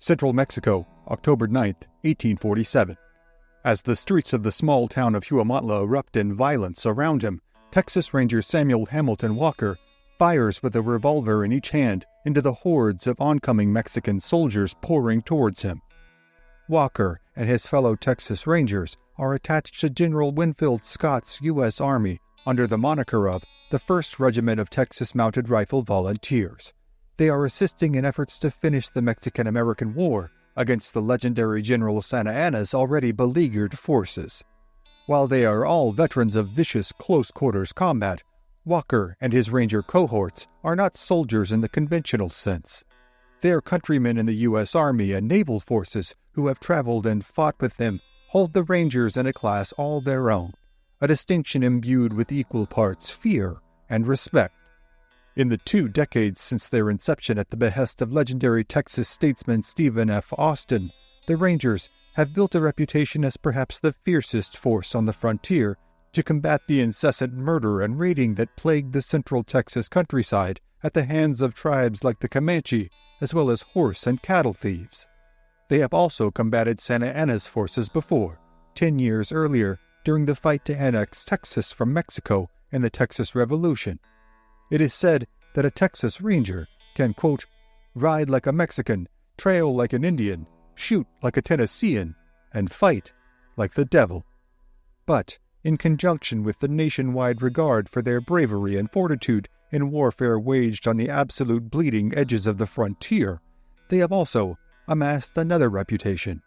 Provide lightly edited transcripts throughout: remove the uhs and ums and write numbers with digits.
Central Mexico, October 9, 1847. As the streets of the small town of Huamantla erupt in violence around him, Texas Ranger Samuel Hamilton Walker fires with a revolver in each hand into the hordes of oncoming Mexican soldiers pouring towards him. Walker and his fellow Texas Rangers are attached to General Winfield Scott's U.S. Army under the moniker of the 1st Regiment of Texas Mounted Rifle Volunteers. They are assisting in efforts to finish the Mexican-American War against the legendary General Santa Anna's already beleaguered forces. While they are all veterans of vicious close-quarters combat, Walker and his Ranger cohorts are not soldiers in the conventional sense. They are countrymen in the U.S. Army and Naval forces who have traveled and fought with them hold the Rangers in a class all their own, a distinction imbued with equal parts fear and respect. In the 2 decades since their inception at the behest of legendary Texas statesman Stephen F. Austin, the Rangers have built a reputation as perhaps the fiercest force on the frontier to combat the incessant murder and raiding that plagued the central Texas countryside at the hands of tribes like the Comanche, as well as horse and cattle thieves. They have also combated Santa Anna's forces before, 10 years earlier, during the fight to annex Texas from Mexico in the Texas Revolution. It is said that a Texas Ranger can, quote, ride like a Mexican, trail like an Indian, shoot like a Tennessean, and fight like the devil. But, in conjunction with the nationwide regard for their bravery and fortitude in warfare waged on the absolute bleeding edges of the frontier, they have also amassed another reputation,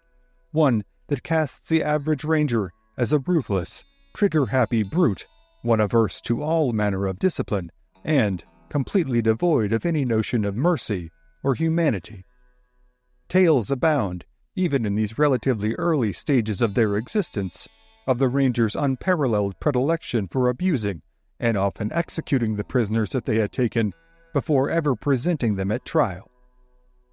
one that casts the average Ranger as a ruthless, trigger-happy brute, one averse to all manner of discipline, and completely devoid of any notion of mercy or humanity. Tales abound, even in these relatively early stages of their existence, of the Rangers' unparalleled predilection for abusing and often executing the prisoners that they had taken before ever presenting them at trial.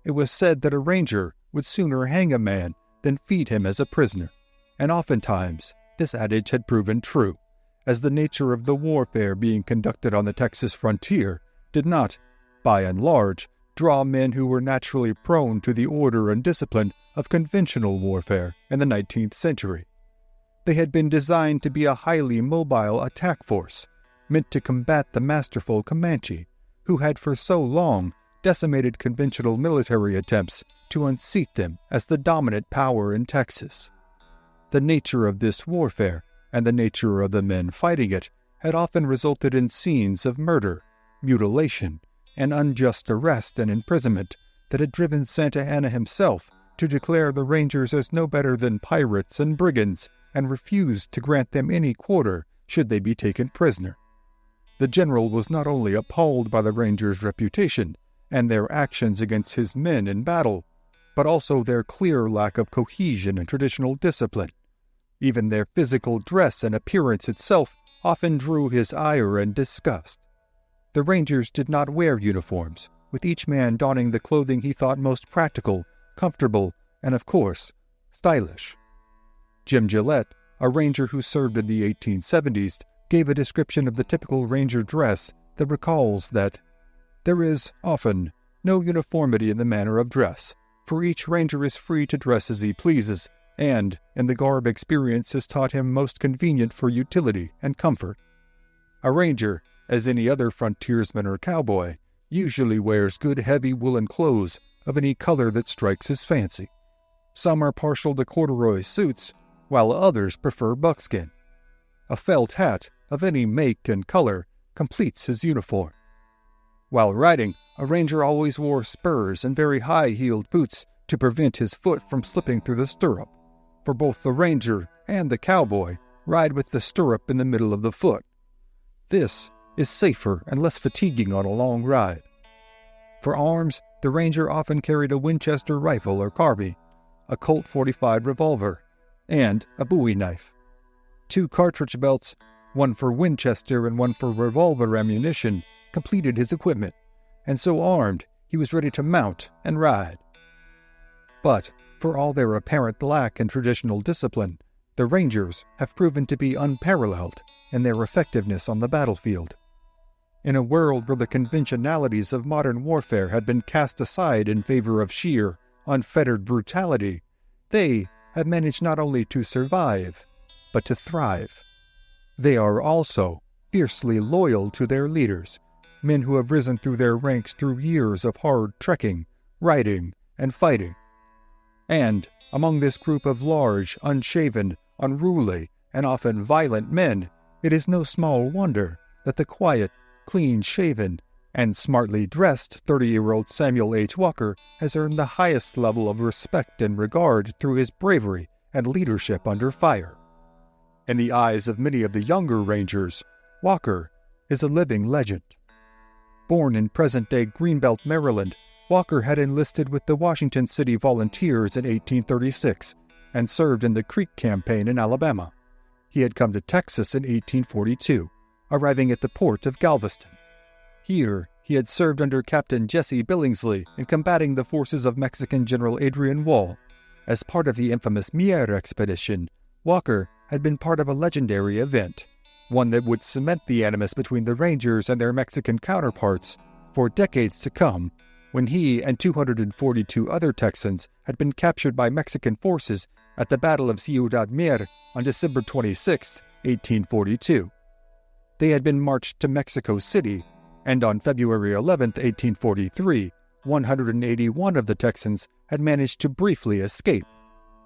It was said that a Ranger would sooner hang a man than feed him as a prisoner, and oftentimes this adage had proven true, as the nature of the warfare being conducted on the Texas frontier did not, by and large, draw men who were naturally prone to the order and discipline of conventional warfare in the 19th century. They had been designed to be a highly mobile attack force, meant to combat the masterful Comanche, who had for so long decimated conventional military attempts to unseat them as the dominant power in Texas. The nature of this warfare and the nature of the men fighting it had often resulted in scenes of murder, mutilation, and unjust arrest and imprisonment that had driven Santa Anna himself to declare the Rangers as no better than pirates and brigands and refused to grant them any quarter should they be taken prisoner. The general was not only appalled by the Rangers' reputation and their actions against his men in battle, but also their clear lack of cohesion and traditional discipline. Even their physical dress and appearance itself often drew his ire and disgust. The Rangers did not wear uniforms, with each man donning the clothing he thought most practical, comfortable, and, of course, stylish. Jim Gillette, a Ranger who served in the 1870s, gave a description of the typical Ranger dress that recalls that there is, often, no uniformity in the manner of dress, for each Ranger is free to dress as he pleases, and, in the garb experience has taught him most convenient for utility and comfort. A Ranger, as any other frontiersman or cowboy, usually wears good heavy woolen clothes of any color that strikes his fancy. Some are partial to corduroy suits, while others prefer buckskin. A felt hat of any make and color completes his uniform. While riding, a Ranger always wore spurs and very high-heeled boots to prevent his foot from slipping through the stirrup, for both the Ranger and the cowboy ride with the stirrup in the middle of the foot. This is safer and less fatiguing on a long ride. For arms, the Ranger often carried a Winchester rifle or carbine, a Colt .45 revolver, and a Bowie knife. 2 cartridge belts, one for Winchester and one for revolver ammunition, completed his equipment, and so armed, he was ready to mount and ride. But, for all their apparent lack in traditional discipline, the Rangers have proven to be unparalleled in their effectiveness on the battlefield. In a world where the conventionalities of modern warfare had been cast aside in favor of sheer, unfettered brutality, they have managed not only to survive, but to thrive. They are also fiercely loyal to their leaders, men who have risen through their ranks through years of hard trekking, riding, and fighting. And among this group of large, unshaven, unruly, and often violent men, it is no small wonder that the quiet, clean-shaven, and smartly dressed 30-year-old Samuel H. Walker has earned the highest level of respect and regard through his bravery and leadership under fire. In the eyes of many of the younger Rangers, Walker is a living legend. Born in present-day Greenbelt, Maryland, Walker had enlisted with the Washington City Volunteers in 1836 and served in the Creek Campaign in Alabama. He had come to Texas in 1842, arriving at the port of Galveston. Here, he had served under Captain Jesse Billingsley in combating the forces of Mexican General Adrian Wall. As part of the infamous Mier expedition, Walker had been part of a legendary event, one that would cement the animus between the Rangers and their Mexican counterparts for decades to come, when he and 242 other Texans had been captured by Mexican forces at the Battle of Ciudad Mier on December 26, 1842. They had been marched to Mexico City, and on February 11, 1843, 181 of the Texans had managed to briefly escape.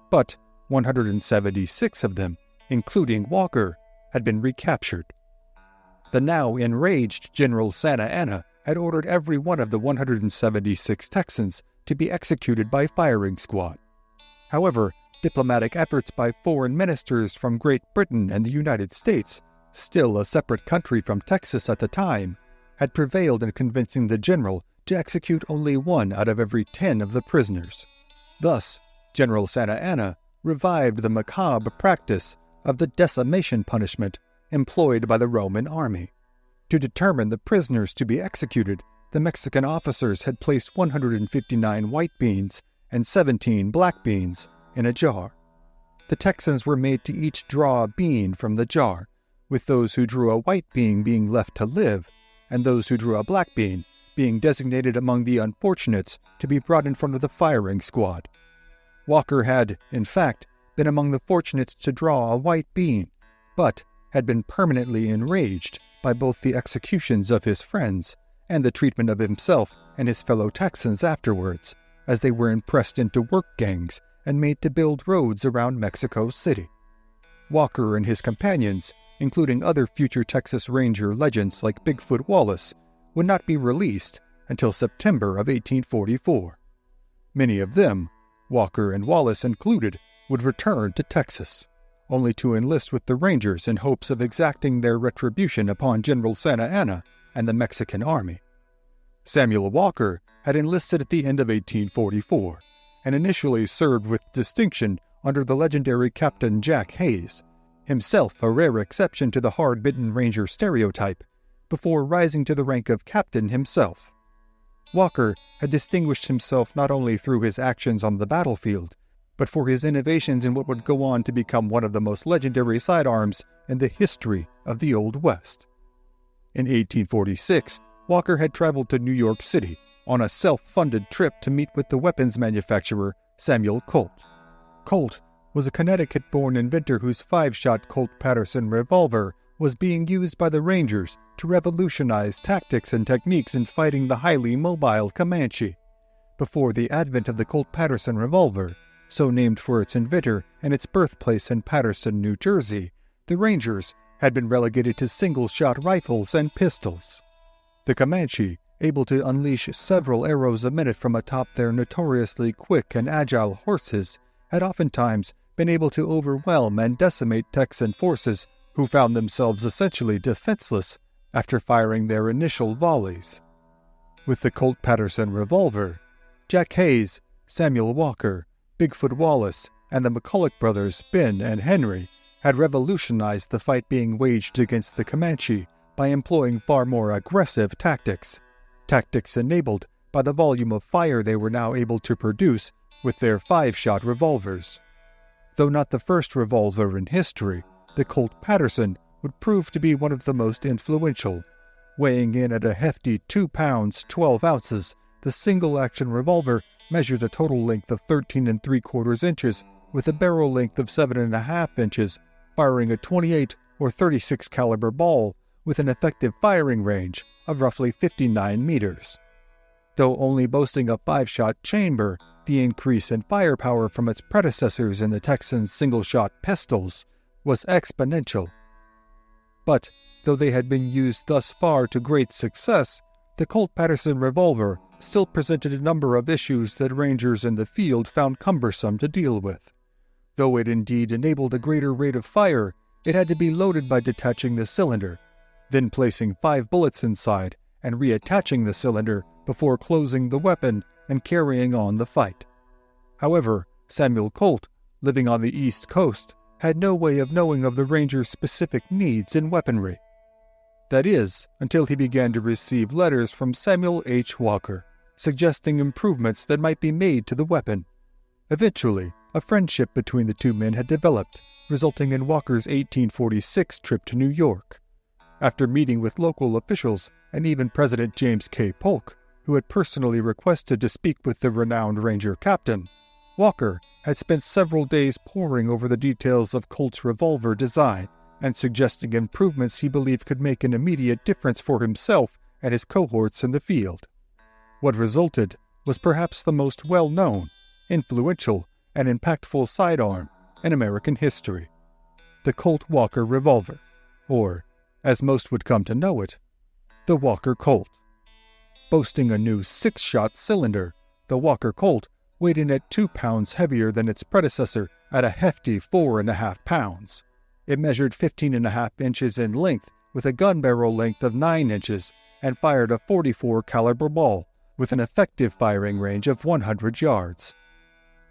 But 176 of them, including Walker, had been recaptured. The now enraged General Santa Anna had ordered every one of the 176 Texans to be executed by firing squad. However, diplomatic efforts by foreign ministers from Great Britain and the United States, still a separate country from Texas at the time, had prevailed in convincing the general to execute only 1 out of every 10 of the prisoners. Thus, General Santa Anna revived the macabre practice of the decimation punishment employed by the Roman army. To determine the prisoners to be executed, the Mexican officers had placed 159 white beans and 17 black beans in a jar. The Texans were made to each draw a bean from the jar, with those who drew a white bean being left to live, and those who drew a black bean being designated among the unfortunates to be brought in front of the firing squad. Walker had, in fact, been among the fortunates to draw a white bean, but had been permanently enraged by both the executions of his friends and the treatment of himself and his fellow Texans afterwards, as they were impressed into work gangs and made to build roads around Mexico City. Walker and his companions, including other future Texas Ranger legends like Bigfoot Wallace, would not be released until September of 1844. Many of them, Walker and Wallace included, would return to Texas, only to enlist with the Rangers in hopes of exacting their retribution upon General Santa Anna and the Mexican army. Samuel Walker had enlisted at the end of 1844, and initially served with distinction under the legendary Captain Jack Hayes, himself a rare exception to the hard-bitten Ranger stereotype, before rising to the rank of captain himself. Walker had distinguished himself not only through his actions on the battlefield, but for his innovations in what would go on to become one of the most legendary sidearms in the history of the Old West. In 1846, Walker had traveled to New York City on a self-funded trip to meet with the weapons manufacturer Samuel Colt. Colt was a Connecticut-born inventor whose 5-shot Colt-Patterson revolver was being used by the Rangers to revolutionize tactics and techniques in fighting the highly mobile Comanche. Before the advent of the Colt-Patterson revolver, so named for its inventor and its birthplace in Paterson, New Jersey, the Rangers had been relegated to single-shot rifles and pistols. The Comanche, able to unleash several arrows a minute from atop their notoriously quick and agile horses, had oftentimes been able to overwhelm and decimate Texan forces who found themselves essentially defenseless after firing their initial volleys. With the Colt-Patterson revolver, Jack Hayes, Samuel Walker, Bigfoot Wallace, and the McCulloch brothers, Ben and Henry, had revolutionized the fight being waged against the Comanche by employing far more aggressive tactics enabled by the volume of fire they were now able to produce with their 5-shot revolvers. Though not the first revolver in history, the Colt-Patterson would prove to be one of the most influential. Weighing in at a hefty 2 pounds 12 ounces, the single-action revolver measured a total length of 13 3/4 inches with a barrel length of 7.5 inches, firing a 28 or 36 caliber ball with an effective firing range of roughly 59 meters. Though only boasting a 5-shot chamber, the increase in firepower from its predecessors in the Texans' single-shot pistols was exponential. But, though they had been used thus far to great success, the Colt-Paterson revolver still presented a number of issues that rangers in the field found cumbersome to deal with. Though it indeed enabled a greater rate of fire, it had to be loaded by detaching the cylinder, then placing 5 bullets inside and reattaching the cylinder before closing the weapon and carrying on the fight. However, Samuel Colt, living on the East Coast, had no way of knowing of the ranger's specific needs in weaponry. That is, until he began to receive letters from Samuel H. Walker, suggesting improvements that might be made to the weapon. Eventually, a friendship between the two men had developed, resulting in Walker's 1846 trip to New York. After meeting with local officials and even President James K. Polk, who had personally requested to speak with the renowned Ranger captain, Walker had spent several days poring over the details of Colt's revolver design and suggesting improvements he believed could make an immediate difference for himself and his cohorts in the field. What resulted was perhaps the most well-known, influential, and impactful sidearm in American history: the Colt Walker revolver, or, as most would come to know it, the Walker Colt. Boasting a new 6-shot cylinder, the Walker Colt weighed in at 2 pounds heavier than its predecessor at a hefty 4.5 pounds. It measured 15.5 inches in length with a gun barrel length of 9 inches and fired a 44 caliber ball with an effective firing range of 100 yards.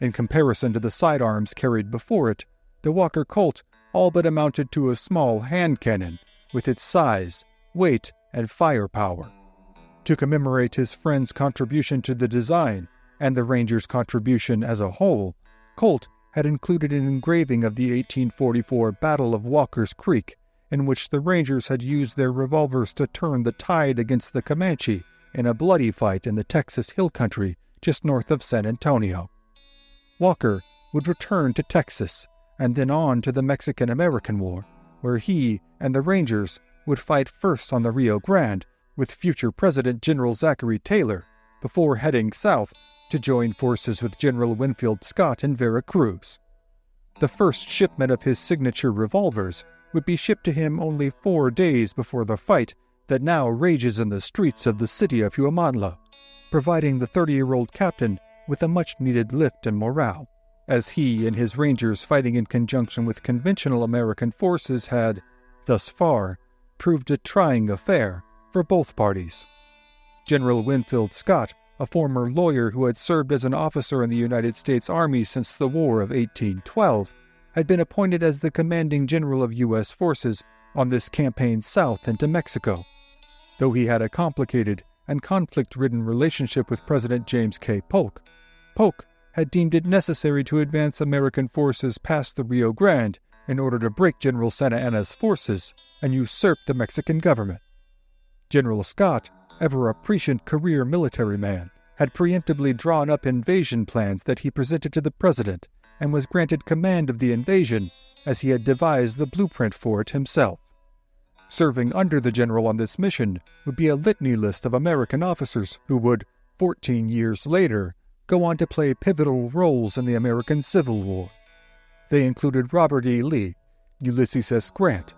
In comparison to the sidearms carried before it, the Walker Colt all but amounted to a small hand cannon with its size, weight, and firepower. To commemorate his friend's contribution to the design and the Ranger's contribution as a whole, Colt had included an engraving of the 1844 Battle of Walker's Creek, in which the Rangers had used their revolvers to turn the tide against the Comanche in a bloody fight in the Texas Hill Country just north of San Antonio. Walker would return to Texas and then on to the Mexican-American War, where he and the Rangers would fight first on the Rio Grande with future President General Zachary Taylor, before heading south to join forces with General Winfield Scott in Veracruz. The first shipment of his signature revolvers would be shipped to him only 4 days before the fight that now rages in the streets of the city of Uvalde, providing the 30-year-old captain with a much-needed lift in morale, as he and his Rangers fighting in conjunction with conventional American forces had, thus far, proved a trying affair for both parties. General Winfield Scott, a former lawyer who had served as an officer in the United States Army since the War of 1812, had been appointed as the commanding general of U.S. forces on this campaign south into Mexico. Though he had a complicated and conflict-ridden relationship with President James K. Polk, Polk had deemed it necessary to advance American forces past the Rio Grande in order to break General Santa Anna's forces and usurp the Mexican government. General Scott, ever a prescient career military man, had preemptively drawn up invasion plans that he presented to the president and was granted command of the invasion as he had devised the blueprint for it himself. Serving under the general on this mission would be a litany list of American officers who would, 14 years later, go on to play pivotal roles in the American Civil War. They included Robert E. Lee, Ulysses S. Grant,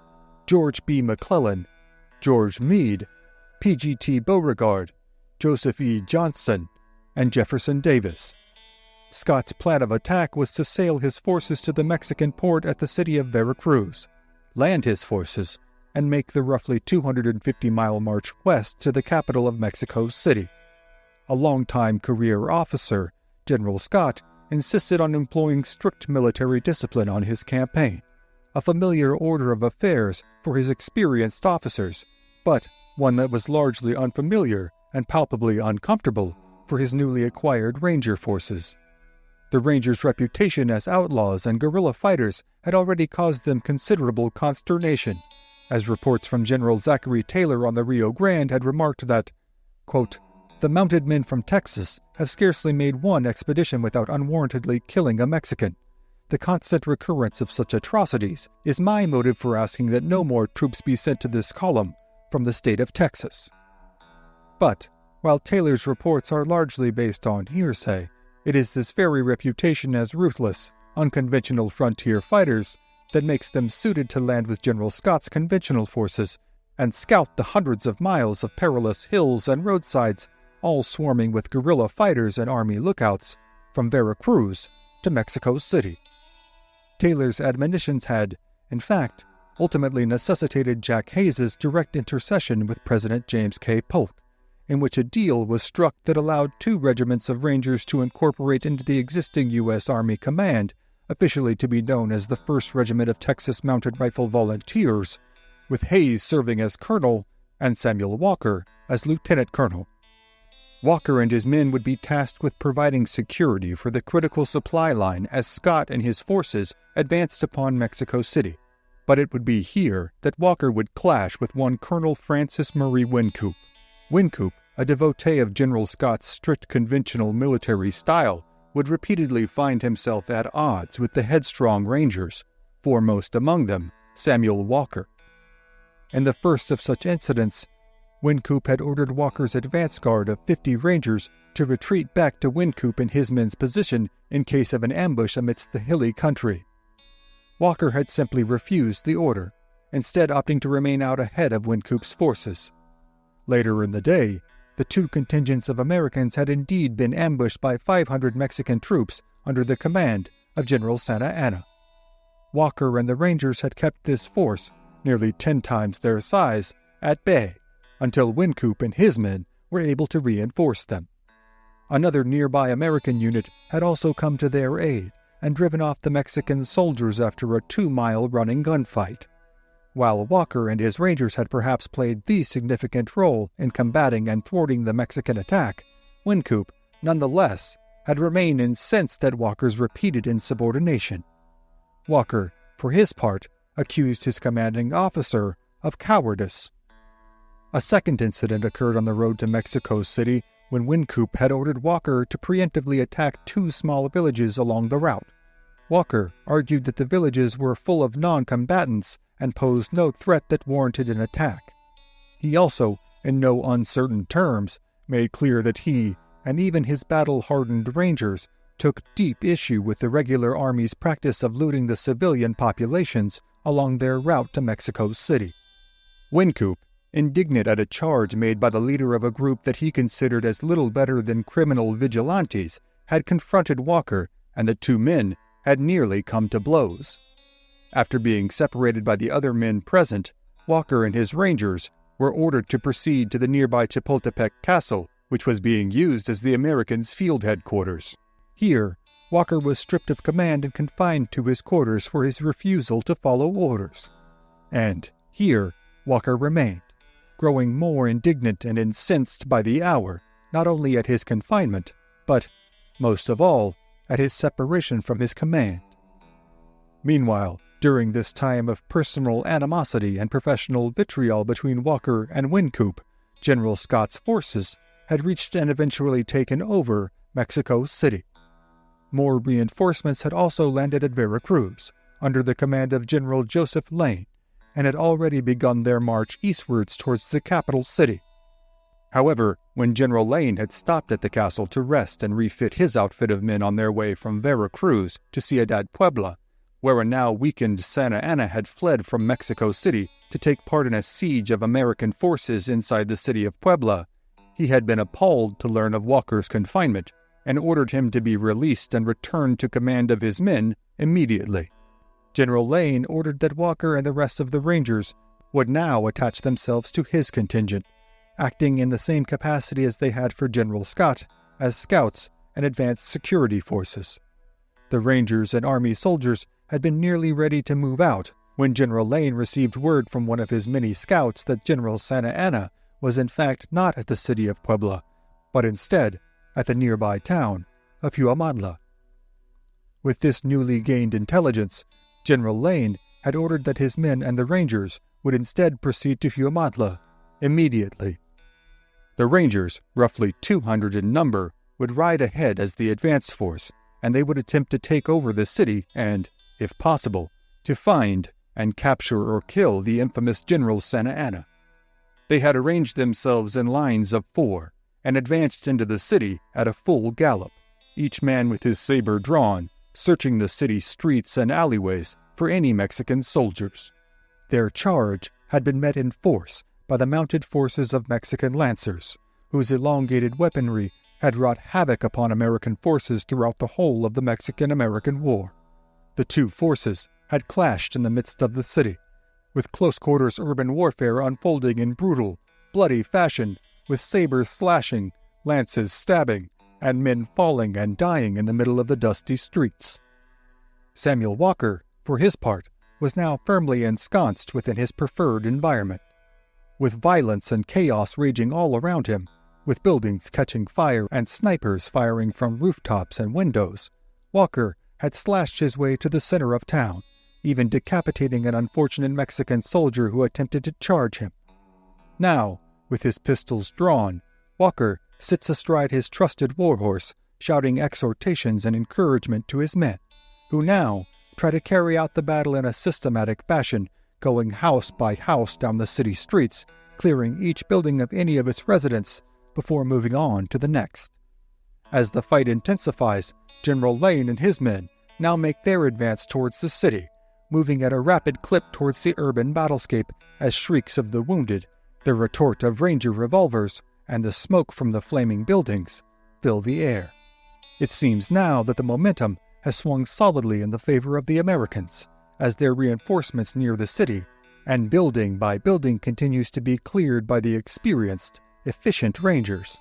George B. McClellan, George Meade, P.G.T. Beauregard, Joseph E. Johnston, and Jefferson Davis. Scott's plan of attack was to sail his forces to the Mexican port at the city of Veracruz, land his forces, and make the roughly 250-mile march west to the capital of Mexico City. A longtime career officer, General Scott insisted on employing strict military discipline on his campaign, a familiar order of affairs for his experienced officers, but one that was largely unfamiliar and palpably uncomfortable for his newly acquired Ranger forces. The Rangers' reputation as outlaws and guerrilla fighters had already caused them considerable consternation, as reports from General Zachary Taylor on the Rio Grande had remarked that, quote, The mounted men from Texas have scarcely made one expedition without unwarrantedly killing a Mexican. The constant recurrence of such atrocities is my motive for asking that no more troops be sent to this column from the state of Texas. But, while Taylor's reports are largely based on hearsay, it is this very reputation as ruthless, unconventional frontier fighters that makes them suited to land with General Scott's conventional forces and scout the hundreds of miles of perilous hills and roadsides, all swarming with guerrilla fighters and army lookouts, from Veracruz to Mexico City. Taylor's admonitions had, in fact, ultimately necessitated Jack Hayes's direct intercession with President James K. Polk, in which a deal was struck that allowed 2 regiments of Rangers to incorporate into the existing U.S. Army Command, officially to be known as the 1st Regiment of Texas Mounted Rifle Volunteers, with Hayes serving as colonel and Samuel Walker as lieutenant colonel. Walker and his men would be tasked with providing security for the critical supply line as Scott and his forces advanced upon Mexico City, but it would be here that Walker would clash with one Colonel Francis Murray Wynkoop. Wynkoop, a devotee of General Scott's strict conventional military style, would repeatedly find himself at odds with the headstrong Rangers, foremost among them Samuel Walker. In the first of such incidents, Wynkoop had ordered Walker's advance guard of 50 Rangers to retreat back to Wynkoop and his men's position in case of an ambush amidst the hilly country. Walker had simply refused the order, instead opting to remain out ahead of Wynkoop's forces. Later in the day, the 2 contingents of Americans had indeed been ambushed by 500 Mexican troops under the command of General Santa Anna. Walker and the Rangers had kept this force, nearly 10 times their size, at bay, until Wynkoop and his men were able to reinforce them. Another nearby American unit had also come to their aid and driven off the Mexican soldiers after a 2-mile running gunfight. While Walker and his Rangers had perhaps played the significant role in combating and thwarting the Mexican attack, Wynkoop, nonetheless, had remained incensed at Walker's repeated insubordination. Walker, for his part, accused his commanding officer of cowardice. A second incident occurred on the road to Mexico City when Wynkoop had ordered Walker to preemptively attack 2 small villages along the route. Walker argued that the villages were full of non-combatants and posed no threat that warranted an attack. He also, in no uncertain terms, made clear that he, and even his battle-hardened Rangers, took deep issue with the regular Army's practice of looting the civilian populations along their route to Mexico City. Wynkoop, indignant at a charge made by the leader of a group that he considered as little better than criminal vigilantes, had confronted Walker, and the 2 men had nearly come to blows. After being separated by the other men present, Walker and his Rangers were ordered to proceed to the nearby Chapultepec Castle, which was being used as the Americans' field headquarters. Here, Walker was stripped of command and confined to his quarters for his refusal to follow orders. And here, Walker remained, growing more indignant and incensed by the hour, not only at his confinement, but, most of all, at his separation from his command. Meanwhile, during this time of personal animosity and professional vitriol between Walker and Wynkoop, General Scott's forces had reached and eventually taken over Mexico City. More reinforcements had also landed at Veracruz, under the command of General Joseph Lane, and had already begun their march eastwards towards the capital city. However, when General Lane had stopped at the castle to rest and refit his outfit of men on their way from Veracruz to Ciudad Puebla, where a now weakened Santa Anna had fled from Mexico City to take part in a siege of American forces inside the city of Puebla, he had been appalled to learn of Walker's confinement and ordered him to be released and returned to command of his men immediately. General Lane ordered that Walker and the rest of the Rangers would now attach themselves to his contingent, acting in the same capacity as they had for General Scott, as scouts and advanced security forces. The Rangers and Army soldiers had been nearly ready to move out when General Lane received word from one of his many scouts that General Santa Anna was in fact not at the city of Puebla, but instead at the nearby town of Huamadla. With this newly gained intelligence, General Lane had ordered that his men and the Rangers would instead proceed to Huamadla immediately. The Rangers, roughly 200 in number, would ride ahead as the advance force, and they would attempt to take over the city and, if possible, to find and capture or kill the infamous General Santa Anna. They had arranged themselves in lines of 4 and advanced into the city at a full gallop, each man with his saber drawn, searching the city streets and alleyways for any Mexican soldiers. Their charge had been met in force by the mounted forces of Mexican lancers, whose elongated weaponry had wrought havoc upon American forces throughout the whole of the Mexican-American War. The two forces had clashed in the midst of the city, with close-quarters urban warfare unfolding in brutal, bloody fashion, with sabers slashing, lances stabbing, and men falling and dying in the middle of the dusty streets. Samuel Walker, for his part, was now firmly ensconced within his preferred environment. With violence and chaos raging all around him, with buildings catching fire and snipers firing from rooftops and windows, Walker had slashed his way to the center of town, even decapitating an unfortunate Mexican soldier who attempted to charge him. Now, with his pistols drawn, Walker sits astride his trusted warhorse, shouting exhortations and encouragement to his men, who now try to carry out the battle in a systematic fashion, going house by house down the city streets, clearing each building of any of its residents before moving on to the next. As the fight intensifies, General Lane and his men now make their advance towards the city, moving at a rapid clip towards the urban battlescape as shrieks of the wounded, the retort of Ranger revolvers, and the smoke from the flaming buildings fill the air. It seems now that the momentum has swung solidly in the favor of the Americans, as their reinforcements near the city, and building by building continues to be cleared by the experienced, efficient Rangers.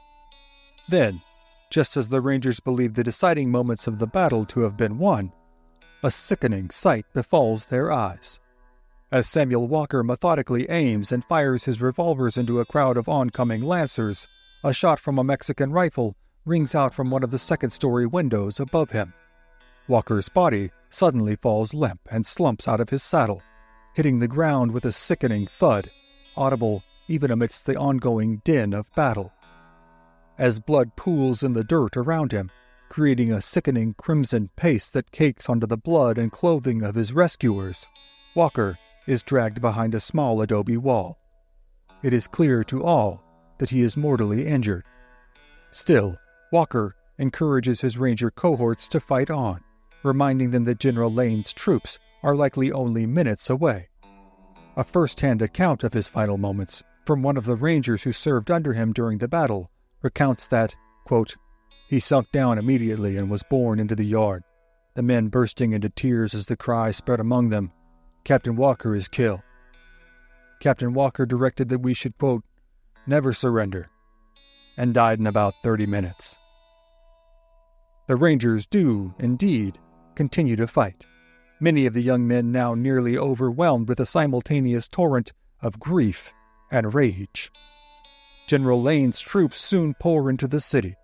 Then, just as the Rangers believe the deciding moments of the battle to have been won, a sickening sight befalls their eyes. As Samuel Walker methodically aims and fires his revolvers into a crowd of oncoming lancers, a shot from a Mexican rifle rings out from one of the second-story windows above him. Walker's body suddenly falls limp and slumps out of his saddle, hitting the ground with a sickening thud, audible even amidst the ongoing din of battle. As blood pools in the dirt around him, creating a sickening crimson paste that cakes onto the blood and clothing of his rescuers, Walker is dragged behind a small adobe wall. It is clear to all that he is mortally injured. Still, Walker encourages his Ranger cohorts to fight on, reminding them that General Lane's troops are likely only minutes away. A first-hand account of his final moments from one of the Rangers who served under him during the battle recounts that, quote, "He sunk down immediately and was borne into the yard, the men bursting into tears as the cry spread among them, 'Captain Walker is killed.' Captain Walker directed that we should, quote, 'never surrender,' and died in about 30 minutes. The Rangers do, indeed, continue to fight, many of the young men now nearly overwhelmed with a simultaneous torrent of grief and rage. General Lane's troops soon pour into the city,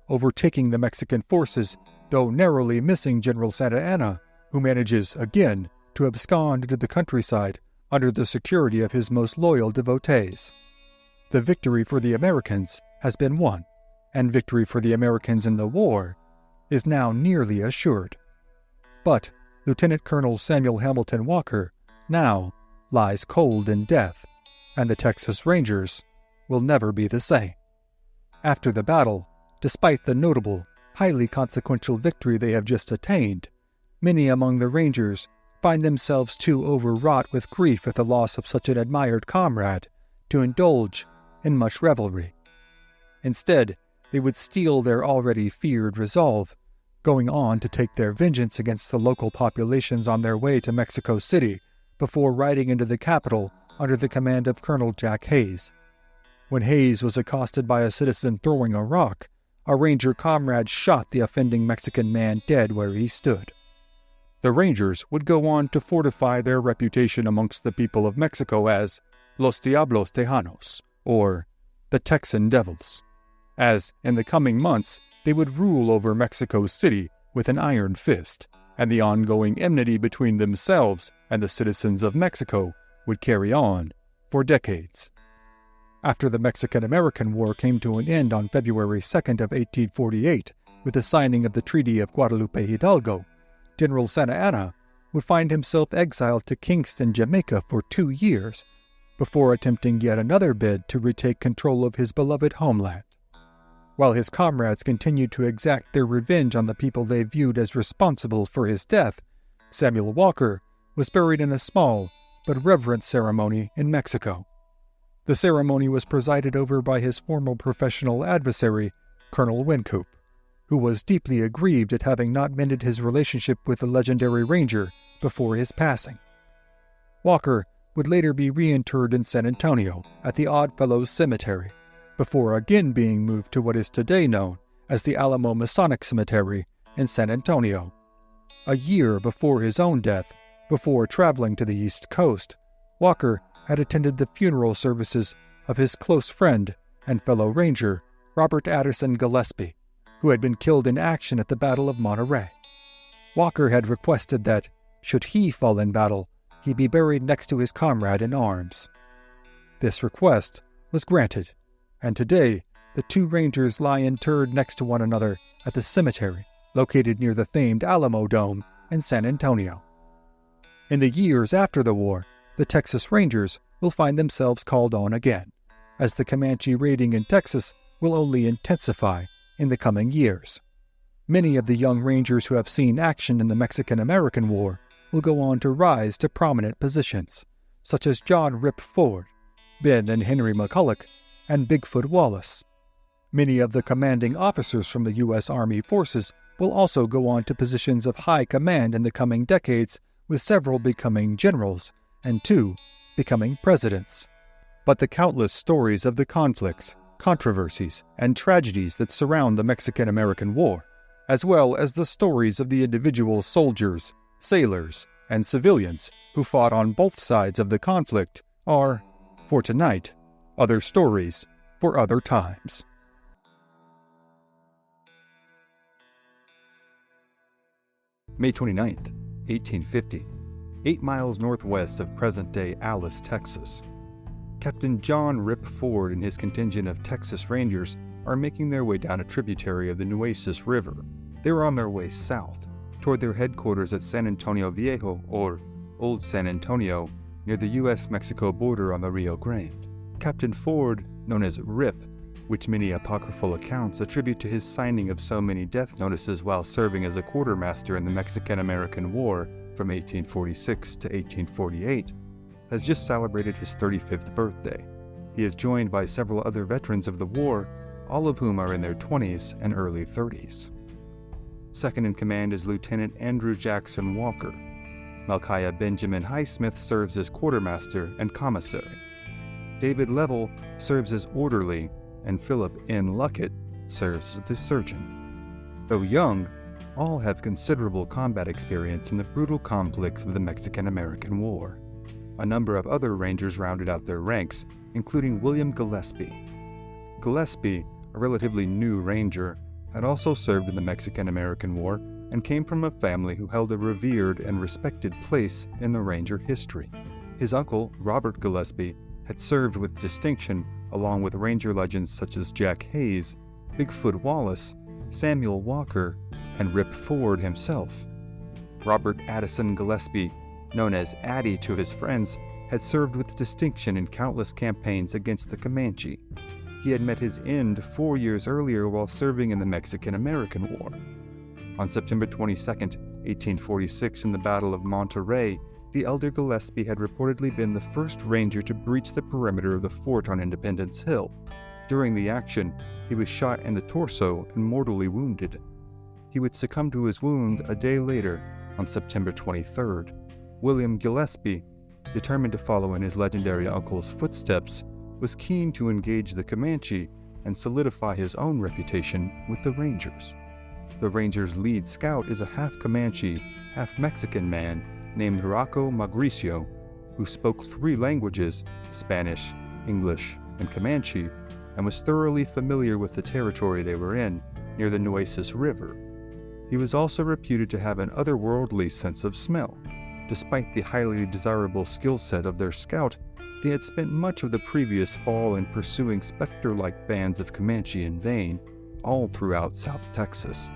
overtaking the Mexican forces, though narrowly missing General Santa Anna, who manages, again, to abscond into the countryside under the security of his most loyal devotees. The victory for the Americans has been won, and victory for the Americans in the war is now nearly assured. But Lieutenant Colonel Samuel Hamilton Walker now lies cold in death, and the Texas Rangers will never be the same. After the battle, despite the notable, highly consequential victory they have just attained, many among the Rangers find themselves too overwrought with grief at the loss of such an admired comrade to indulge in much revelry. Instead, they would steel their already feared resolve, going on to take their vengeance against the local populations on their way to Mexico City before riding into the capital under the command of Colonel Jack Hayes. When Hayes was accosted by a citizen throwing a rock, a Ranger comrade shot the offending Mexican man dead where he stood. The Rangers would go on to fortify their reputation amongst the people of Mexico as Los Diablos Tejanos, or the Texan Devils, as in the coming months they would rule over Mexico City with an iron fist, and the ongoing enmity between themselves and the citizens of Mexico would carry on for decades. After the Mexican-American War came to an end on February 2nd of 1848 with the signing of the Treaty of Guadalupe Hidalgo, General Santa Anna would find himself exiled to Kingston, Jamaica for 2 years, before attempting yet another bid to retake control of his beloved homeland. While his comrades continued to exact their revenge on the people they viewed as responsible for his death, Samuel Walker was buried in a small but reverent ceremony in Mexico. The ceremony was presided over by his former professional adversary, Colonel Wynkoop, who was deeply aggrieved at having not mended his relationship with the legendary ranger before his passing. Walker would later be reinterred in San Antonio at the Oddfellows Cemetery, before again being moved to what is today known as the Alamo Masonic Cemetery in San Antonio. A year before his own death, before traveling to the East Coast, Walker had attended the funeral services of his close friend and fellow ranger, Robert Addison Gillespie, who had been killed in action at the Battle of Monterey. Walker had requested that, should he fall in battle, he be buried next to his comrade in arms. This request was granted, and today the two rangers lie interred next to one another at the cemetery located near the famed Alamo Dome in San Antonio. In the years after the war, the Texas Rangers will find themselves called on again, as the Comanche raiding in Texas will only intensify in the coming years. Many of the young rangers who have seen action in the Mexican-American War will go on to rise to prominent positions, such as John Rip Ford, Ben and Henry McCulloch, and Bigfoot Wallace. Many of the commanding officers from the U.S. Army forces will also go on to positions of high command in the coming decades, with several becoming generals and 2 becoming presidents. But the countless stories of the conflicts, controversies, and tragedies that surround the Mexican-American War, as well as the stories of the individual soldiers, sailors, and civilians who fought on both sides of the conflict, are, for tonight, other stories for other times. May 29th, 1850. 8 miles northwest of present-day Alice, Texas. Captain John Rip Ford and his contingent of Texas Rangers are making their way down a tributary of the Nueces River. They were on their way south, toward their headquarters at San Antonio Viejo, or Old San Antonio, near the U.S.-Mexico border on the Rio Grande. Captain Ford, known as Rip, which many apocryphal accounts attribute to his signing of so many death notices while serving as a quartermaster in the Mexican-American War from 1846 to 1848, has just celebrated his 35th birthday. He is joined by several other veterans of the war, all of whom are in their 20s and early 30s. Second in command is Lieutenant Andrew Jackson Walker. Malchiah Benjamin Highsmith serves as quartermaster and commissary. David Level serves as orderly, and Philip N. Luckett serves as the surgeon. Though young, all have considerable combat experience in the brutal conflicts of the Mexican-American War. A number of other Rangers rounded out their ranks, including William Gillespie. Gillespie, a relatively new Ranger, had also served in the Mexican-American War and came from a family who held a revered and respected place in the Ranger history. His uncle, Robert Gillespie, had served with distinction along with Ranger legends such as Jack Hayes, Bigfoot Wallace, Samuel Walker, and Rip Ford himself. Robert Addison Gillespie, known as Addie to his friends, had served with distinction in countless campaigns against the Comanche. He had met his end 4 years earlier while serving in the Mexican-American War. On September 22, 1846, in the Battle of Monterey, the elder Gillespie had reportedly been the first Ranger to breach the perimeter of the fort on Independence Hill. During the action, he was shot in the torso and mortally wounded. He would succumb to his wound a day later, on September 23rd. William Gillespie, determined to follow in his legendary uncle's footsteps, was keen to engage the Comanche and solidify his own reputation with the Rangers. The Rangers' lead scout is a half-Comanche, half-Mexican man named Rocco Magricio, who spoke 3 languages, Spanish, English, and Comanche, and was thoroughly familiar with the territory they were in, near the Nueces River. He was also reputed to have an otherworldly sense of smell. Despite the highly desirable skill set of their scout, They had spent much of the previous fall in pursuing specter-like bands of Comanche in vain, all throughout South Texas.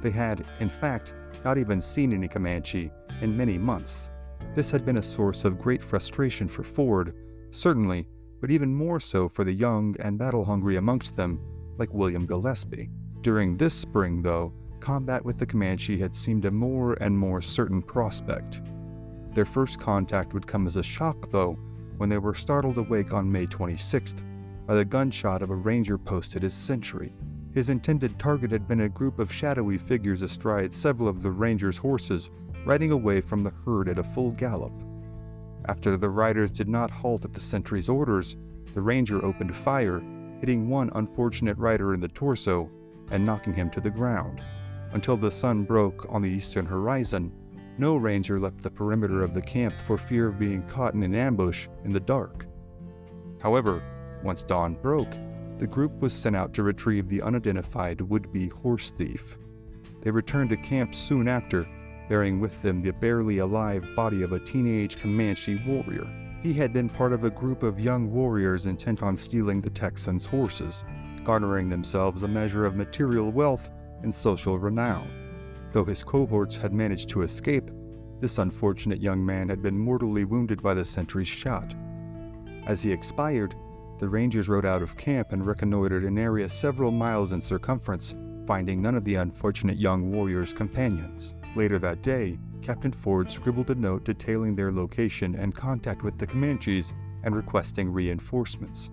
They had, in fact, not even seen any Comanche in many months. This had been a source of great frustration for Ford, certainly, but even more so for the young and battle-hungry amongst them, like William Gillespie. During this spring, though, combat with the Comanche had seemed a more and more certain prospect. Their first contact would come as a shock, though, when they were startled awake on May 26th by the gunshot of a ranger posted as sentry. His intended target had been a group of shadowy figures astride several of the ranger's horses, riding away from the herd at a full gallop. After the riders did not halt at the sentry's orders, the ranger opened fire, hitting one unfortunate rider in the torso and knocking him to the ground. Until the sun broke on the eastern horizon, no ranger left the perimeter of the camp for fear of being caught in an ambush in the dark. However, once dawn broke, the group was sent out to retrieve the unidentified would-be horse thief. They returned to camp soon after, bearing with them the barely alive body of a teenage Comanche warrior. He had been part of a group of young warriors intent on stealing the Texans' horses, garnering themselves a measure of material wealth and social renown. Though his cohorts had managed to escape, this unfortunate young man had been mortally wounded by the sentry's shot. As he expired, the rangers rode out of camp and reconnoitered an area several miles in circumference, finding none of the unfortunate young warrior's companions. Later that day, Captain Ford scribbled a note detailing their location and contact with the Comanches and requesting reinforcements.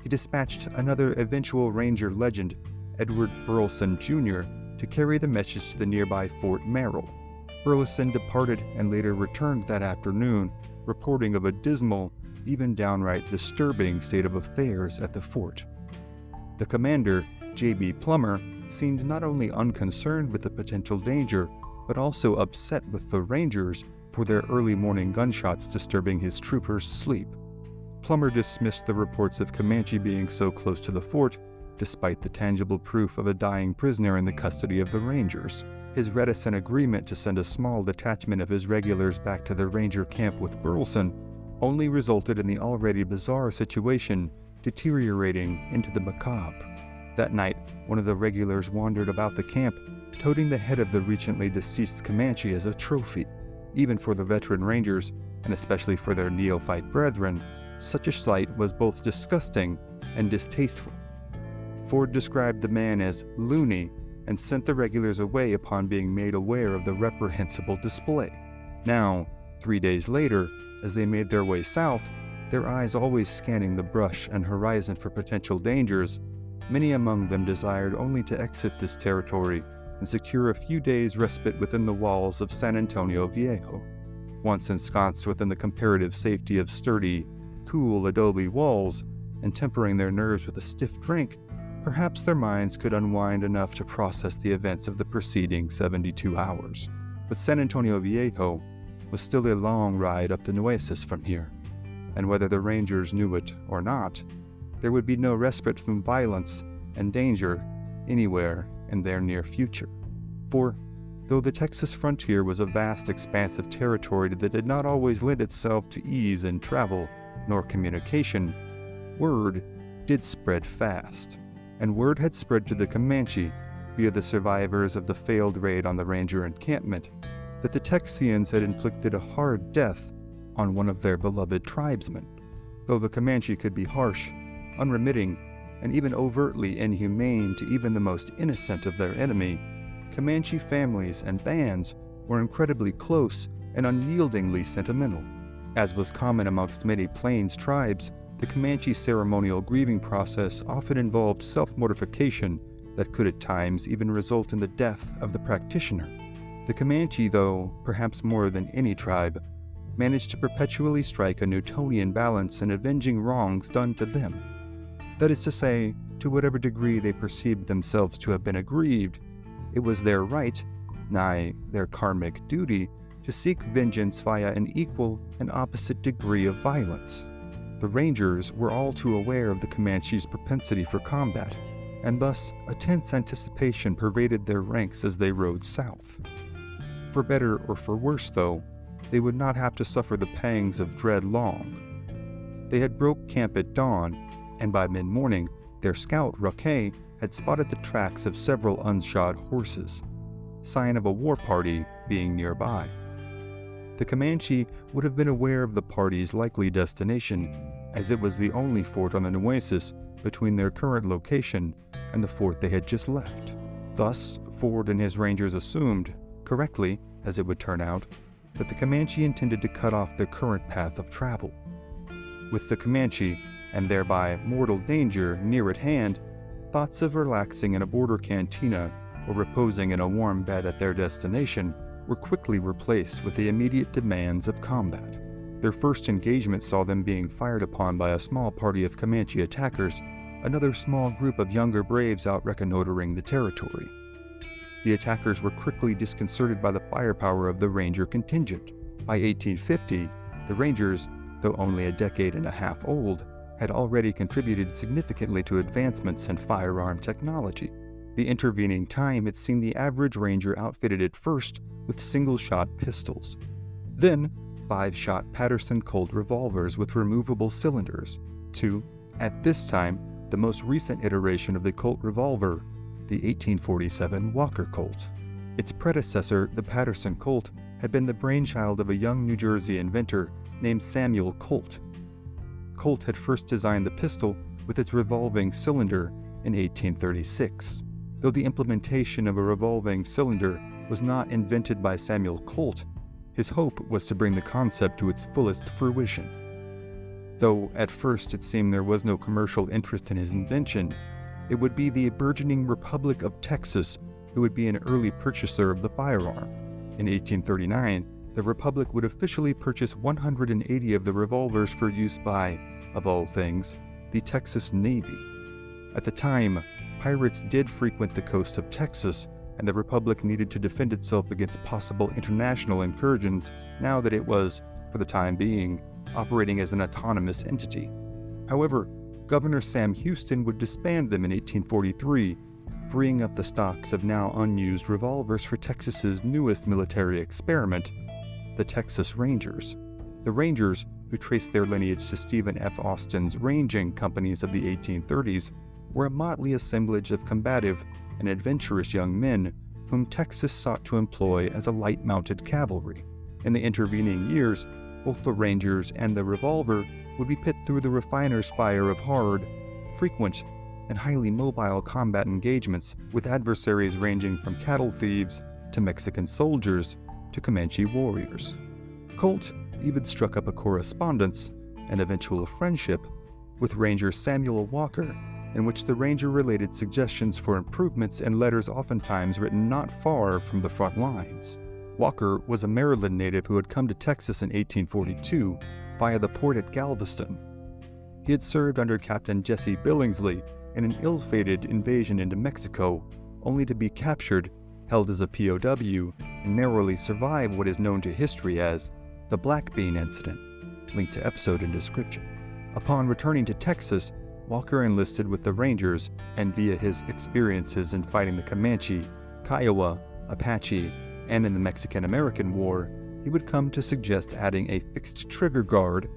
He dispatched another eventual ranger legend, Edward Burleson Jr., to carry the message to the nearby Fort Merrill. Burleson departed and later returned that afternoon, reporting of a dismal, even downright disturbing state of affairs at the fort. The commander, J.B. Plummer, seemed not only unconcerned with the potential danger, but also upset with the Rangers for their early morning gunshots disturbing his troopers' sleep. Plummer dismissed the reports of Comanche being so close to the fort, despite the tangible proof of a dying prisoner in the custody of the Rangers. His reticent agreement to send a small detachment of his regulars back to the Ranger camp with Burleson only resulted in the already bizarre situation deteriorating into the macabre. That night, one of the regulars wandered about the camp, toting the head of the recently deceased Comanche as a trophy. Even for the veteran Rangers, and especially for their neophyte brethren, such a sight was both disgusting and distasteful. Ford described the man as loony and sent the regulars away upon being made aware of the reprehensible display. Now, 3 days later, as they made their way south, their eyes always scanning the brush and horizon for potential dangers, many among them desired only to exit this territory and secure a few days' respite within the walls of San Antonio Viejo. Once ensconced within the comparative safety of sturdy, cool adobe walls, and tempering their nerves with a stiff drink, perhaps their minds could unwind enough to process the events of the preceding 72 hours. But San Antonio Viejo was still a long ride up the Nueces from here, and whether the Rangers knew it or not, there would be no respite from violence and danger anywhere in their near future. For, though the Texas frontier was a vast expanse of territory that did not always lend itself to ease in travel nor communication, word did spread fast. And word had spread to the Comanche, via the survivors of the failed raid on the Ranger encampment, that the Texians had inflicted a hard death on one of their beloved tribesmen. Though the Comanche could be harsh, unremitting, and even overtly inhumane to even the most innocent of their enemy, Comanche families and bands were incredibly close and unyieldingly sentimental. As was common amongst many Plains tribes, the Comanche ceremonial grieving process often involved self-mortification that could at times even result in the death of the practitioner. The Comanche, though, perhaps more than any tribe, managed to perpetually strike a Newtonian balance in avenging wrongs done to them. That is to say, to whatever degree they perceived themselves to have been aggrieved, it was their right, nigh their karmic duty, to seek vengeance via an equal and opposite degree of violence. The Rangers were all too aware of the Comanche's propensity for combat, and thus a tense anticipation pervaded their ranks as they rode south. For better or for worse, though, they would not have to suffer the pangs of dread long. They had broke camp at dawn, and by mid-morning, their scout, Roque, had spotted the tracks of several unshod horses, sign of a war party being nearby. The Comanche would have been aware of the party's likely destination, as it was the only fort on the Nueces between their current location and the fort they had just left. Thus, Ford and his rangers assumed, correctly as it would turn out, that the Comanche intended to cut off their current path of travel. With the Comanche, and thereby mortal danger, near at hand, thoughts of relaxing in a border cantina or reposing in a warm bed at their destination were quickly replaced with the immediate demands of combat. Their first engagement saw them being fired upon by a small party of Comanche attackers, another small group of younger braves out reconnoitering the territory. The attackers were quickly disconcerted by the firepower of the Ranger contingent. By 1850, the Rangers, though only a decade and a half old, had already contributed significantly to advancements in firearm technology. The intervening time had seen the average Ranger outfitted at first with single-shot pistols, then 5-shot Patterson Colt revolvers with removable cylinders, to, at this time, the most recent iteration of the Colt revolver, the 1847 Walker Colt. Its predecessor, the Patterson Colt, had been the brainchild of a young New Jersey inventor named Samuel Colt. Colt had first designed the pistol with its revolving cylinder in 1836. Though the implementation of a revolving cylinder was not invented by Samuel Colt, his hope was to bring the concept to its fullest fruition. Though at first it seemed there was no commercial interest in his invention, it would be the burgeoning Republic of Texas who would be an early purchaser of the firearm. In 1839, the Republic would officially purchase 180 of the revolvers for use by, of all things, the Texas Navy. At the time, pirates did frequent the coast of Texas, and the Republic needed to defend itself against possible international incursions now that it was, for the time being, operating as an autonomous entity. However, Governor Sam Houston would disband them in 1843, freeing up the stocks of now unused revolvers for Texas's newest military experiment, the Texas Rangers. The Rangers, who traced their lineage to Stephen F. Austin's ranging companies of the 1830s, were a motley assemblage of combative and adventurous young men whom Texas sought to employ as a light-mounted cavalry. In the intervening years, both the Rangers and the revolver would be put through the refiner's fire of hard, frequent, and highly mobile combat engagements with adversaries ranging from cattle thieves to Mexican soldiers to Comanche warriors. Colt even struck up a correspondence, and eventual friendship, with Ranger Samuel Walker, in which the Ranger related suggestions for improvements in letters oftentimes written not far from the front lines. Walker was a Maryland native who had come to Texas in 1842 via the port at Galveston. He had served under Captain Jesse Billingsley in an ill-fated invasion into Mexico, only to be captured, held as a POW, and narrowly survive what is known to history as the Black Bean Incident, linked to episode in description. Upon returning to Texas, Walker enlisted with the Rangers, and via his experiences in fighting the Comanche, Kiowa, Apache, and in the Mexican-American War, he would come to suggest adding a fixed trigger guard,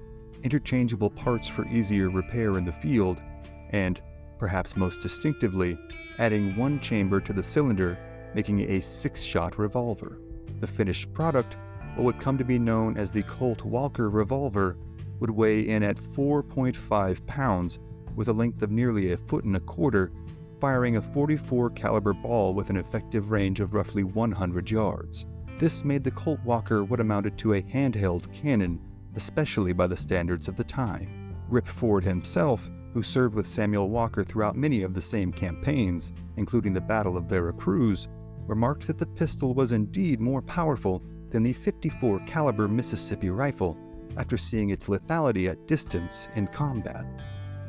interchangeable parts for easier repair in the field, and, perhaps most distinctively, adding one chamber to the cylinder, making it a 6-shot revolver. The finished product, what would come to be known as the Colt Walker revolver, would weigh in at 4.5 pounds, with a length of nearly 1.25 feet, firing a .44 caliber ball with an effective range of roughly 100 yards. This made the Colt Walker what amounted to a handheld cannon, especially by the standards of the time. Rip Ford himself, who served with Samuel Walker throughout many of the same campaigns, including the Battle of Veracruz, remarked that the pistol was indeed more powerful than the .54 caliber Mississippi rifle after seeing its lethality at distance in combat.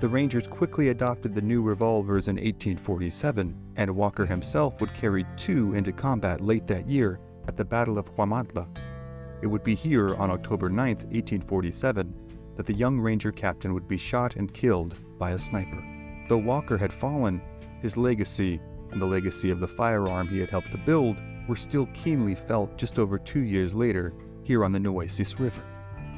The Rangers quickly adopted the new revolvers in 1847, and Walker himself would carry 2 into combat late that year at the Battle of Huamantla. It would be here on October 9, 1847, that the young Ranger captain would be shot and killed by a sniper. Though Walker had fallen, his legacy, and the legacy of the firearm he had helped to build, were still keenly felt just over 2 years later here on the Nueces River.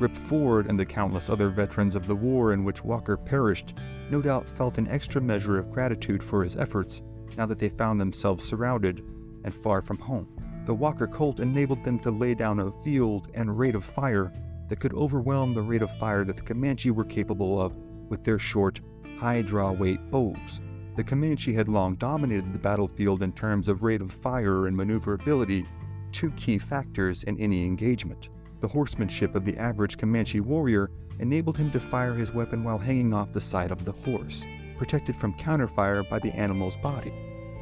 Rip Ford and the countless other veterans of the war in which Walker perished no doubt felt an extra measure of gratitude for his efforts now that they found themselves surrounded and far from home. The Walker Colt enabled them to lay down a field and rate of fire that could overwhelm the rate of fire that the Comanche were capable of with their short, high-draw-weight bows. The Comanche had long dominated the battlefield in terms of rate of fire and maneuverability, two key factors in any engagement. The horsemanship of the average Comanche warrior enabled him to fire his weapon while hanging off the side of the horse, protected from counterfire by the animal's body.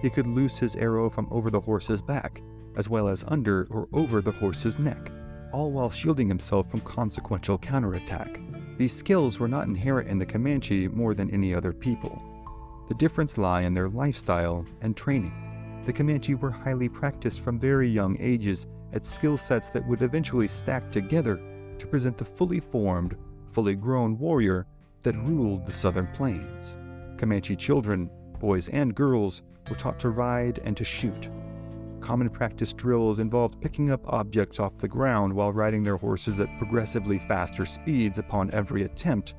He could loose his arrow from over the horse's back, as well as under or over the horse's neck, all while shielding himself from consequential counterattack. These skills were not inherent in the Comanche more than any other people. The difference lay in their lifestyle and training. The Comanche were highly practiced from very young ages at skill sets that would eventually stack together to present the fully formed, fully grown warrior that ruled the southern plains. Comanche children, boys and girls, were taught to ride and to shoot. Common practice drills involved picking up objects off the ground while riding their horses at progressively faster speeds upon every attempt,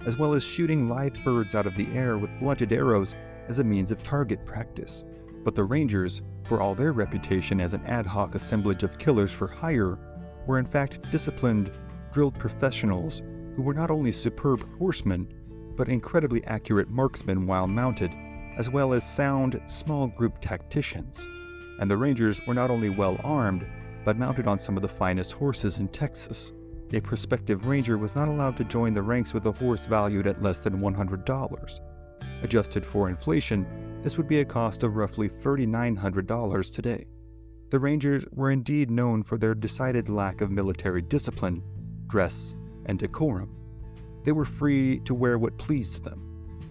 as well as shooting live birds out of the air with blunted arrows as a means of target practice. But the Rangers, for all their reputation as an ad hoc assemblage of killers for hire, were in fact disciplined, drilled professionals who were not only superb horsemen, but incredibly accurate marksmen while mounted, as well as sound, small group tacticians. And the Rangers were not only well armed, but mounted on some of the finest horses in Texas. A prospective Ranger was not allowed to join the ranks with a horse valued at less than $100. Adjusted for inflation, this would be a cost of roughly $3,900 today. The Rangers were indeed known for their decided lack of military discipline, dress, and decorum. They were free to wear what pleased them,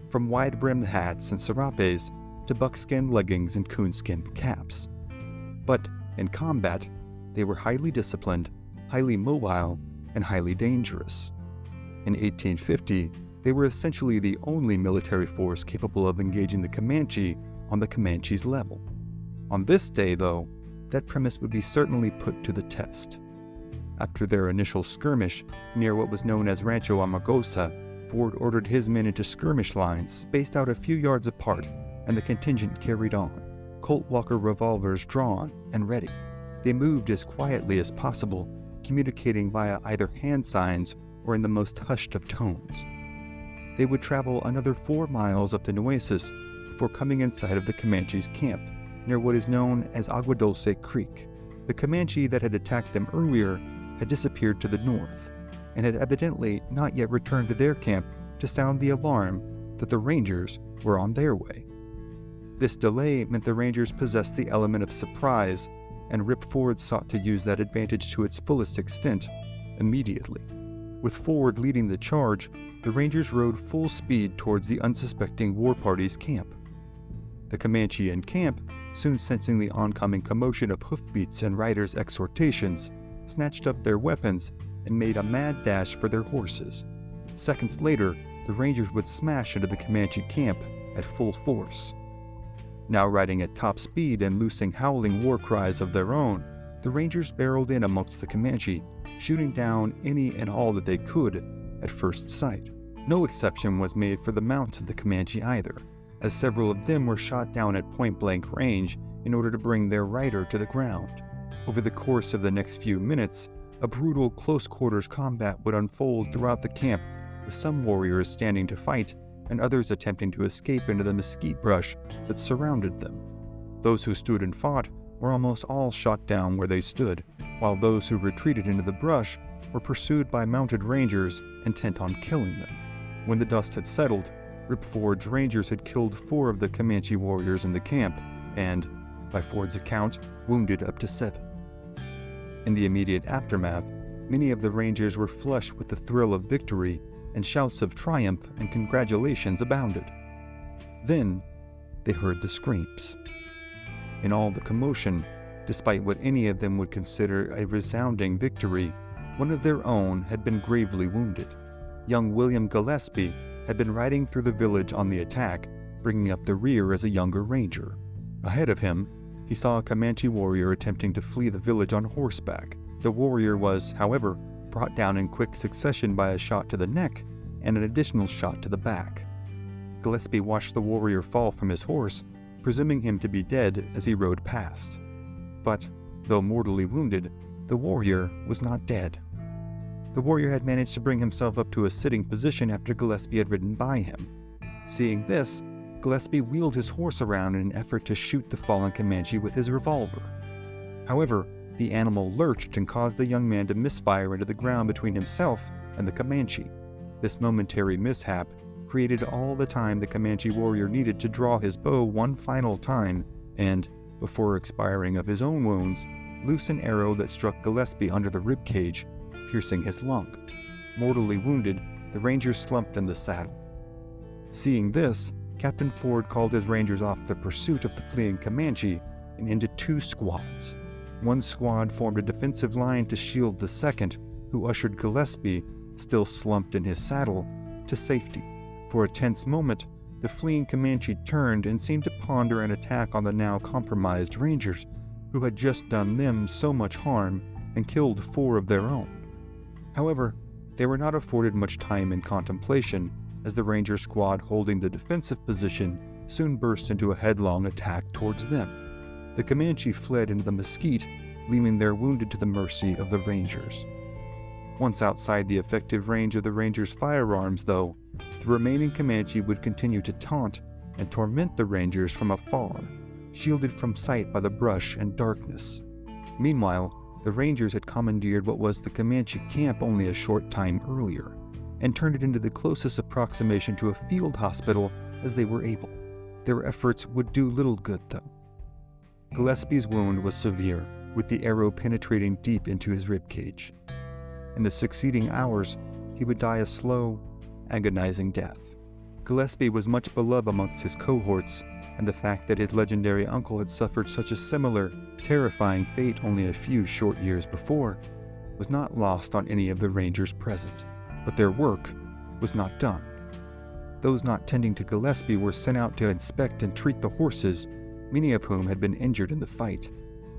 from wide-brimmed hats and serapes to buckskin leggings and coonskin caps. But in combat, they were highly disciplined, highly mobile, and highly dangerous. In 1850, they were essentially the only military force capable of engaging the Comanche on the Comanche's level. On this day, though, that premise would be certainly put to the test. After their initial skirmish near what was known as Rancho Amagosa, Ford ordered his men into skirmish lines spaced out a few yards apart, and the contingent carried on, Colt Walker revolvers drawn and ready. They moved as quietly as possible, communicating via either hand signs or in the most hushed of tones. They would travel another 4 miles up the Nueces before coming in sight of the Comanche's camp, near what is known as Agua Dulce Creek. The Comanche that had attacked them earlier had disappeared to the north, and had evidently not yet returned to their camp to sound the alarm that the Rangers were on their way. This delay meant the Rangers possessed the element of surprise, and Rip Ford sought to use that advantage to its fullest extent immediately. With Ford leading the charge, the Rangers rode full speed towards the unsuspecting war party's camp. The Comanche in camp, soon sensing the oncoming commotion of hoofbeats and riders' exhortations, snatched up their weapons and made a mad dash for their horses. Seconds later, the Rangers would smash into the Comanche camp at full force. Now riding at top speed and loosing howling war cries of their own, the Rangers barreled in amongst the Comanche, shooting down any and all that they could at first sight. No exception was made for the mounts of the Comanche either, as several of them were shot down at point-blank range in order to bring their rider to the ground. Over the course of the next few minutes, a brutal close-quarters combat would unfold throughout the camp, with some warriors standing to fight and others attempting to escape into the mesquite brush that surrounded them. Those who stood and fought were almost all shot down where they stood, while those who retreated into the brush were pursued by mounted Rangers intent on killing them. When the dust had settled, Rip Ford's Rangers had killed 4 of the Comanche warriors in the camp and, by Ford's account, wounded up to 7. In the immediate aftermath, many of the Rangers were flush with the thrill of victory, and shouts of triumph and congratulations abounded. Then, they heard the screams. In all the commotion, despite what any of them would consider a resounding victory, one of their own had been gravely wounded. Young William Gillespie had been riding through the village on the attack, bringing up the rear as a younger Ranger. Ahead of him, he saw a Comanche warrior attempting to flee the village on horseback. The warrior was, however, brought down in quick succession by a shot to the neck and an additional shot to the back. Gillespie watched the warrior fall from his horse, presuming him to be dead as he rode past. But, though mortally wounded, the warrior was not dead. The warrior had managed to bring himself up to a sitting position after Gillespie had ridden by him. Seeing this, Gillespie wheeled his horse around in an effort to shoot the fallen Comanche with his revolver. However, the animal lurched and caused the young man to misfire into the ground between himself and the Comanche. This momentary mishap created all the time the Comanche warrior needed to draw his bow one final time and, before expiring of his own wounds, loose an arrow that struck Gillespie under the ribcage, piercing his lung. Mortally wounded, the ranger slumped in the saddle. Seeing this, Captain Ford called his rangers off the pursuit of the fleeing Comanche and into two squads. One squad formed a defensive line to shield the second, who ushered Gillespie, still slumped in his saddle, to safety. For a tense moment, the fleeing Comanche turned and seemed to ponder an attack on the now compromised rangers, who had just done them so much harm and killed 4 of their own. However, they were not afforded much time in contemplation, as the ranger squad holding the defensive position soon burst into a headlong attack towards them. The Comanche fled into the mesquite, leaving their wounded to the mercy of the rangers. Once outside the effective range of the rangers' firearms, though, the remaining Comanche would continue to taunt and torment the rangers from afar, shielded from sight by the brush and darkness. Meanwhile, the rangers had commandeered what was the Comanche camp only a short time earlier, and turned it into the closest approximation to a field hospital as they were able. Their efforts would do little good, though. Gillespie's wound was severe, with the arrow penetrating deep into his ribcage. In the succeeding hours, he would die a slow, agonizing death. Gillespie was much beloved amongst his cohorts, and the fact that his legendary uncle had suffered such a similar, terrifying fate only a few short years before was not lost on any of the rangers present. But their work was not done. Those not tending to Gillespie were sent out to inspect and treat the horses, many of whom had been injured in the fight.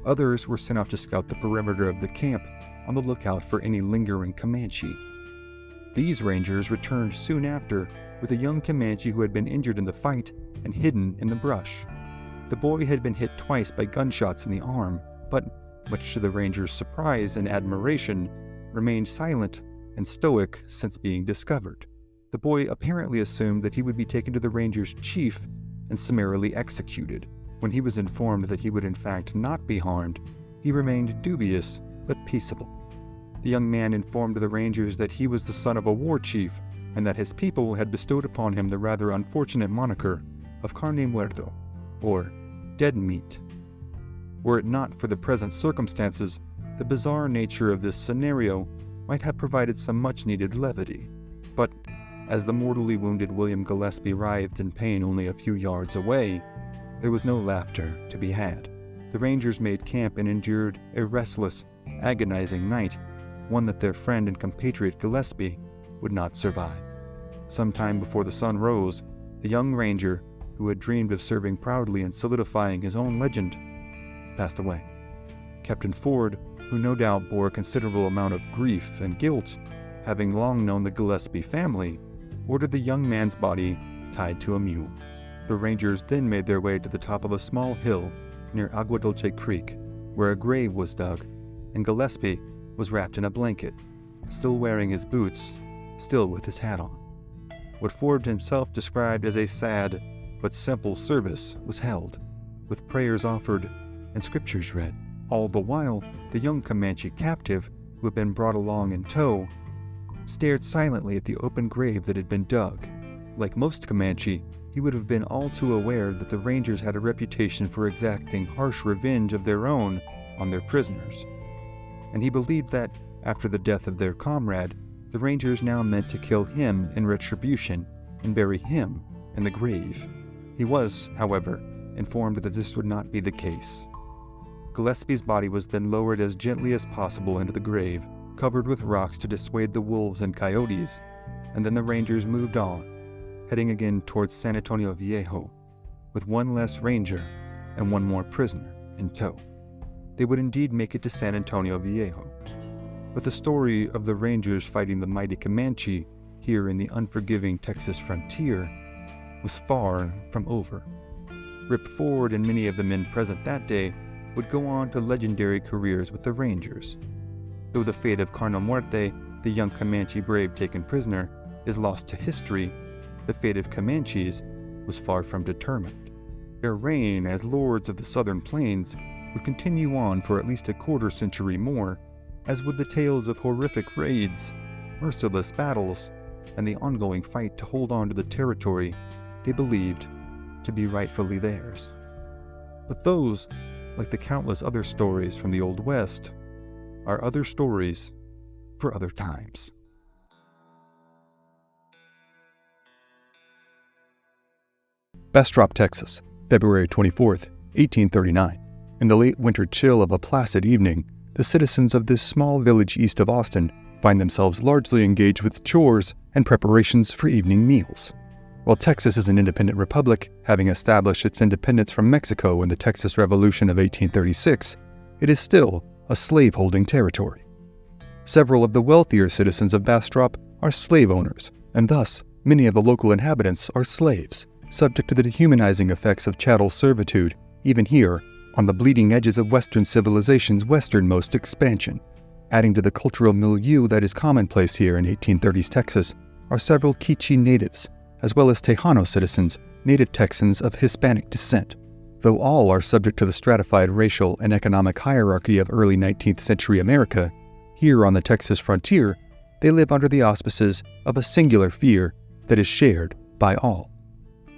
Others were sent out to scout the perimeter of the camp, on the lookout for any lingering Comanche. These rangers returned soon after with a young Comanche who had been injured in the fight and hidden in the brush. The boy had been hit twice by gunshots in the arm, but, much to the rangers' surprise and admiration, remained silent and stoic since being discovered. The boy apparently assumed that he would be taken to the rangers' chief and summarily executed. When he was informed that he would in fact not be harmed, he remained dubious but peaceable. The young man informed the rangers that he was the son of a war chief and that his people had bestowed upon him the rather unfortunate moniker of carne muerto, or dead meat. Were it not for the present circumstances, the bizarre nature of this scenario might have provided some much-needed levity. But, as the mortally wounded William Gillespie writhed in pain only a few yards away, there was no laughter to be had. The rangers made camp and endured a restless, agonizing night, one that their friend and compatriot Gillespie would not survive. Sometime before the sun rose, the young ranger, who had dreamed of serving proudly and solidifying his own legend, passed away. Captain Ford, who no doubt bore a considerable amount of grief and guilt, having long known the Gillespie family, ordered the young man's body tied to a mule. The rangers then made their way to the top of a small hill near Agua Dulce Creek, where a grave was dug, and Gillespie was wrapped in a blanket, still wearing his boots, still with his hat on. What Ford himself described as a sad but simple service was held, with prayers offered and scriptures read. All the while, the young Comanche captive, who had been brought along in tow, stared silently at the open grave that had been dug. Like most Comanche, he would have been all too aware that the rangers had a reputation for exacting harsh revenge of their own on their prisoners. And he believed that, after the death of their comrade, the rangers now meant to kill him in retribution and bury him in the grave. He was, however, informed that this would not be the case. Gillespie's body was then lowered as gently as possible into the grave, covered with rocks to dissuade the wolves and coyotes, and then the rangers moved on, heading again towards San Antonio Viejo, with one less ranger and one more prisoner in tow. They would indeed make it to San Antonio Viejo. but the story of the Rangers fighting the mighty Comanche here in the unforgiving Texas frontier was far from over. Rip Ford and many of the men present that day would go on to legendary careers with the Rangers. Though the fate of Carno Muerte, the young Comanche brave taken prisoner, is lost to history, the fate of Comanches was far from determined. Their reign as lords of the southern plains would continue on for at least a quarter century more, as would the tales of horrific raids, merciless battles, and the ongoing fight to hold on to the territory they believed to be rightfully theirs. But those, like the countless other stories from the Old West, are other stories for other times. Bastrop, Texas, February 24th, 1839. In the late winter chill of a placid evening, the citizens of this small village east of Austin find themselves largely engaged with chores and preparations for evening meals. While Texas is an independent republic, having established its independence from Mexico in the Texas Revolution of 1836, it is still a slave-holding territory. Several of the wealthier citizens of Bastrop are slave owners, and thus many of the local inhabitants are slaves, subject to the dehumanizing effects of chattel servitude, even here, on the bleeding edges of Western civilization's westernmost expansion. Adding to the cultural milieu that is commonplace here in 1830s Texas are several Quiche natives, as well as Tejano citizens, native Texans of Hispanic descent. Though all are subject to the stratified racial and economic hierarchy of early 19th century America, here on the Texas frontier, they live under the auspices of a singular fear that is shared by all.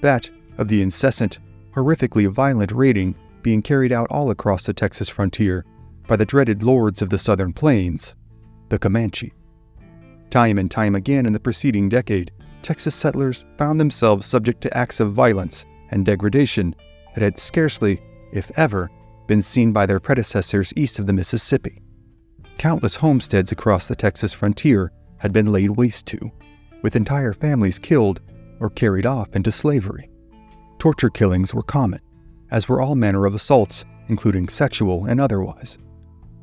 That of the incessant, horrifically violent raiding being carried out all across the Texas frontier by the dreaded lords of the southern plains, the Comanche. Time and time again in the preceding decade, Texas settlers found themselves subject to acts of violence and degradation that had scarcely, if ever, been seen by their predecessors east of the Mississippi. Countless homesteads across the Texas frontier had been laid waste to, with entire families killed or carried off into slavery. Torture killings were common, as were all manner of assaults, including sexual and otherwise.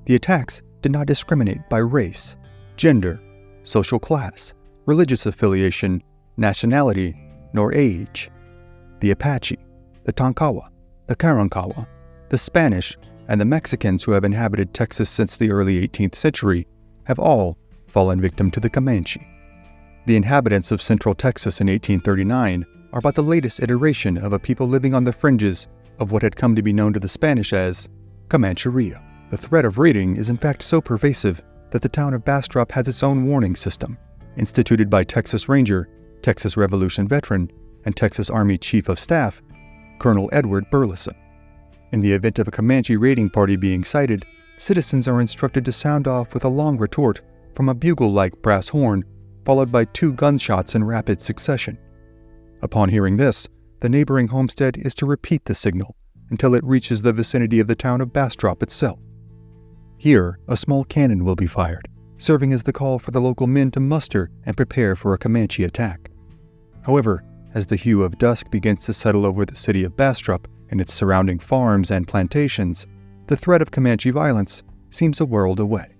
The attacks did not discriminate by race, gender, social class, religious affiliation, nationality, nor age. The Apache, the Tonkawa, the Karankawa, the Spanish, and the Mexicans who have inhabited Texas since the early 18th century have all fallen victim to the Comanche. The inhabitants of central Texas in 1839 are but the latest iteration of a people living on the fringes of what had come to be known to the Spanish as Comancheria. The threat of raiding is in fact so pervasive that the town of Bastrop has its own warning system, instituted by Texas Ranger, Texas Revolution veteran, and Texas Army Chief of Staff, Colonel Edward Burleson. In the event of a Comanche raiding party being sighted, citizens are instructed to sound off with a long retort from a bugle-like brass horn, followed by 2 gunshots in rapid succession. Upon hearing this, the neighboring homestead is to repeat the signal until it reaches the vicinity of the town of Bastrop itself. Here, a small cannon will be fired, serving as the call for the local men to muster and prepare for a Comanche attack. However, as the hue of dusk begins to settle over the city of Bastrop and its surrounding farms and plantations, the threat of Comanche violence seems a world away.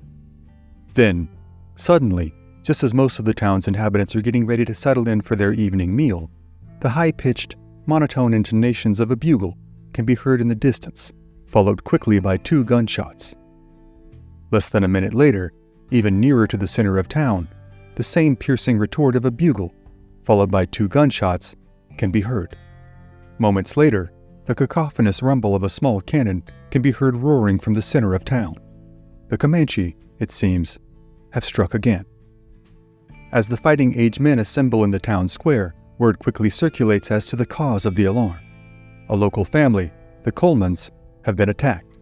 Then, suddenly, just as most of the town's inhabitants are getting ready to settle in for their evening meal, the high-pitched, monotone intonations of a bugle can be heard in the distance, followed quickly by 2 gunshots. Less than a minute later, even nearer to the center of town, the same piercing retort of a bugle, followed by 2 gunshots, can be heard. Moments later, the cacophonous rumble of a small cannon can be heard roaring from the center of town. The Comanche, it seems, have struck again. As the fighting-age men assemble in the town square, word quickly circulates as to the cause of the alarm. A local family, the Colemans, have been attacked.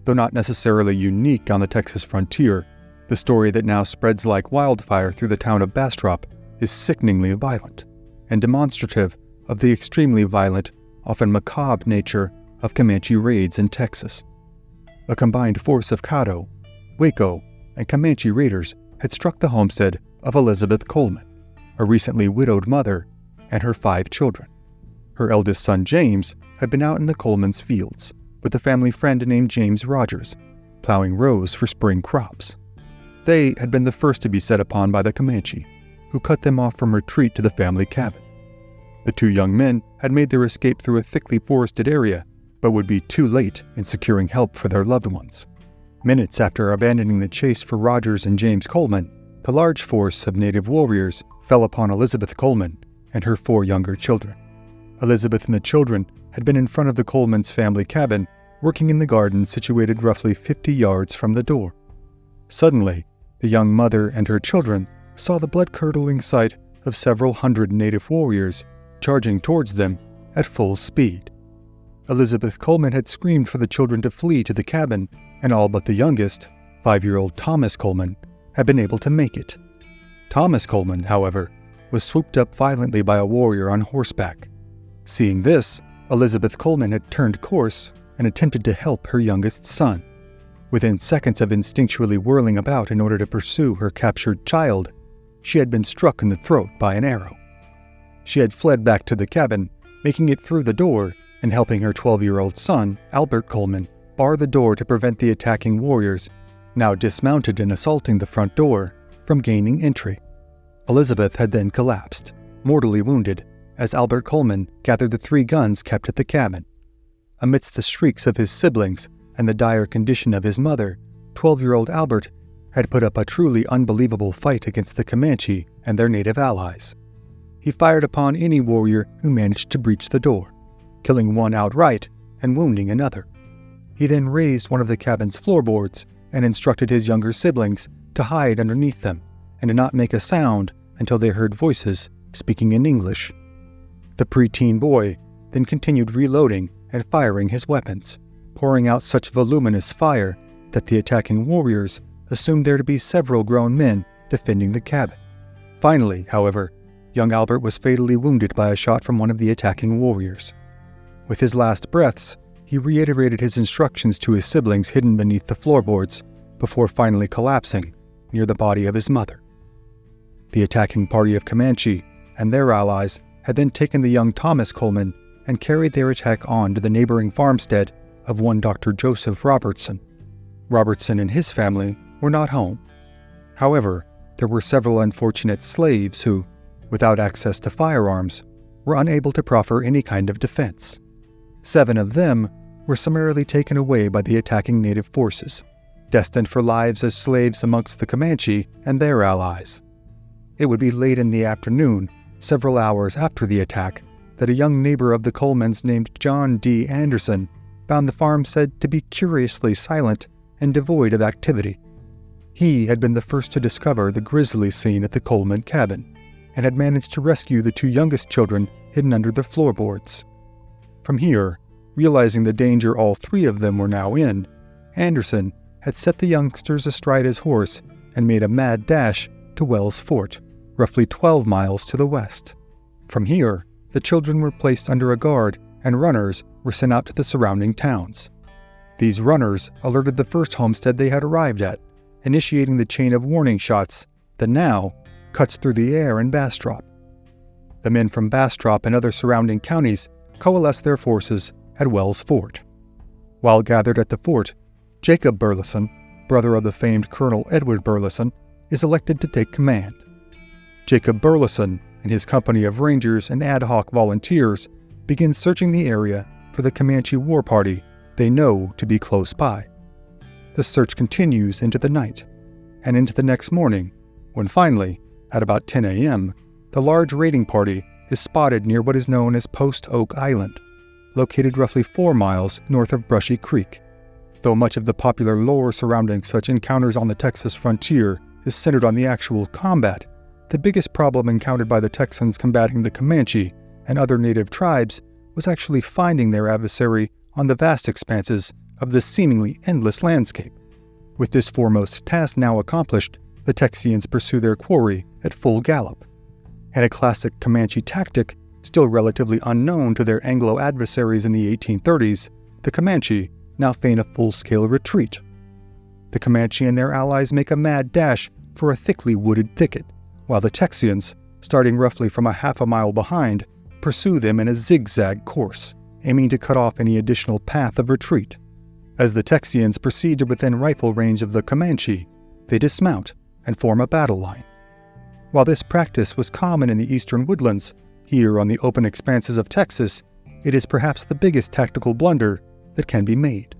Though not necessarily unique on the Texas frontier, the story that now spreads like wildfire through the town of Bastrop is sickeningly violent, and demonstrative of the extremely violent, often macabre nature of Comanche raids in Texas. A combined force of Caddo, Waco, and Comanche raiders had struck the homestead of Elizabeth Coleman, a recently widowed mother, and her 5 children. Her eldest son James had been out in the Coleman's fields with a family friend named James Rogers, plowing rows for spring crops. They had been the first to be set upon by the Comanche, who cut them off from retreat to the family cabin. The two young men had made their escape through a thickly forested area, but would be too late in securing help for their loved ones. Minutes after abandoning the chase for Rogers and James Coleman, the large force of native warriors fell upon Elizabeth Coleman and her 4 younger children. Elizabeth and the children had been in front of the Coleman's family cabin, working in the garden situated roughly 50 yards from the door. Suddenly, the young mother and her children saw the blood-curdling sight of several hundred native warriors charging towards them at full speed. Elizabeth Coleman had screamed for the children to flee to the cabin, and all but the youngest, 5-year-old Thomas Coleman, had been able to make it. Thomas Coleman, however, was swooped up violently by a warrior on horseback. Seeing this, Elizabeth Coleman had turned course and attempted to help her youngest son. Within seconds of instinctually whirling about in order to pursue her captured child, she had been struck in the throat by an arrow. She had fled back to the cabin, making it through the door and helping her 12-year-old son, Albert Coleman, bar the door to prevent the attacking warriors, now dismounted and assaulting the front door, from gaining entry. Elizabeth had then collapsed, mortally wounded, as Albert Coleman gathered the 3 guns kept at the cabin. Amidst the shrieks of his siblings and the dire condition of his mother, 12-year-old Albert had put up a truly unbelievable fight against the Comanche and their native allies. He fired upon any warrior who managed to breach the door, killing one outright and wounding another. He then raised one of the cabin's floorboards and instructed his younger siblings to hide underneath them and to not make a sound until they heard voices speaking in English. The preteen boy then continued reloading and firing his weapons, pouring out such voluminous fire that the attacking warriors assumed there to be several grown men defending the cabin. Finally, however, young Albert was fatally wounded by a shot from one of the attacking warriors. With his last breaths, he reiterated his instructions to his siblings hidden beneath the floorboards before finally collapsing near the body of his mother. The attacking party of Comanche and their allies had then taken the young Thomas Coleman and carried their attack on to the neighboring farmstead of one Dr. Joseph Robertson. Robertson and his family were not home. However, there were several unfortunate slaves who, without access to firearms, were unable to proffer any kind of defense. 7 of them were summarily taken away by the attacking native forces, destined for lives as slaves amongst the Comanche and their allies. It would be late in the afternoon, several hours after the attack, that a young neighbor of the Colemans named John D. Anderson found the farmstead to be curiously silent and devoid of activity. He had been the first to discover the grisly scene at the Coleman cabin, and had managed to rescue the 2 youngest children hidden under the floorboards. From here, realizing the danger all 3 of them were now in, Anderson had set the youngsters astride his horse and made a mad dash to Wells Fort, roughly 12 miles to the west. From here, the children were placed under a guard and runners were sent out to the surrounding towns. These runners alerted the first homestead they had arrived at, initiating the chain of warning shots that now cuts through the air in Bastrop. The men from Bastrop and other surrounding counties coalesced their forces at Wells Fort. While gathered at the fort, Jacob Burleson, brother of the famed Colonel Edward Burleson, is elected to take command. Jacob Burleson and his company of rangers and ad hoc volunteers begin searching the area for the Comanche war party they know to be close by. The search continues into the night, and into the next morning, when finally, at about 10 a.m., the large raiding party is spotted near what is known as Post Oak Island, located roughly 4 miles north of Brushy Creek. Though much of the popular lore surrounding such encounters on the Texas frontier is centered on the actual combat, the biggest problem encountered by the Texans combating the Comanche and other native tribes was actually finding their adversary on the vast expanses of this seemingly endless landscape. With this foremost task now accomplished, the Texians pursue their quarry at full gallop. And a classic Comanche tactic, still relatively unknown to their Anglo adversaries in the 1830s, the Comanche now feign a full-scale retreat. The Comanche and their allies make a mad dash for a thickly wooded thicket, while the Texians, starting roughly from a half a mile behind, pursue them in a zigzag course, aiming to cut off any additional path of retreat. As the Texians proceed to within rifle range of the Comanche, They dismount and form a battle line. While this practice was common in the eastern woodlands, here on the open expanses of Texas, it is perhaps the biggest tactical blunder that can be made.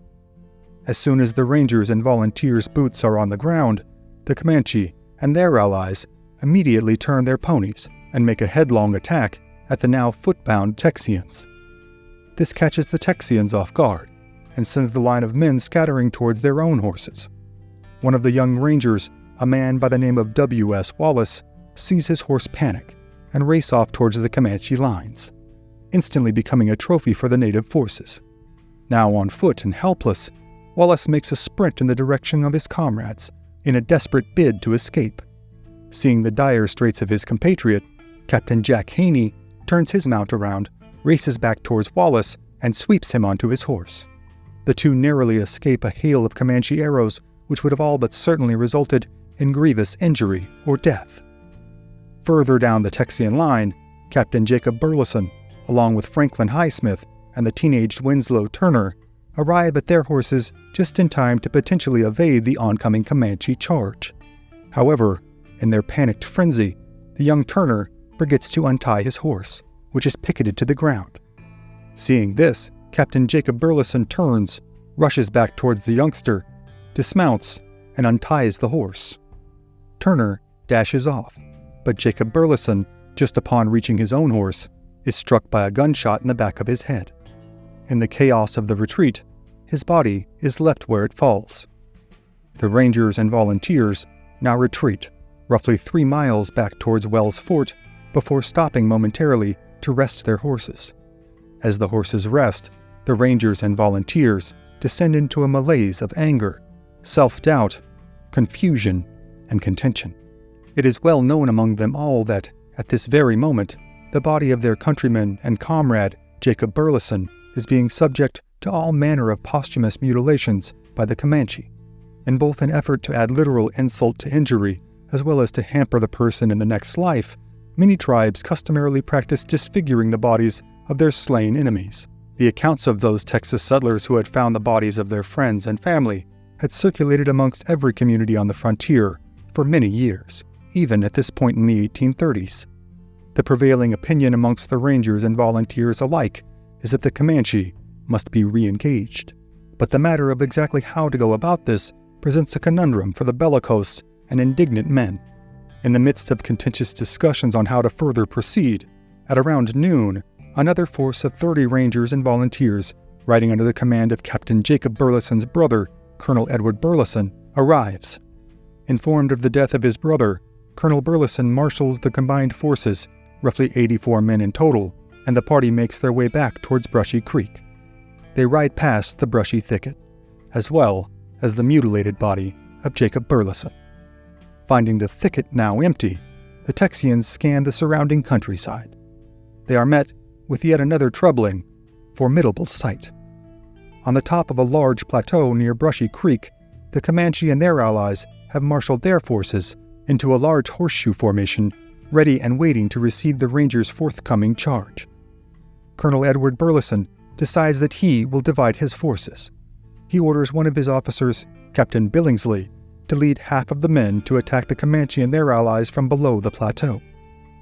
As soon as the Rangers and Volunteers' boots are on the ground, the Comanche and their allies immediately turn their ponies and make a headlong attack at the now foot-bound Texians. This catches the Texians off guard and sends the line of men scattering towards their own horses. One of the young Rangers, a man by the name of W.S. Wallace, sees his horse panic and race off towards the Comanche lines, instantly becoming a trophy for the native forces. Now on foot and helpless, Wallace makes a sprint in the direction of his comrades in a desperate bid to escape. Seeing the dire straits of his compatriot, Captain Jack Haney turns his mount around, races back towards Wallace, and sweeps him onto his horse. The two narrowly escape a hail of Comanche arrows which would have all but certainly resulted in grievous injury or death. Further down the Texian line, Captain Jacob Burleson, along with Franklin Highsmith and the teenaged Winslow Turner, arrive at their horses just in time to potentially evade the oncoming Comanche charge. However, in their panicked frenzy, the young Turner forgets to untie his horse, which is picketed to the ground. Seeing this, Captain Jacob Burleson turns, rushes back towards the youngster, dismounts, and unties the horse. Turner dashes off, but Jacob Burleson, just upon reaching his own horse, is struck by a gunshot in the back of his head. In the chaos of the retreat, his body is left where it falls. The Rangers and Volunteers now retreat roughly 3 miles back towards Wells Fort before stopping momentarily to rest their horses. As the horses rest, the Rangers and Volunteers descend into a malaise of anger, self-doubt, confusion, and contention. It is well known among them all that, at this very moment, the body of their countryman and comrade, Jacob Burleson, is being subject to all manner of posthumous mutilations by the Comanche. In both an effort to add literal insult to injury, as well as to hamper the person in the next life, many tribes customarily practice disfiguring the bodies of their slain enemies. The accounts of those Texas settlers who had found the bodies of their friends and family had circulated amongst every community on the frontier for many years, even at this point in the 1830s. The prevailing opinion amongst the Rangers and Volunteers alike is that the Comanche must be re-engaged. But the matter of exactly how to go about this presents a conundrum for the bellicose and indignant men. In the midst of contentious discussions on how to further proceed, at around noon, another force of 30 Rangers and Volunteers, riding under the command of Captain Jacob Burleson's brother, Colonel Edward Burleson, arrives. Informed of the death of his brother, Colonel Burleson marshals the combined forces, roughly 84 men in total, and the party makes their way back towards Brushy Creek. They ride past the brushy thicket, as well as the mutilated body of Jacob Burleson. Finding the thicket now empty, the Texians scan the surrounding countryside. They are met with yet another troubling, formidable sight. On the top of a large plateau near Brushy Creek, the Comanche and their allies have marshaled their forces into a large horseshoe formation, ready and waiting to receive the Rangers' forthcoming charge. Colonel Edward Burleson decides that he will divide his forces. He orders one of his officers, Captain Billingsley, to lead half of the men to attack the Comanche and their allies from below the plateau,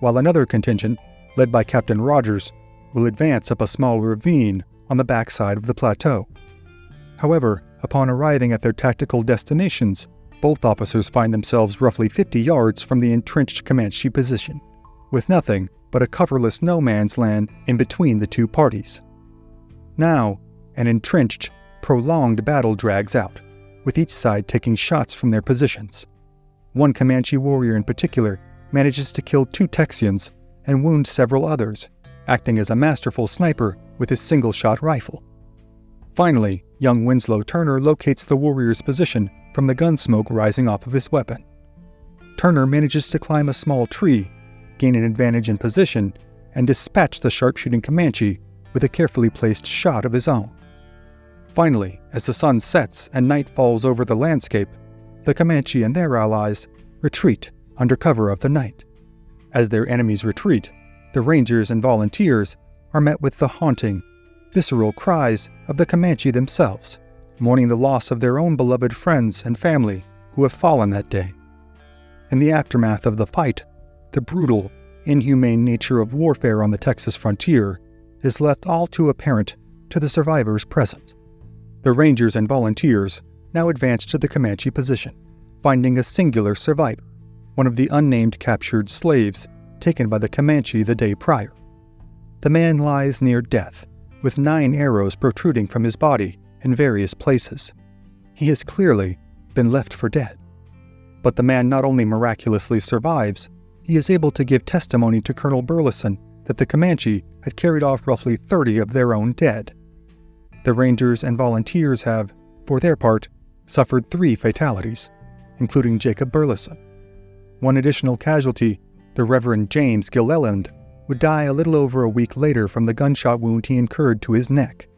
while another contingent, led by Captain Rogers, will advance up a small ravine on the backside of the plateau. However, upon arriving at their tactical destinations, both officers find themselves roughly 50 yards from the entrenched Comanche position, with nothing but a coverless no-man's land in between the two parties. Now, an entrenched, prolonged battle drags out, with each side taking shots from their positions. One Comanche warrior in particular manages to kill 2 Texians and wound several others, acting as a masterful sniper with his single-shot rifle. Finally, young Winslow Turner locates the warrior's position from the gun smoke rising off of his weapon. Turner manages to climb a small tree, gain an advantage in position, and dispatch the sharpshooting Comanche with a carefully placed shot of his own. Finally, as the sun sets and night falls over the landscape, the Comanche and their allies retreat under cover of the night. As their enemies retreat, the Rangers and Volunteers are met with the haunting, visceral cries of the Comanche themselves, mourning the loss of their own beloved friends and family who have fallen that day. In the aftermath of the fight, the brutal, inhumane nature of warfare on the Texas frontier is left all too apparent to the survivors present. The Rangers and volunteers now advance to the Comanche position, finding a singular survivor, one of the unnamed captured slaves taken by the Comanche the day prior. The man lies near death, with 9 arrows protruding from his body in various places. He has clearly been left for dead. But the man not only miraculously survives, he is able to give testimony to Colonel Burleson that the Comanche had carried off roughly 30 of their own dead. The Rangers and volunteers have, for their part, suffered 3 fatalities, including Jacob Burleson. One additional casualty, the Reverend James Gillette, would die a little over a week later from the gunshot wound he incurred to his neck.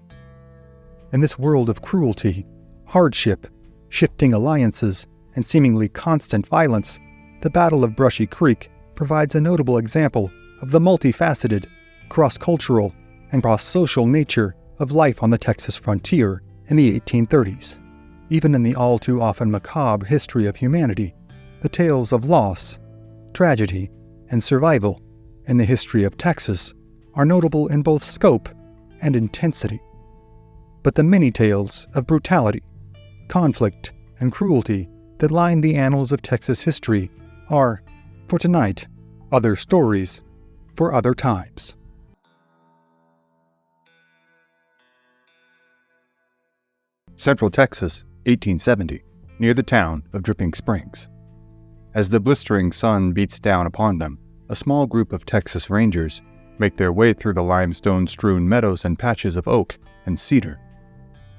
In this world of cruelty, hardship, shifting alliances, and seemingly constant violence, the Battle of Brushy Creek provides a notable example of the multifaceted, cross-cultural, and cross-social nature of life on the Texas frontier in the 1830s. Even in the all-too-often macabre history of humanity, the tales of loss, tragedy, and survival in the history of Texas are notable in both scope and intensity. But the many tales of brutality, conflict, and cruelty that line the annals of Texas history are, for tonight, other stories for other times. Central Texas, 1870, near the town of Dripping Springs. As the blistering sun beats down upon them, a small group of Texas Rangers make their way through the limestone-strewn meadows and patches of oak and cedar.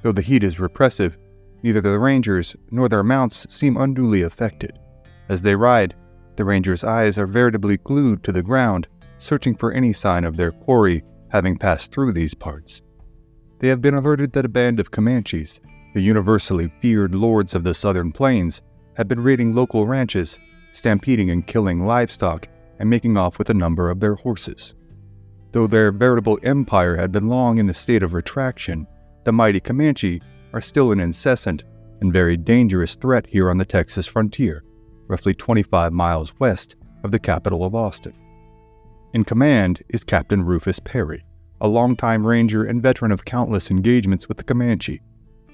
Though the heat is repressive, neither the Rangers nor their mounts seem unduly affected. As they ride, the Rangers' eyes are veritably glued to the ground, searching for any sign of their quarry having passed through these parts. They have been alerted that a band of Comanches, the universally feared lords of the southern plains, have been raiding local ranches, stampeding and killing livestock, and making off with a number of their horses. Though their veritable empire had been long in the state of retraction, the mighty Comanche are still an incessant and very dangerous threat here on the Texas frontier, roughly 25 miles west of the capital of Austin. In command is Captain Rufus Perry, a longtime ranger and veteran of countless engagements with the Comanche.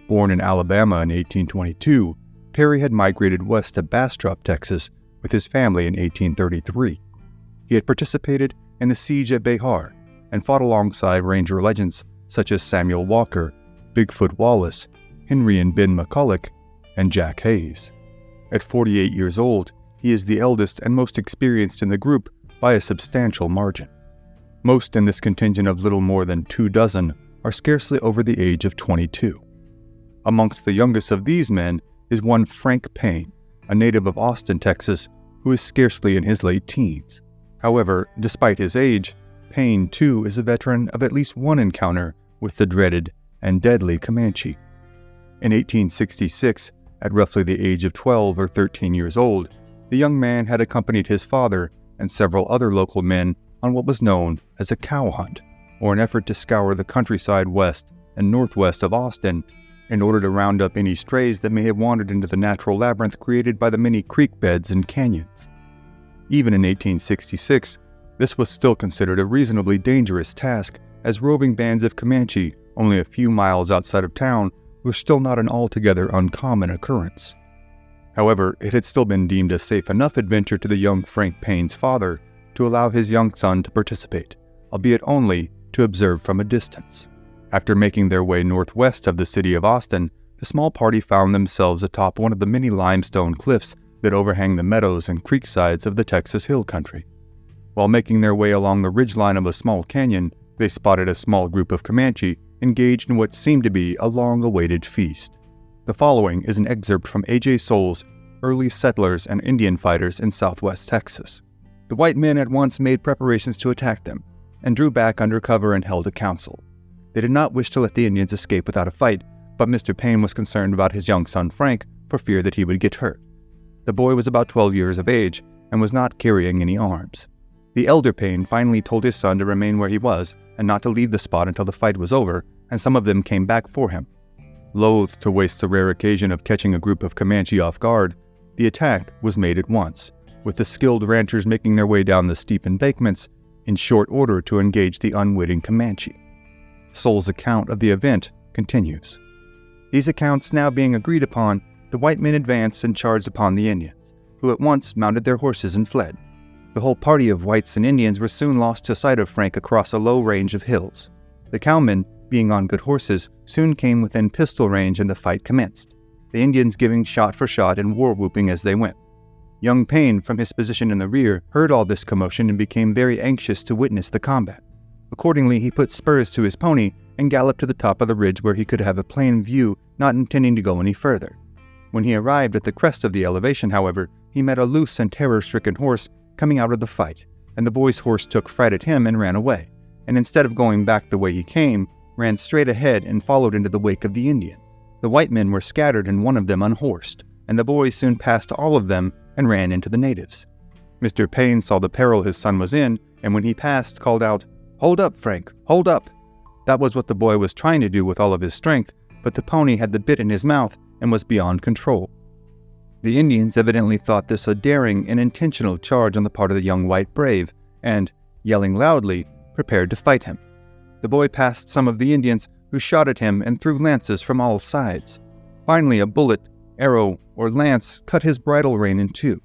Born in Alabama in 1822, Perry had migrated west to Bastrop, Texas, with his family in 1833. He had participated in the siege at Behar and fought alongside Ranger legends such as Samuel Walker, Bigfoot Wallace, Henry and Ben McCulloch, and Jack Hayes. At 48 years old, he is the eldest and most experienced in the group by a substantial margin. Most in this contingent of little more than 24 are scarcely over the age of 22. Amongst the youngest of these men is one Frank Payne, a native of Austin, Texas, who is scarcely in his late teens. However, despite his age, Payne, too, is a veteran of at least one encounter with the dreaded and deadly Comanche. In 1866, at roughly the age of 12 or 13 years old, the young man had accompanied his father and several other local men on what was known as a cow hunt, or an effort to scour the countryside west and northwest of Austin in order to round up any strays that may have wandered into the natural labyrinth created by the many creek beds and canyons. Even in 1866, this was still considered a reasonably dangerous task, as roving bands of Comanche, only a few miles outside of town, were still not an altogether uncommon occurrence. However, it had still been deemed a safe enough adventure to the young Frank Payne's father to allow his young son to participate, albeit only to observe from a distance. After making their way northwest of the city of Austin, the small party found themselves atop one of the many limestone cliffs that overhang the meadows and creek sides of the Texas Hill Country. While making their way along the ridgeline of a small canyon, they spotted a small group of Comanche engaged in what seemed to be a long-awaited feast. The following is an excerpt from A.J. Soul's Early Settlers and Indian Fighters in Southwest Texas. The white men at once made preparations to attack them, and drew back under cover and held a council. They did not wish to let the Indians escape without a fight, but Mr. Payne was concerned about his young son Frank for fear that he would get hurt. The boy was about 12 years of age and was not carrying any arms. The elder Payne finally told his son to remain where he was and not to leave the spot until the fight was over, and some of them came back for him. Loath to waste the rare occasion of catching a group of Comanche off guard, The attack was made at once, with the skilled ranchers making their way down the steep embankments in short order to engage the unwitting Comanche. Soul's account of the event continues. These accounts now being agreed upon, the white men advanced and charged upon the Indians, who at once mounted their horses and fled. The whole party of whites and Indians were soon lost to sight of Frank across a low range of hills. The cowmen, being on good horses, soon came within pistol range and the fight commenced, the Indians giving shot for shot and war-whooping as they went. Young Payne, from his position in the rear, heard all this commotion and became very anxious to witness the combat. Accordingly, he put spurs to his pony and galloped to the top of the ridge where he could have a plain view, not intending to go any further. When he arrived at the crest of the elevation, however, he met a loose and terror-stricken horse coming out of the fight, and the boy's horse took fright at him and ran away, and instead of going back the way he came, ran straight ahead and followed into the wake of the Indians. The white men were scattered and one of them unhorsed, and the boy soon passed all of them and ran into the natives. Mr. Payne saw the peril his son was in, and when he passed, called out, "Hold up, Frank, hold up!" That was what the boy was trying to do with all of his strength, but the pony had the bit in his mouth and was beyond control. The Indians evidently thought this a daring and intentional charge on the part of the young white brave, and, yelling loudly, prepared to fight him. The boy passed some of the Indians, who shot at him and threw lances from all sides. Finally, a bullet, arrow, or lance cut his bridle rein in two.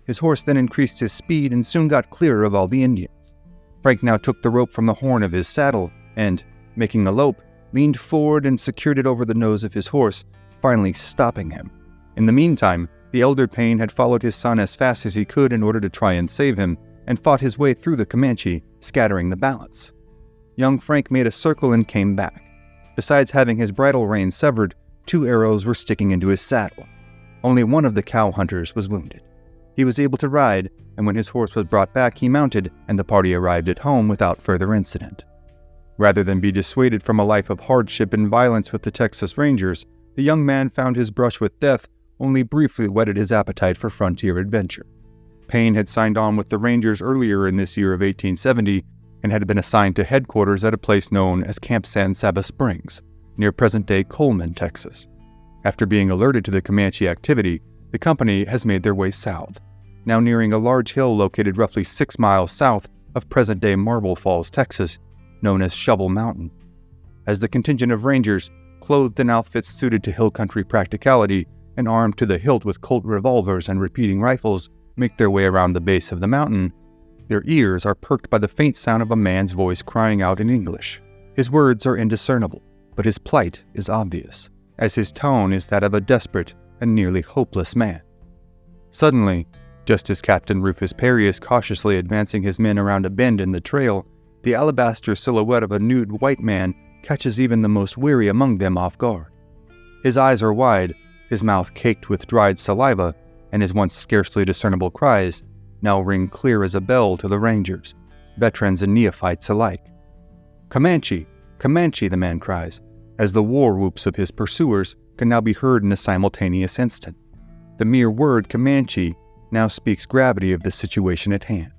His horse then increased his speed and soon got clear of all the Indians. Frank now took the rope from the horn of his saddle and, making a lope, leaned forward and secured it over the nose of his horse, finally stopping him. In the meantime, the elder Payne had followed his son as fast as he could in order to try and save him, and fought his way through the Comanche, scattering the balance. Young Frank made a circle and came back. Besides having his bridle rein severed, 2 arrows were sticking into his saddle. Only one of the cow hunters was wounded. He was able to ride, and when his horse was brought back, he mounted, and the party arrived at home without further incident. Rather than be dissuaded from a life of hardship and violence with the Texas Rangers, the young man found his brush with death only briefly whetted his appetite for frontier adventure. Payne had signed on with the Rangers earlier in this year of 1870 and had been assigned to headquarters at a place known as Camp San Saba Springs, near present-day Coleman, Texas. After being alerted to the Comanche activity, the company has made their way south, now nearing a large hill located roughly 6 miles south of present-day Marble Falls, Texas, known as Shovel Mountain. As the contingent of Rangers, clothed in outfits suited to hill country practicality and armed to the hilt with Colt revolvers and repeating rifles, make their way around the base of the mountain, their ears are perked by the faint sound of a man's voice crying out in English. His words are indiscernible, but his plight is obvious, as his tone is that of a desperate and nearly hopeless man. Suddenly, just as Captain Rufus Perry is cautiously advancing his men around a bend in the trail, the alabaster silhouette of a nude white man catches even the most weary among them off guard. His eyes are wide, his mouth caked with dried saliva, and his once scarcely discernible cries now ring clear as a bell to the Rangers, veterans and neophytes alike. "Comanche! Comanche!" the man cries, as the war whoops of his pursuers can now be heard in a simultaneous instant. The mere word Comanche now speaks gravity of the situation at hand.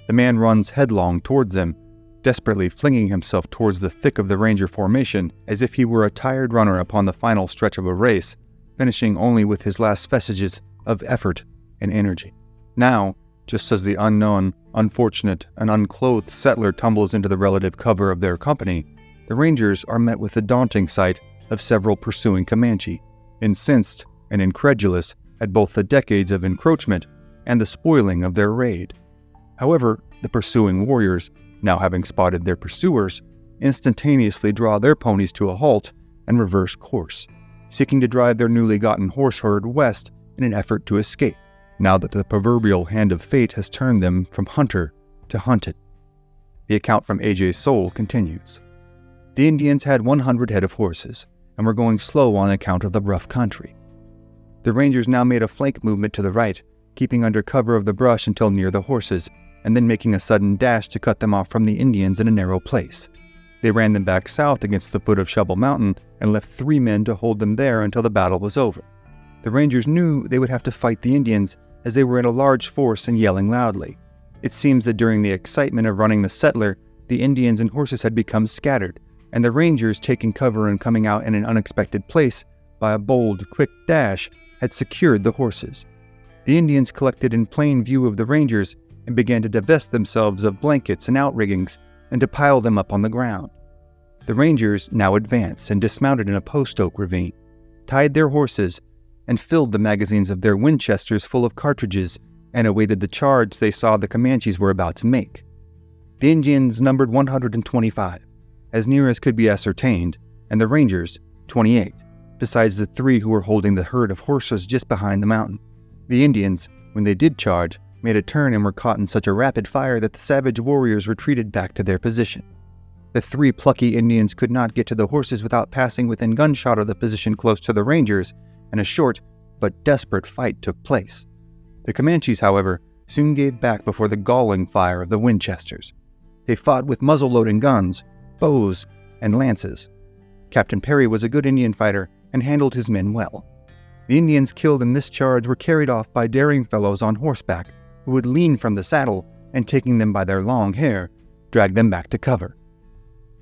The man runs headlong towards them, desperately flinging himself towards the thick of the Ranger formation as if he were a tired runner upon the final stretch of a race, finishing only with his last vestiges of effort and energy. Now, just as the unknown, unfortunate, and unclothed settler tumbles into the relative cover of their company, the Rangers are met with the daunting sight of several pursuing Comanche, incensed and incredulous at both the decades of encroachment and the spoiling of their raid. However, the pursuing warriors, now having spotted their pursuers, instantaneously draw their ponies to a halt and reverse course, seeking to drive their newly gotten horse herd west in an effort to escape, now that the proverbial hand of fate has turned them from hunter to hunted. The account from A.J. Soul continues. The Indians had 100 head of horses, and were going slow on account of the rough country. The Rangers now made a flank movement to the right, keeping under cover of the brush until near the horses, and then making a sudden dash to cut them off from the Indians in a narrow place. They ran them back south against the foot of Shovel Mountain and left 3 men to hold them there until the battle was over. The Rangers knew they would have to fight the Indians as they were in a large force and yelling loudly. It seems that during the excitement of running the settler, the Indians and horses had become scattered, and the Rangers, taking cover and coming out in an unexpected place by a bold, quick dash, had secured the horses. The Indians collected in plain view of the Rangers and began to divest themselves of blankets and outriggings and to pile them up on the ground. The Rangers now advanced and dismounted in a post oak ravine, tied their horses, and filled the magazines of their Winchesters full of cartridges and awaited the charge they saw the Comanches were about to make. The Indians numbered 125, as near as could be ascertained, and the Rangers 28, besides the 3 who were holding the herd of horses just behind the mountain. The Indians, when they did charge, made a turn and were caught in such a rapid fire that the savage warriors retreated back to their position. The 3 plucky Indians could not get to the horses without passing within gunshot of the position close to the Rangers, and a short but desperate fight took place. The Comanches, however, soon gave back before the galling fire of the Winchesters. They fought with muzzle-loading guns, bows, and lances. Captain Perry was a good Indian fighter and handled his men well. The Indians killed in this charge were carried off by daring fellows on horseback who would lean from the saddle and, taking them by their long hair, drag them back to cover.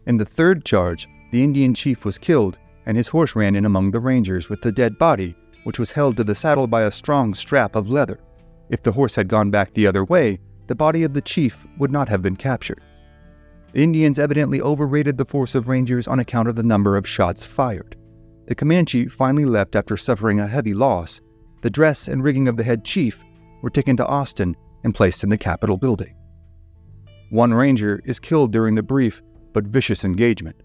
In the 3rd charge, the Indian chief was killed, and his horse ran in among the Rangers with the dead body, which was held to the saddle by a strong strap of leather. If the horse had gone back the other way, the body of the chief would not have been captured. The Indians evidently overrated the force of Rangers on account of the number of shots fired. The Comanche finally left after suffering a heavy loss. The dress and rigging of the head chief were taken to Austin and placed in the Capitol building. One Ranger is killed during the brief but vicious engagement,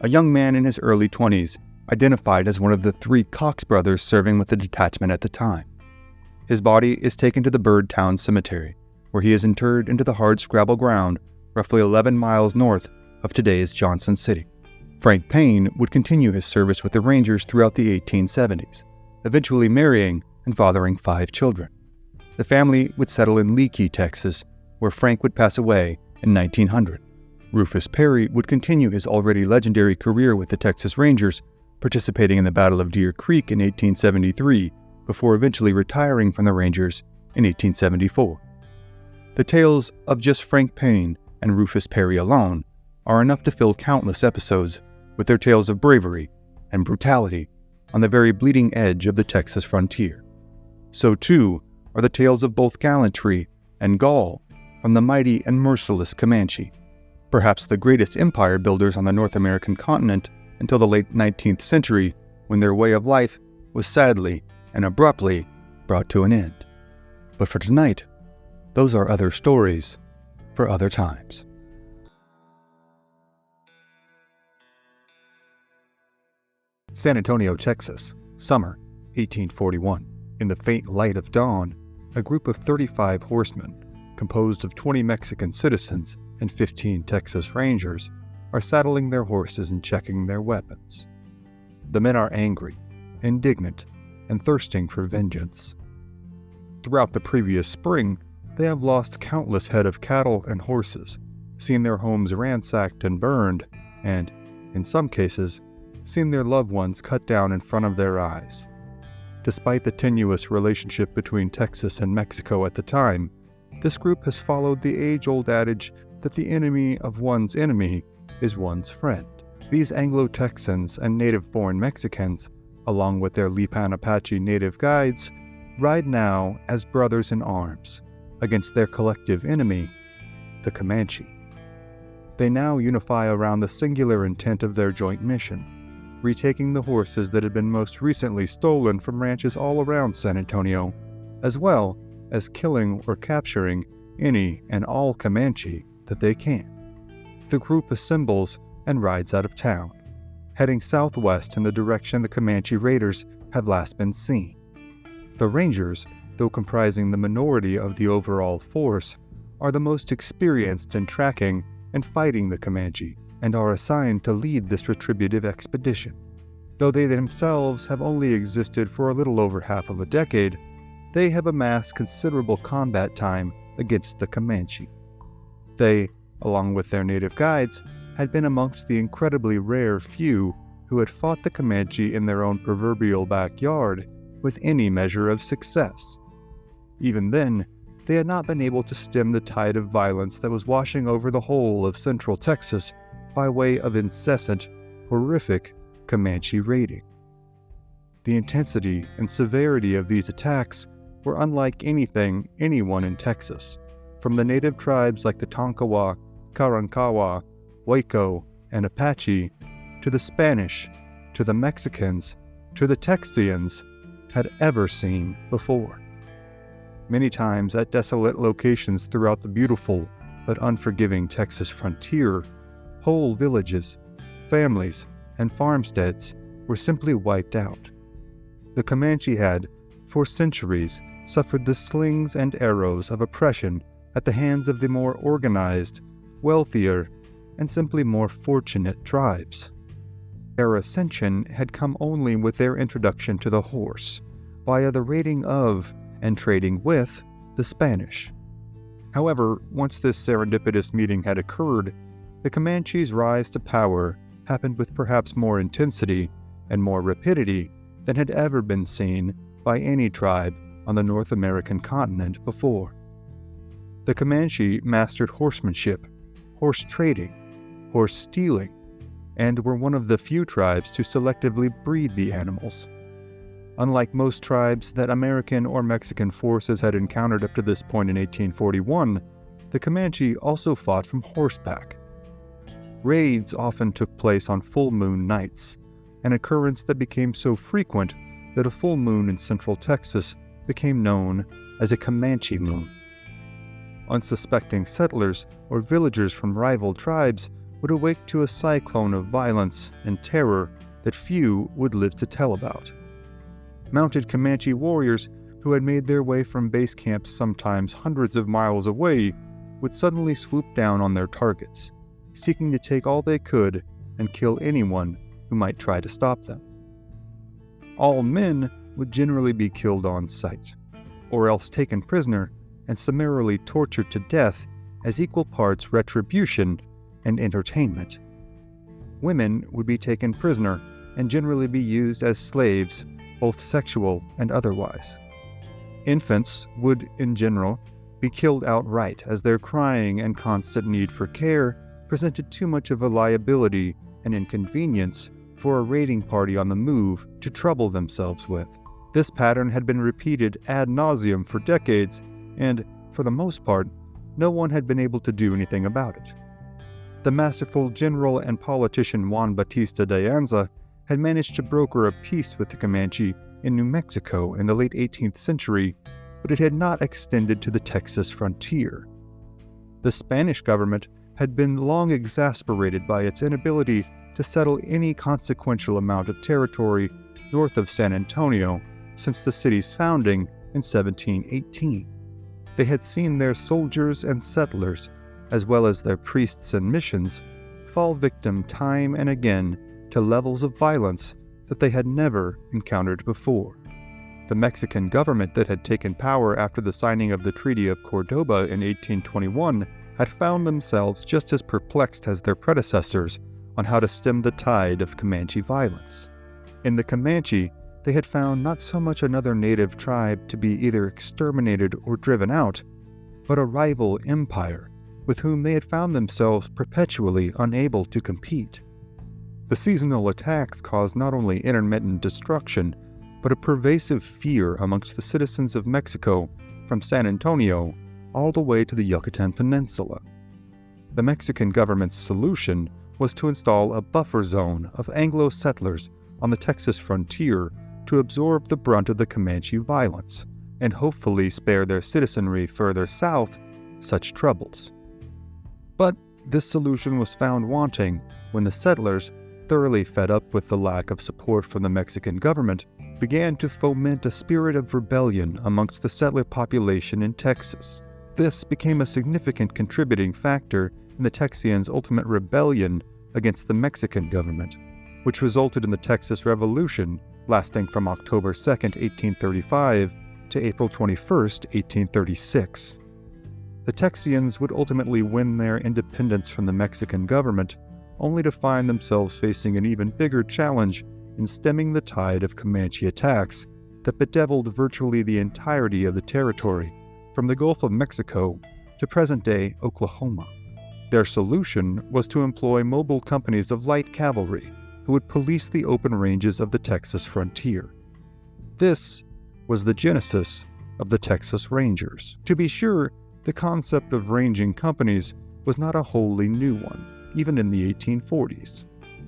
a young man in his early 20s, identified as one of the 3 Cox brothers serving with the detachment at the time. His body is taken to the Birdtown Cemetery, where he is interred into the hardscrabble ground roughly 11 miles north of today's Johnson City. Frank Payne would continue his service with the Rangers throughout the 1870s, eventually marrying and fathering 5 children. The family would settle in Leakey, Texas, where Frank would pass away in 1900. Rufus Perry would continue his already legendary career with the Texas Rangers, participating in the Battle of Deer Creek in 1873, before eventually retiring from the Rangers in 1874. The tales of just Frank Payne and Rufus Perry alone are enough to fill countless episodes with their tales of bravery and brutality on the very bleeding edge of the Texas frontier. So too are the tales of both gallantry and gall from the mighty and merciless Comanche, perhaps the greatest empire builders on the North American continent until the late 19th century, when their way of life was sadly and abruptly brought to an end. But for tonight, those are other stories for other times. San Antonio, Texas, summer 1841. In the faint light of dawn, a group of 35 horsemen, composed of 20 Mexican citizens and 15 Texas Rangers, are saddling their horses and checking their weapons. The men are angry, indignant, and thirsting for vengeance. Throughout the previous spring, they have lost countless head of cattle and horses, seen their homes ransacked and burned, and, in some cases, seen their loved ones cut down in front of their eyes. Despite the tenuous relationship between Texas and Mexico at the time, this group has followed the age-old adage that the enemy of one's enemy is one's friend. These Anglo-Texans and native-born Mexicans, along with their Lipan Apache native guides, ride now as brothers in arms against their collective enemy, the Comanche. They now unify around the singular intent of their joint mission, retaking the horses that had been most recently stolen from ranches all around San Antonio, as well as killing or capturing any and all Comanche that they can. The group assembles and rides out of town, heading southwest in the direction the Comanche raiders have last been seen. The Rangers, though comprising the minority of the overall force, are the most experienced in tracking and fighting the Comanche, and are assigned to lead this retributive expedition. Though they themselves have only existed for a little over half of a decade, they have amassed considerable combat time against the Comanche. They, along with their native guides, had been amongst the incredibly rare few who had fought the Comanche in their own proverbial backyard with any measure of success. Even then, they had not been able to stem the tide of violence that was washing over the whole of central Texas by way of incessant, horrific Comanche raiding. The intensity and severity of these attacks were unlike anything anyone in Texas, from the native tribes like the Tonkawa, Karankawa, Waco, and Apache, to the Spanish, to the Mexicans, to the Texians, had ever seen before. Many times at desolate locations throughout the beautiful but unforgiving Texas frontier, whole villages, families, and farmsteads were simply wiped out. The Comanche had, for centuries, suffered the slings and arrows of oppression at the hands of the more organized, wealthier, and simply more fortunate tribes. Their ascension had come only with their introduction to the horse, via the raiding of and trading with the Spanish. However, once this serendipitous meeting had occurred, the Comanche's rise to power happened with perhaps more intensity and more rapidity than had ever been seen by any tribe on the North American continent before. The Comanche mastered horsemanship, horse trading, horse stealing, and were one of the few tribes to selectively breed the animals. Unlike most tribes that American or Mexican forces had encountered up to this point in 1841, the Comanche also fought from horseback. Raids often took place on full moon nights, an occurrence that became so frequent that a full moon in central Texas became known as a Comanche moon. Unsuspecting settlers or villagers from rival tribes would awake to a cyclone of violence and terror that few would live to tell about. Mounted Comanche warriors who had made their way from base camps sometimes hundreds of miles away would suddenly swoop down on their targets, seeking to take all they could and kill anyone who might try to stop them. All men would generally be killed on sight, or else taken prisoner and summarily tortured to death as equal parts retribution and entertainment. Women would be taken prisoner and generally be used as slaves, both sexual and otherwise. Infants would, in general, be killed outright as their crying and constant need for care presented too much of a liability and inconvenience for a raiding party on the move to trouble themselves with. This pattern had been repeated ad nauseum for decades, and, for the most part, no one had been able to do anything about it. The masterful general and politician Juan Bautista de Anza had managed to broker a peace with the Comanche in New Mexico in the late 18th century, but it had not extended to the Texas frontier. The Spanish government had been long exasperated by its inability to settle any consequential amount of territory north of San Antonio since the city's founding in 1718. They had seen their soldiers and settlers, as well as their priests and missions, fall victim time and again to levels of violence that they had never encountered before. The Mexican government that had taken power after the signing of the Treaty of Cordoba in 1821 had found themselves just as perplexed as their predecessors on how to stem the tide of Comanche violence. In the Comanche, they had found not so much another native tribe to be either exterminated or driven out, but a rival empire with whom they had found themselves perpetually unable to compete. The seasonal attacks caused not only intermittent destruction, but a pervasive fear amongst the citizens of Mexico from San Antonio all the way to the Yucatan Peninsula. The Mexican government's solution was to install a buffer zone of Anglo settlers on the Texas frontier to absorb the brunt of the Comanche violence and hopefully spare their citizenry further south such troubles. But this solution was found wanting when the settlers, thoroughly fed up with the lack of support from the Mexican government, began to foment a spirit of rebellion amongst the settler population in Texas. This became a significant contributing factor in the Texians' ultimate rebellion against the Mexican government, which resulted in the Texas Revolution lasting from October 2, 1835 to April 21, 1836. The Texians would ultimately win their independence from the Mexican government, only to find themselves facing an even bigger challenge in stemming the tide of Comanche attacks that bedeviled virtually the entirety of the territory, from the Gulf of Mexico to present-day Oklahoma. Their solution was to employ mobile companies of light cavalry who would police the open ranges of the Texas frontier. This was the genesis of the Texas Rangers. To be sure, the concept of ranging companies was not a wholly new one, even in the 1840s.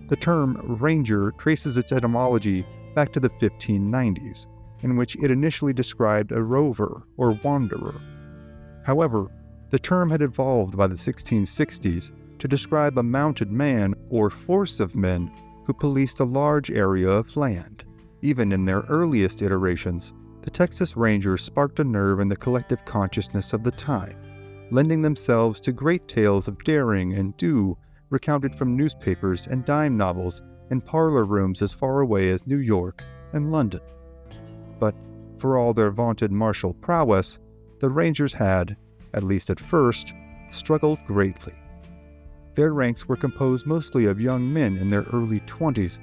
The term ranger traces its etymology back to the 1590s, in which it initially described a rover or wanderer. However, the term had evolved by the 1660s to describe a mounted man or force of men who policed a large area of land. Even in their earliest iterations, the Texas Rangers sparked a nerve in the collective consciousness of the time, lending themselves to great tales of daring and do recounted from newspapers and dime novels in parlor rooms as far away as New York and London. But for all their vaunted martial prowess, the Rangers had, at least at first, struggled greatly. Their ranks were composed mostly of young men in their early 20s,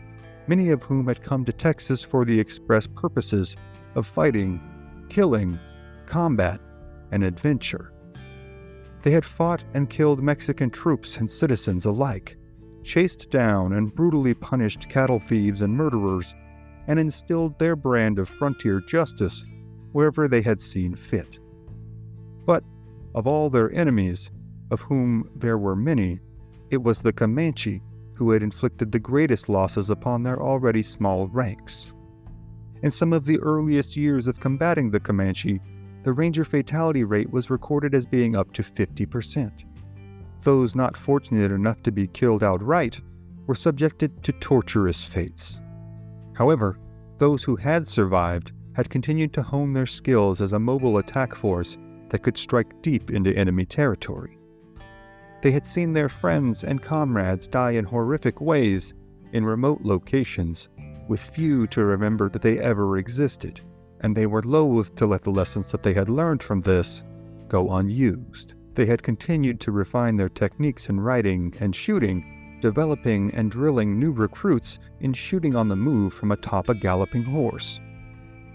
many of whom had come to Texas for the express purposes of fighting, killing, combat, and adventure. They had fought and killed Mexican troops and citizens alike, chased down and brutally punished cattle thieves and murderers, and instilled their brand of frontier justice wherever they had seen fit. But of all their enemies, of whom there were many, it was the Comanche who had inflicted the greatest losses upon their already small ranks. In some of the earliest years of combating the Comanche, the Ranger fatality rate was recorded as being up to 50%. Those not fortunate enough to be killed outright were subjected to torturous fates. However, those who had survived had continued to hone their skills as a mobile attack force that could strike deep into enemy territory. They had seen their friends and comrades die in horrific ways in remote locations, with few to remember that they ever existed, and they were loath to let the lessons that they had learned from this go unused. They had continued to refine their techniques in riding and shooting, developing and drilling new recruits in shooting on the move from atop a galloping horse.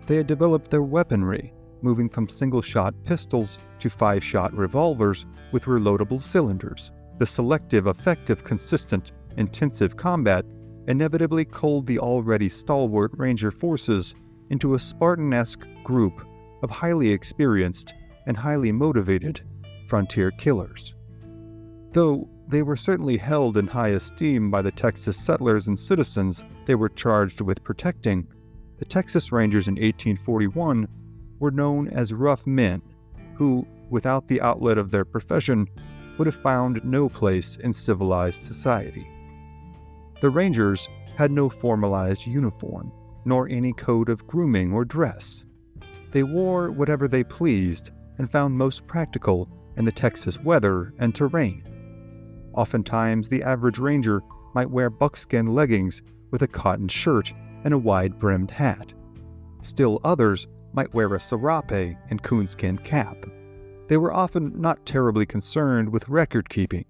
They had developed their weaponry, moving from single-shot pistols to 5-shot revolvers with reloadable cylinders. The selective, effective, consistent, intensive combat inevitably culled the already stalwart Ranger forces into a Spartan-esque group of highly experienced and highly motivated frontier killers. Though they were certainly held in high esteem by the Texas settlers and citizens they were charged with protecting, the Texas Rangers in 1841 were known as rough men who, without the outlet of their profession, would have found no place in civilized society. The Rangers had no formalized uniform, nor any code of grooming or dress. They wore whatever they pleased and found most practical in the Texas weather and terrain. Oftentimes, the average Ranger might wear buckskin leggings with a cotton shirt and a wide-brimmed hat. Still others might wear a serape and coonskin cap. They were often not terribly concerned with record-keeping,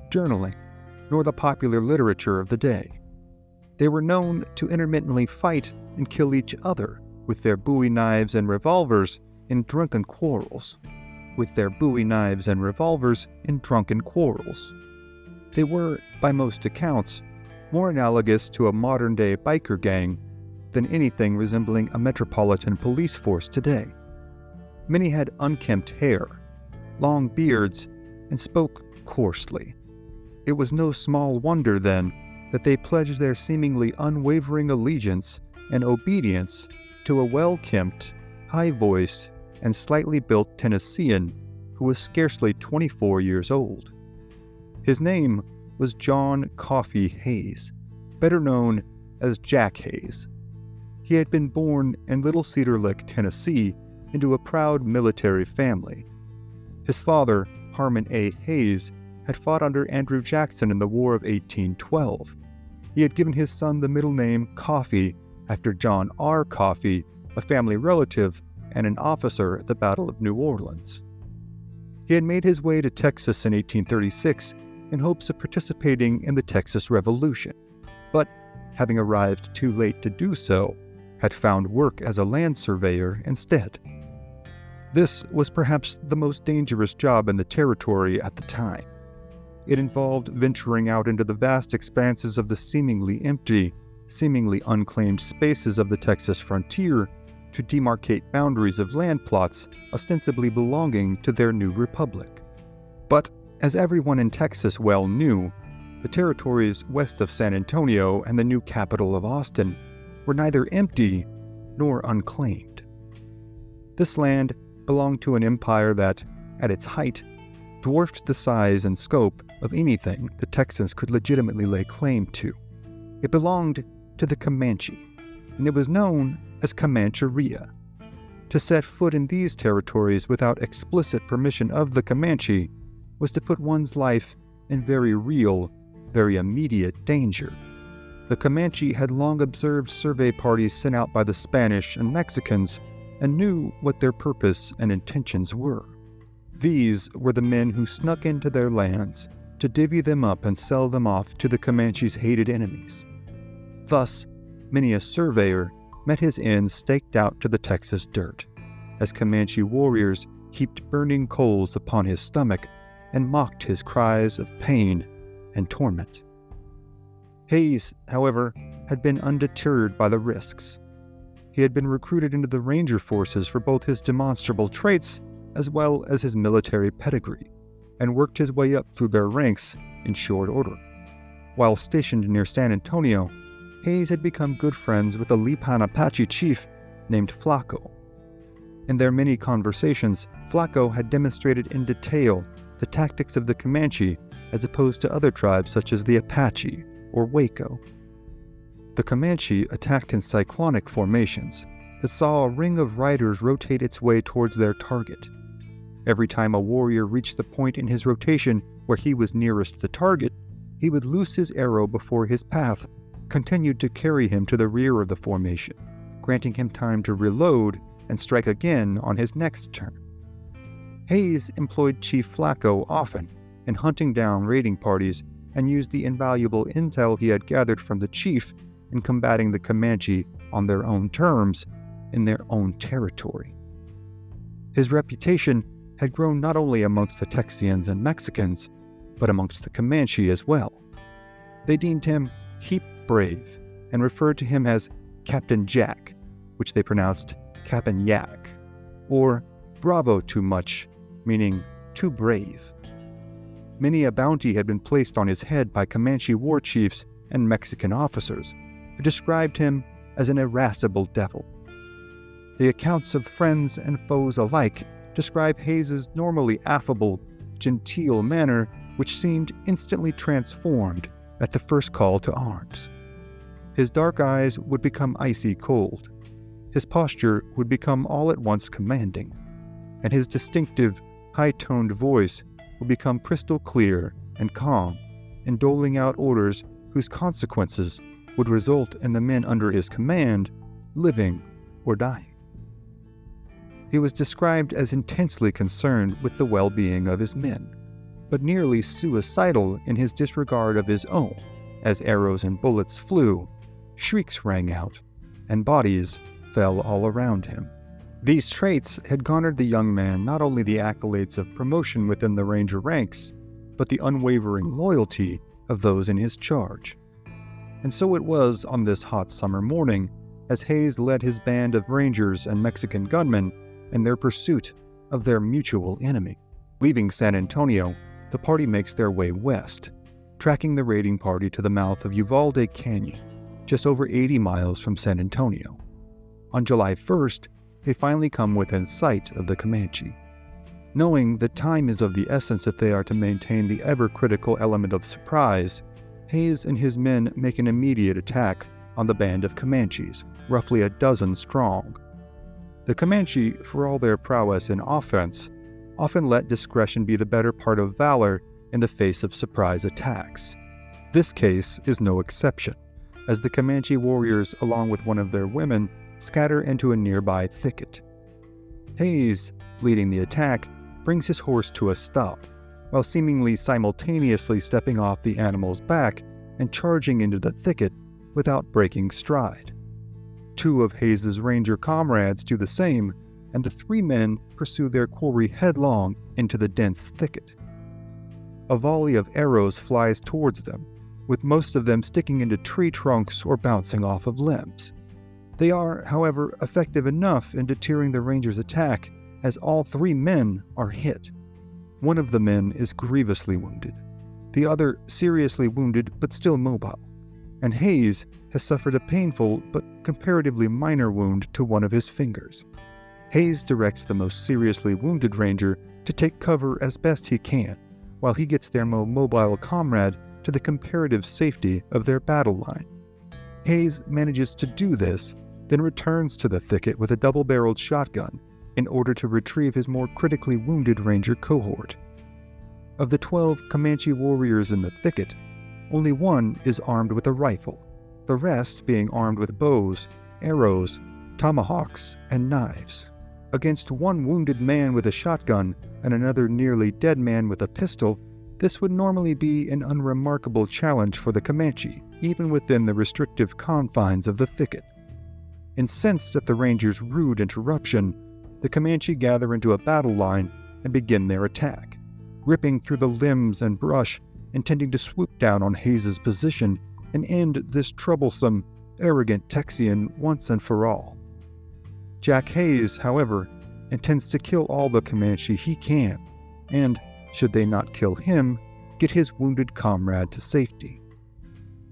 journaling, nor the popular literature of the day. They were known to intermittently fight and kill each other with their bowie knives and revolvers in drunken quarrels. They were, by most accounts, more analogous to a modern-day biker gang than anything resembling a metropolitan police force today. Many had unkempt hair, long beards, and spoke coarsely. It was no small wonder, then, that they pledged their seemingly unwavering allegiance and obedience to a well-kempt, high-voiced, and slightly built Tennessean who was scarcely 24 years old. His name was John Coffee Hayes, better known as Jack Hayes. He had been born in Little Cedar Lick, Tennessee, into a proud military family. His father, Harmon A. Hayes, had fought under Andrew Jackson in the War of 1812. He had given his son the middle name Coffee after John R. Coffee, a family relative and an officer at the Battle of New Orleans. He had made his way to Texas in 1836 in hopes of participating in the Texas Revolution, but, having arrived too late to do so, had found work as a land surveyor instead. This was perhaps the most dangerous job in the territory at the time. It involved venturing out into the vast expanses of the seemingly empty, seemingly unclaimed spaces of the Texas frontier to demarcate boundaries of land plots ostensibly belonging to their new republic. But, as everyone in Texas well knew, the territories west of San Antonio and the new capital of Austin were neither empty nor unclaimed. This land belonged to an empire that, at its height, dwarfed the size and scope of anything the Texans could legitimately lay claim to. It belonged to the Comanche, and it was known as Comancheria. To set foot in these territories without explicit permission of the Comanche was to put one's life in very real, very immediate danger. The Comanche had long observed survey parties sent out by the Spanish and Mexicans and knew what their purpose and intentions were. These were the men who snuck into their lands to divvy them up and sell them off to the Comanche's hated enemies. Thus, many a surveyor met his end staked out to the Texas dirt, as Comanche warriors heaped burning coals upon his stomach and mocked his cries of pain and torment. Hayes, however, had been undeterred by the risks. He had been recruited into the Ranger forces for both his demonstrable traits as well as his military pedigree, and worked his way up through their ranks in short order. While stationed near San Antonio, Hayes had become good friends with a Lipan Apache chief named Flaco. In their many conversations, Flaco had demonstrated in detail the tactics of the Comanche as opposed to other tribes such as the Apache or Waco. The Comanche attacked in cyclonic formations that saw a ring of riders rotate its way towards their target. Every time a warrior reached the point in his rotation where he was nearest the target, he would loose his arrow before his path continued to carry him to the rear of the formation, granting him time to reload and strike again on his next turn. Hayes employed Chief Flaco often in hunting down raiding parties and used the invaluable intel he had gathered from the chief in combating the Comanche on their own terms in their own territory. His reputation had grown not only amongst the Texians and Mexicans, but amongst the Comanche as well. They deemed him heap brave and referred to him as Captain Jack, which they pronounced Cap'n Yak, or Bravo too much, meaning too brave. Many a bounty had been placed on his head by Comanche war chiefs and Mexican officers, who described him as an irascible devil. The accounts of friends and foes alike describe Hayes's normally affable, genteel manner, which seemed instantly transformed at the first call to arms. His dark eyes would become icy cold. His posture would become all at once commanding, and his distinctive, high-toned voice would become crystal clear and calm in doling out orders whose consequences would result in the men under his command living or dying. He was described as intensely concerned with the well-being of his men, but nearly suicidal in his disregard of his own, as arrows and bullets flew, shrieks rang out, and bodies fell all around him. These traits had garnered the young man not only the accolades of promotion within the Ranger ranks, but the unwavering loyalty of those in his charge. And so it was on this hot summer morning, as Hayes led his band of Rangers and Mexican gunmen in their pursuit of their mutual enemy. Leaving San Antonio, the party makes their way west, tracking the raiding party to the mouth of Uvalde Canyon, just over 80 miles from San Antonio. On July 1st, they finally come within sight of the Comanche. Knowing that time is of the essence if they are to maintain the ever-critical element of surprise, Hayes and his men make an immediate attack on the band of Comanches, roughly a dozen strong. The Comanche, for all their prowess in offense, often let discretion be the better part of valor in the face of surprise attacks. This case is no exception, as the Comanche warriors, along with one of their women, scatter into a nearby thicket. Hayes, leading the attack, brings his horse to a stop, while seemingly simultaneously stepping off the animal's back and charging into the thicket without breaking stride. Two of Hayes's ranger comrades do the same, and the three men pursue their quarry headlong into the dense thicket. A volley of arrows flies towards them, with most of them sticking into tree trunks or bouncing off of limbs. They are, however, effective enough in deterring the ranger's attack, as all 3 men are hit. One of the men is grievously wounded, the other seriously wounded but still mobile, and Hayes has suffered a painful but comparatively minor wound to one of his fingers. Hayes directs the most seriously wounded ranger to take cover as best he can, while he gets their more mobile comrade to the comparative safety of their battle line. Hayes manages to do this, then returns to the thicket with a double-barreled shotgun in order to retrieve his more critically wounded ranger cohort. Of the 12 Comanche warriors in the thicket, only one is armed with a rifle, the rest being armed with bows, arrows, tomahawks, and knives. Against one wounded man with a shotgun and another nearly dead man with a pistol, this would normally be an unremarkable challenge for the Comanche, even within the restrictive confines of the thicket. Incensed at the ranger's rude interruption, the Comanche gather into a battle line and begin their attack, ripping through the limbs and brush, intending to swoop down on Hayes' position and end this troublesome, arrogant Texian once and for all. Jack Hayes, however, intends to kill all the Comanche he can, and, should they not kill him, get his wounded comrade to safety.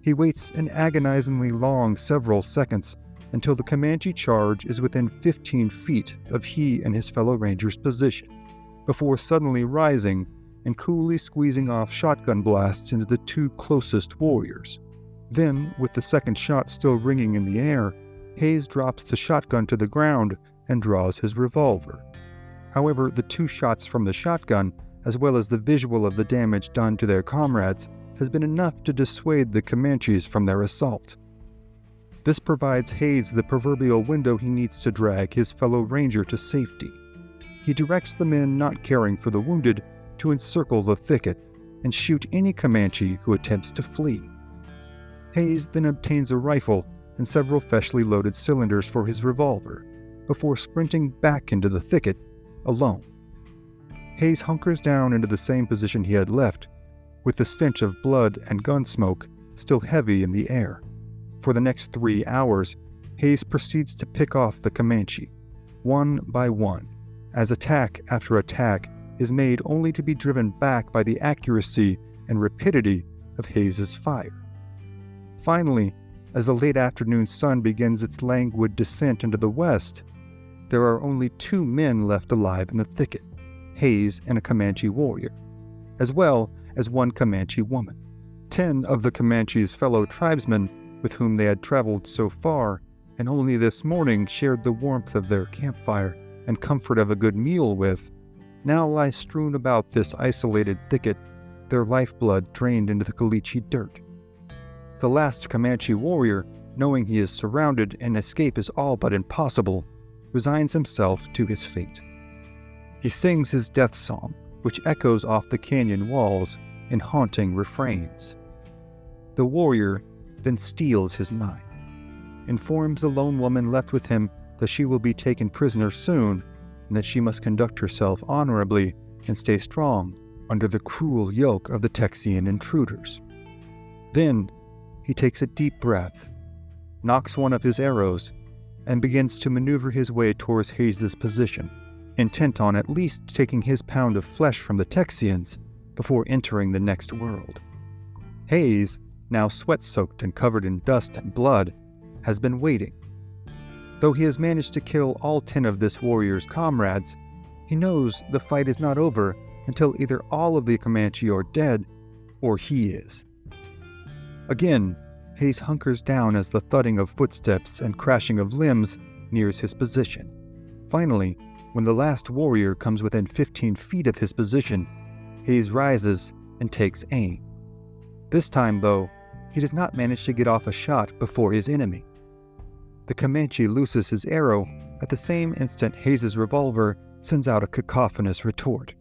He waits an agonizingly long several seconds until the Comanche charge is within 15 feet of he and his fellow ranger's position, before suddenly rising and coolly squeezing off shotgun blasts into the 2 closest warriors. Then, with the second shot still ringing in the air, Hayes drops the shotgun to the ground and draws his revolver. However, the 2 shots from the shotgun, as well as the visual of the damage done to their comrades, has been enough to dissuade the Comanches from their assault. This provides Hayes the proverbial window he needs to drag his fellow ranger to safety. He directs the men not caring for the wounded to encircle the thicket and shoot any Comanche who attempts to flee. Hayes then obtains a rifle and several freshly loaded cylinders for his revolver, before sprinting back into the thicket, alone. Hayes hunkers down into the same position he had left, with the stench of blood and gun smoke still heavy in the air. For the next 3 hours, Hayes proceeds to pick off the Comanche, one by one, as attack after attack is made only to be driven back by the accuracy and rapidity of Hayes' fire. Finally, as the late afternoon sun begins its languid descent into the west, there are only 2 men left alive in the thicket, Hayes and a Comanche warrior, as well as 1 Comanche woman. 10 of the Comanche's fellow tribesmen with whom they had traveled so far and only this morning shared the warmth of their campfire and comfort of a good meal with, now lie strewn about this isolated thicket, their lifeblood drained into the caliche dirt. The last Comanche warrior, knowing he is surrounded and escape is all but impossible, resigns himself to his fate. He sings his death song, which echoes off the canyon walls in haunting refrains. The warrior then steals his mind, informs the lone woman left with him that she will be taken prisoner soon and that she must conduct herself honorably and stay strong under the cruel yoke of the Texian intruders. Then he takes a deep breath, nocks one of his arrows, and begins to maneuver his way towards Hayes' position, intent on at least taking his pound of flesh from the Texians before entering the next world. Hayes, now sweat-soaked and covered in dust and blood, has been waiting. Though he has managed to kill all 10 of this warrior's comrades, he knows the fight is not over until either all of the Comanche are dead, or he is. Again, Hayes hunkers down as the thudding of footsteps and crashing of limbs nears his position. Finally, when the last warrior comes within 15 feet of his position, Hayes rises and takes aim. This time, though, he does not manage to get off a shot before his enemy. The Comanche looses his arrow at the same instant Hayes' revolver sends out a cacophonous retort.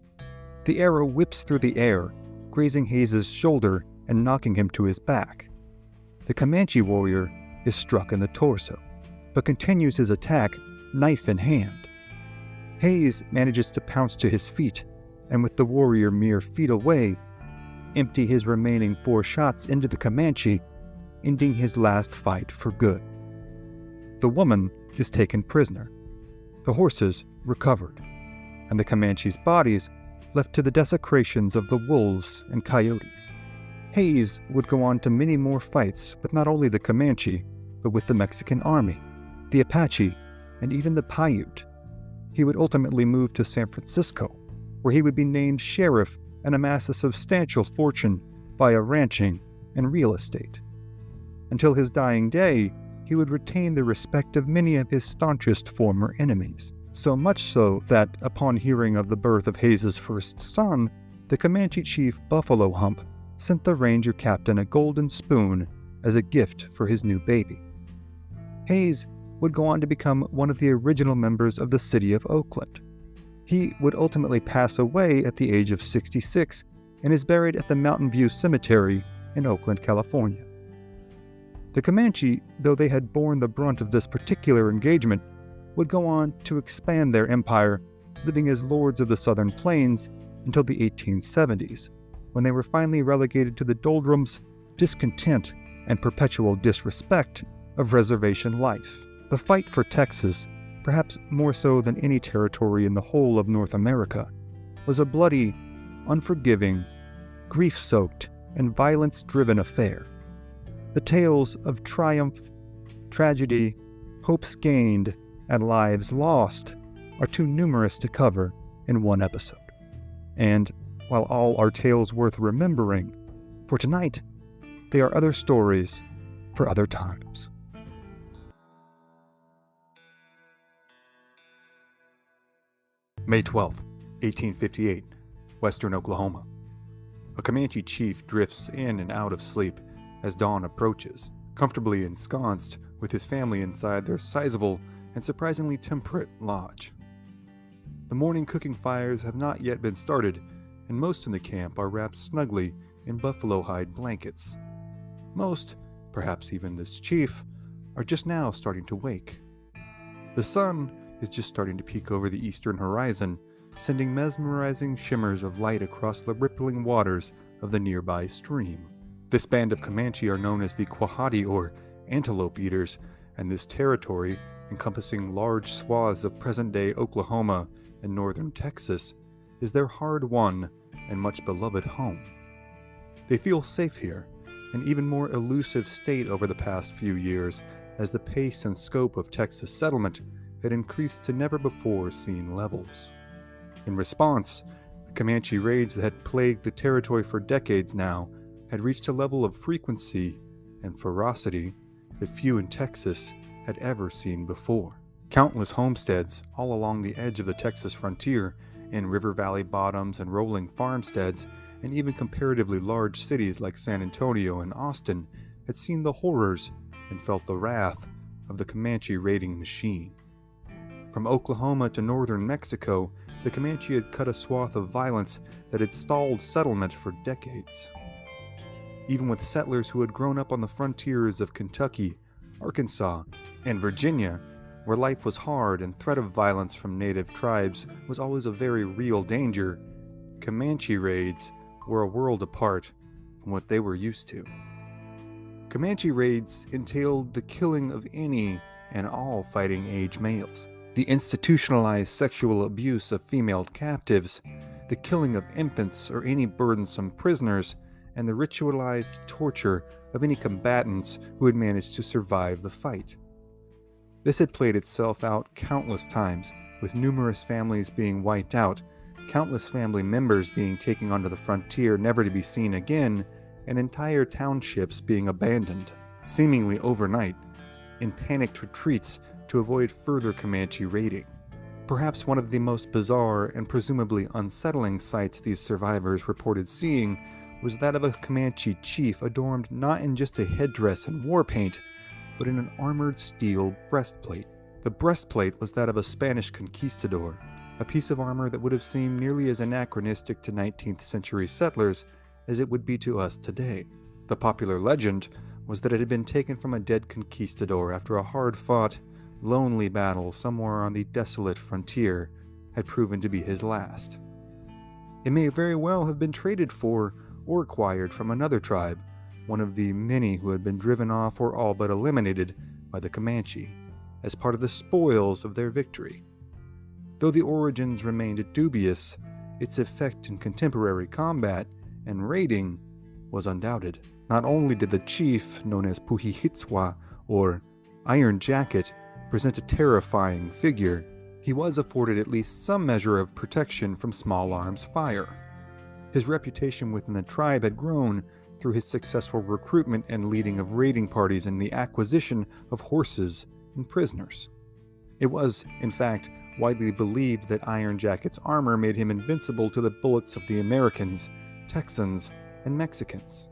The arrow whips through the air, grazing Hayes' shoulder and knocking him to his back. The Comanche warrior is struck in the torso, but continues his attack, knife in hand. Hayes manages to pounce to his feet, and with the warrior mere feet away, empty his remaining 4 shots into the Comanche, ending his last fight for good. The woman is taken prisoner. The horses recovered, and the Comanche's bodies left to the desecrations of the wolves and coyotes. Hayes would go on to many more fights with not only the Comanche, but with the Mexican army, the Apache, and even the Paiute. He would ultimately move to San Francisco, where he would be named sheriff and amass a substantial fortune via ranching and real estate. Until his dying day, he would retain the respect of many of his staunchest former enemies, so much so that, upon hearing of the birth of Hayes's first son, the Comanche chief Buffalo Hump sent the ranger captain a golden spoon as a gift for his new baby. Hayes would go on to become one of the original members of the city of Oakland. He would ultimately pass away at the age of 66 and is buried at the Mountain View Cemetery in Oakland, California. The Comanche, though they had borne the brunt of this particular engagement, would go on to expand their empire, living as lords of the Southern Plains until the 1870s, when they were finally relegated to the doldrums, discontent, and perpetual disrespect of reservation life. The fight for Texas, perhaps more so than any territory in the whole of North America, was a bloody, unforgiving, grief-soaked, and violence-driven affair. The tales of triumph, tragedy, hopes gained, and lives lost are too numerous to cover in one episode. And while all are tales worth remembering, for tonight, they are other stories for other times. May 12, 1858, Western Oklahoma. A Comanche chief drifts in and out of sleep as dawn approaches, comfortably ensconced with his family inside their sizable and surprisingly temperate lodge. The morning cooking fires have not yet been started, and most in the camp are wrapped snugly in buffalo hide blankets. Most, perhaps even this chief, are just now starting to wake. The sun is just starting to peek over the eastern horizon, sending mesmerizing shimmers of light across the rippling waters of the nearby stream. This band of Comanche are known as the Quahati, or antelope eaters, and this territory, encompassing large swaths of present-day Oklahoma and northern Texas, is their hard-won and much beloved home. They feel safe here, an even more elusive state over the past few years, as the pace and scope of Texas settlement had increased to never-before-seen levels. In response, the Comanche raids that had plagued the territory for decades now had reached a level of frequency and ferocity that few in Texas had ever seen before. Countless homesteads all along the edge of the Texas frontier, in river valley bottoms and rolling farmsteads, and even comparatively large cities like San Antonio and Austin had seen the horrors and felt the wrath of the Comanche raiding machine. From Oklahoma to northern Mexico, the Comanche had cut a swath of violence that had stalled settlement for decades. Even with settlers who had grown up on the frontiers of Kentucky, Arkansas, and Virginia, where life was hard and threat of violence from native tribes was always a very real danger, Comanche raids were a world apart from what they were used to. Comanche raids entailed the killing of any and all fighting-age males, the institutionalized sexual abuse of female captives, the killing of infants or any burdensome prisoners, and the ritualized torture of any combatants who had managed to survive the fight. This had played itself out countless times, with numerous families being wiped out, countless family members being taken onto the frontier never to be seen again, and entire townships being abandoned, seemingly overnight, in panicked retreats to avoid further Comanche raiding. Perhaps one of the most bizarre and presumably unsettling sights these survivors reported seeing was that of a Comanche chief adorned not in just a headdress and war paint, but in an armored steel breastplate. The breastplate was that of a Spanish conquistador, a piece of armor that would have seemed nearly as anachronistic to 19th century settlers as it would be to us today. The popular legend was that it had been taken from a dead conquistador after a hard-fought, lonely battle somewhere on the desolate frontier had proven to be his last. It may very well have been traded for or acquired from another tribe, one of the many who had been driven off or all but eliminated by the Comanche. as part of the spoils of their victory. Though the origins remained dubious, its effect in contemporary combat and raiding was undoubted. Not only did the chief, known as Puhihitswa, or Iron Jacket, present a terrifying figure, he was afforded at least some measure of protection from small arms fire. His reputation within the tribe had grown through his successful recruitment and leading of raiding parties and the acquisition of horses and prisoners. It was, in fact, widely believed that Iron Jacket's armor made him invincible to the bullets of the Americans, Texans, and Mexicans.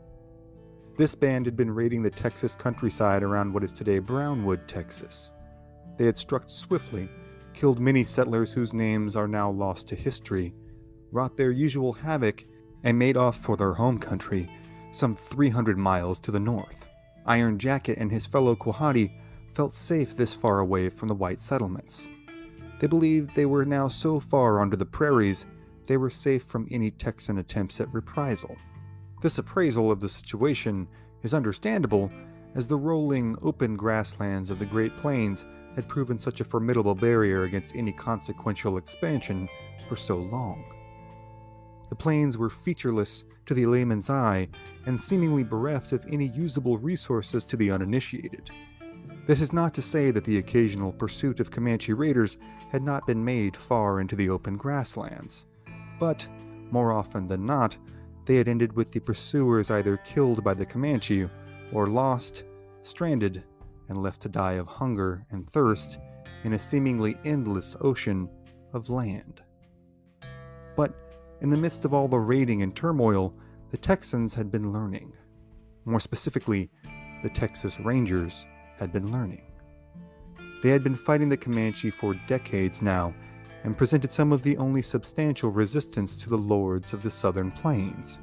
This band had been raiding the Texas countryside around what is today Brownwood, Texas. They had struck swiftly, killed many settlers whose names are now lost to history, wrought their usual havoc, and made off for their home country, some 300 miles to the north. Iron Jacket and his fellow Quahati felt safe this far away from the white settlements. They believed they were now so far onto the prairies, they were safe from any Texan attempts at reprisal. This appraisal of the situation is understandable, as the rolling, open grasslands of the Great Plains had proven such a formidable barrier against any consequential expansion for so long. The plains were featureless to the layman's eye and seemingly bereft of any usable resources to the uninitiated. This is not to say that the occasional pursuit of Comanche raiders had not been made far into the open grasslands, but, more often than not, they had ended with the pursuers either killed by the Comanche or lost, stranded, and left to die of hunger and thirst in a seemingly endless ocean of land. But in the midst of all the raiding and turmoil, the Texans had been learning. More specifically, the Texas Rangers had been learning. They had been fighting the Comanche for decades now, and presented some of the only substantial resistance to the lords of the southern plains.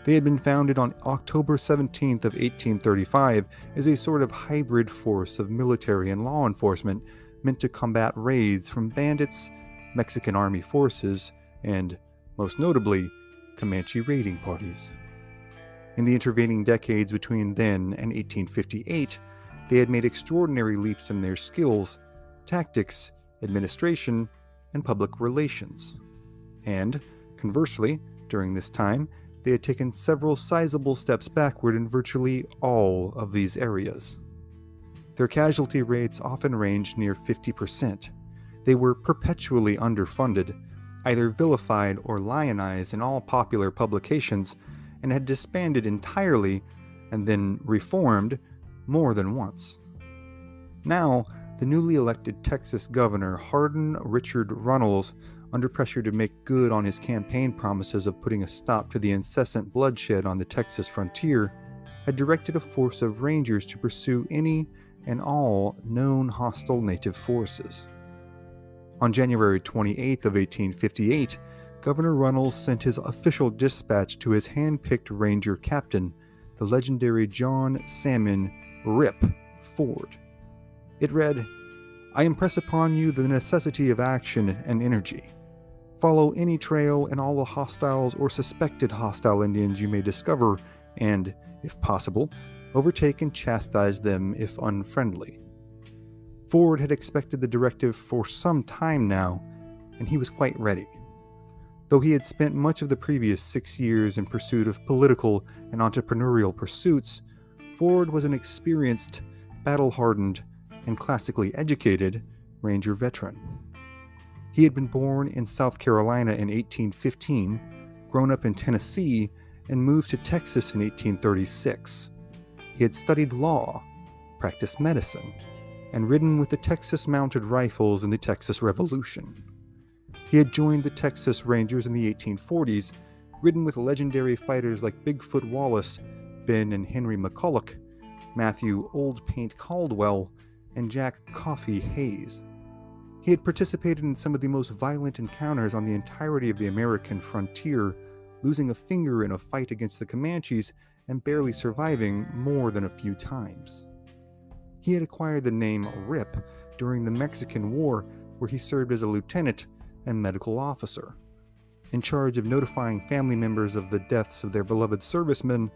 They had been founded on October 17th of 1835 as a sort of hybrid force of military and law enforcement meant to combat raids from bandits, Mexican army forces, and, most notably, Comanche raiding parties. In the intervening decades between then and 1858, they had made extraordinary leaps in their skills, tactics, administration, and public relations. And, conversely, during this time, they had taken several sizable steps backward in virtually all of these areas. Their casualty rates often ranged near 50%. They were perpetually underfunded, either vilified or lionized in all popular publications, and had disbanded entirely and then reformed more than once. Now, the newly elected Texas governor Hardin Richard Runnels, under pressure to make good on his campaign promises of putting a stop to the incessant bloodshed on the Texas frontier, had directed a force of rangers to pursue any and all known hostile native forces. On January 28th of 1858, Governor Runnels sent his official dispatch to his hand-picked ranger captain, the legendary John Salmon "Rip" Ford. It read, "I impress upon you the necessity of action and energy. Follow any trail and all the hostiles or suspected hostile Indians you may discover, and, if possible, overtake and chastise them if unfriendly." Ford had expected the directive for some time now, and he was quite ready. Though he had spent much of the previous 6 years in pursuit of political and entrepreneurial pursuits, Ford was an experienced, battle-hardened, and classically educated Ranger veteran. He had been born in South Carolina in 1815, grown up in Tennessee, and moved to Texas in 1836. He had studied law, practiced medicine, and ridden with the Texas Mounted Rifles in the Texas Revolution. He had joined the Texas Rangers in the 1840s, ridden with legendary fighters like Bigfoot Wallace, Ben and Henry McCulloch, Matthew Old Paint Caldwell, and Jack Coffee Hayes. He had participated in some of the most violent encounters on the entirety of the American frontier, losing a finger in a fight against the Comanches and barely surviving more than a few times. He had acquired the name Rip during the Mexican War, where he served as a lieutenant and medical officer. In charge of notifying family members of the deaths of their beloved servicemen,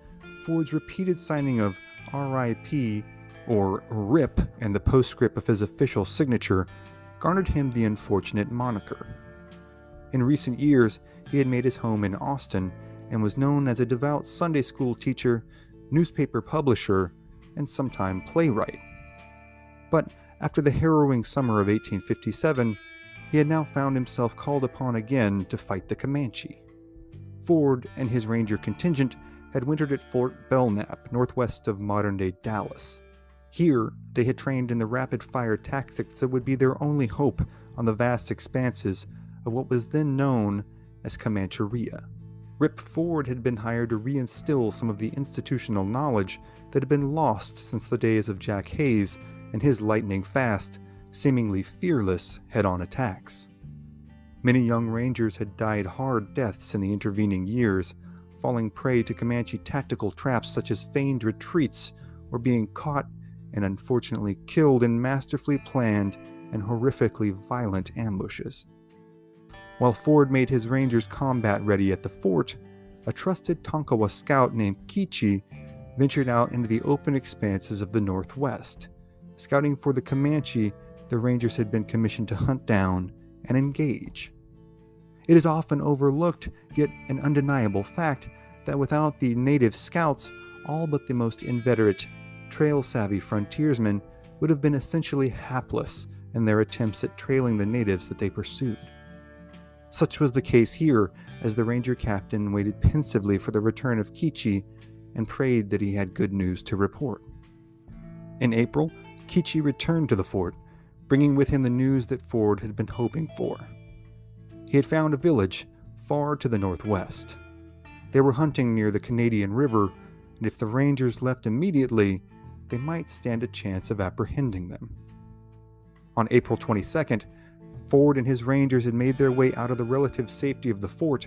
Ford's repeated signing of RIP or RIP in the postscript of his official signature, garnered him the unfortunate moniker. In recent years, he had made his home in Austin and was known as a devout Sunday school teacher, newspaper publisher, and sometime playwright. But after the harrowing summer of 1857, he had now found himself called upon again to fight the Comanche. Ford and his Ranger contingent had wintered at Fort Belknap, northwest of modern-day Dallas. Here, they had trained in the rapid-fire tactics that would be their only hope on the vast expanses of what was then known as Comancheria. Rip Ford had been hired to reinstill some of the institutional knowledge that had been lost since the days of Jack Hayes and his lightning-fast, seemingly fearless head-on attacks. Many young Rangers had died hard deaths in the intervening years, falling prey to Comanche tactical traps such as feigned retreats or being caught and unfortunately killed in masterfully planned and horrifically violent ambushes. While Ford made his Rangers combat ready at the fort, a trusted Tonkawa scout named Kichi ventured out into the open expanses of the Northwest. Scouting for the Comanche, the Rangers had been commissioned to hunt down and engage. It is often overlooked, yet an undeniable fact, that without the native scouts, all but the most inveterate, trail-savvy frontiersmen would have been essentially hapless in their attempts at trailing the natives that they pursued. Such was the case here, as the Ranger captain waited pensively for the return of Kichi and prayed that he had good news to report. In April, Kichi returned to the fort, bringing with him the news that Ford had been hoping for. He had found a village far to the northwest. They were hunting near the Canadian River, and if the Rangers left immediately, they might stand a chance of apprehending them. On April 22nd, Ford and his Rangers had made their way out of the relative safety of the fort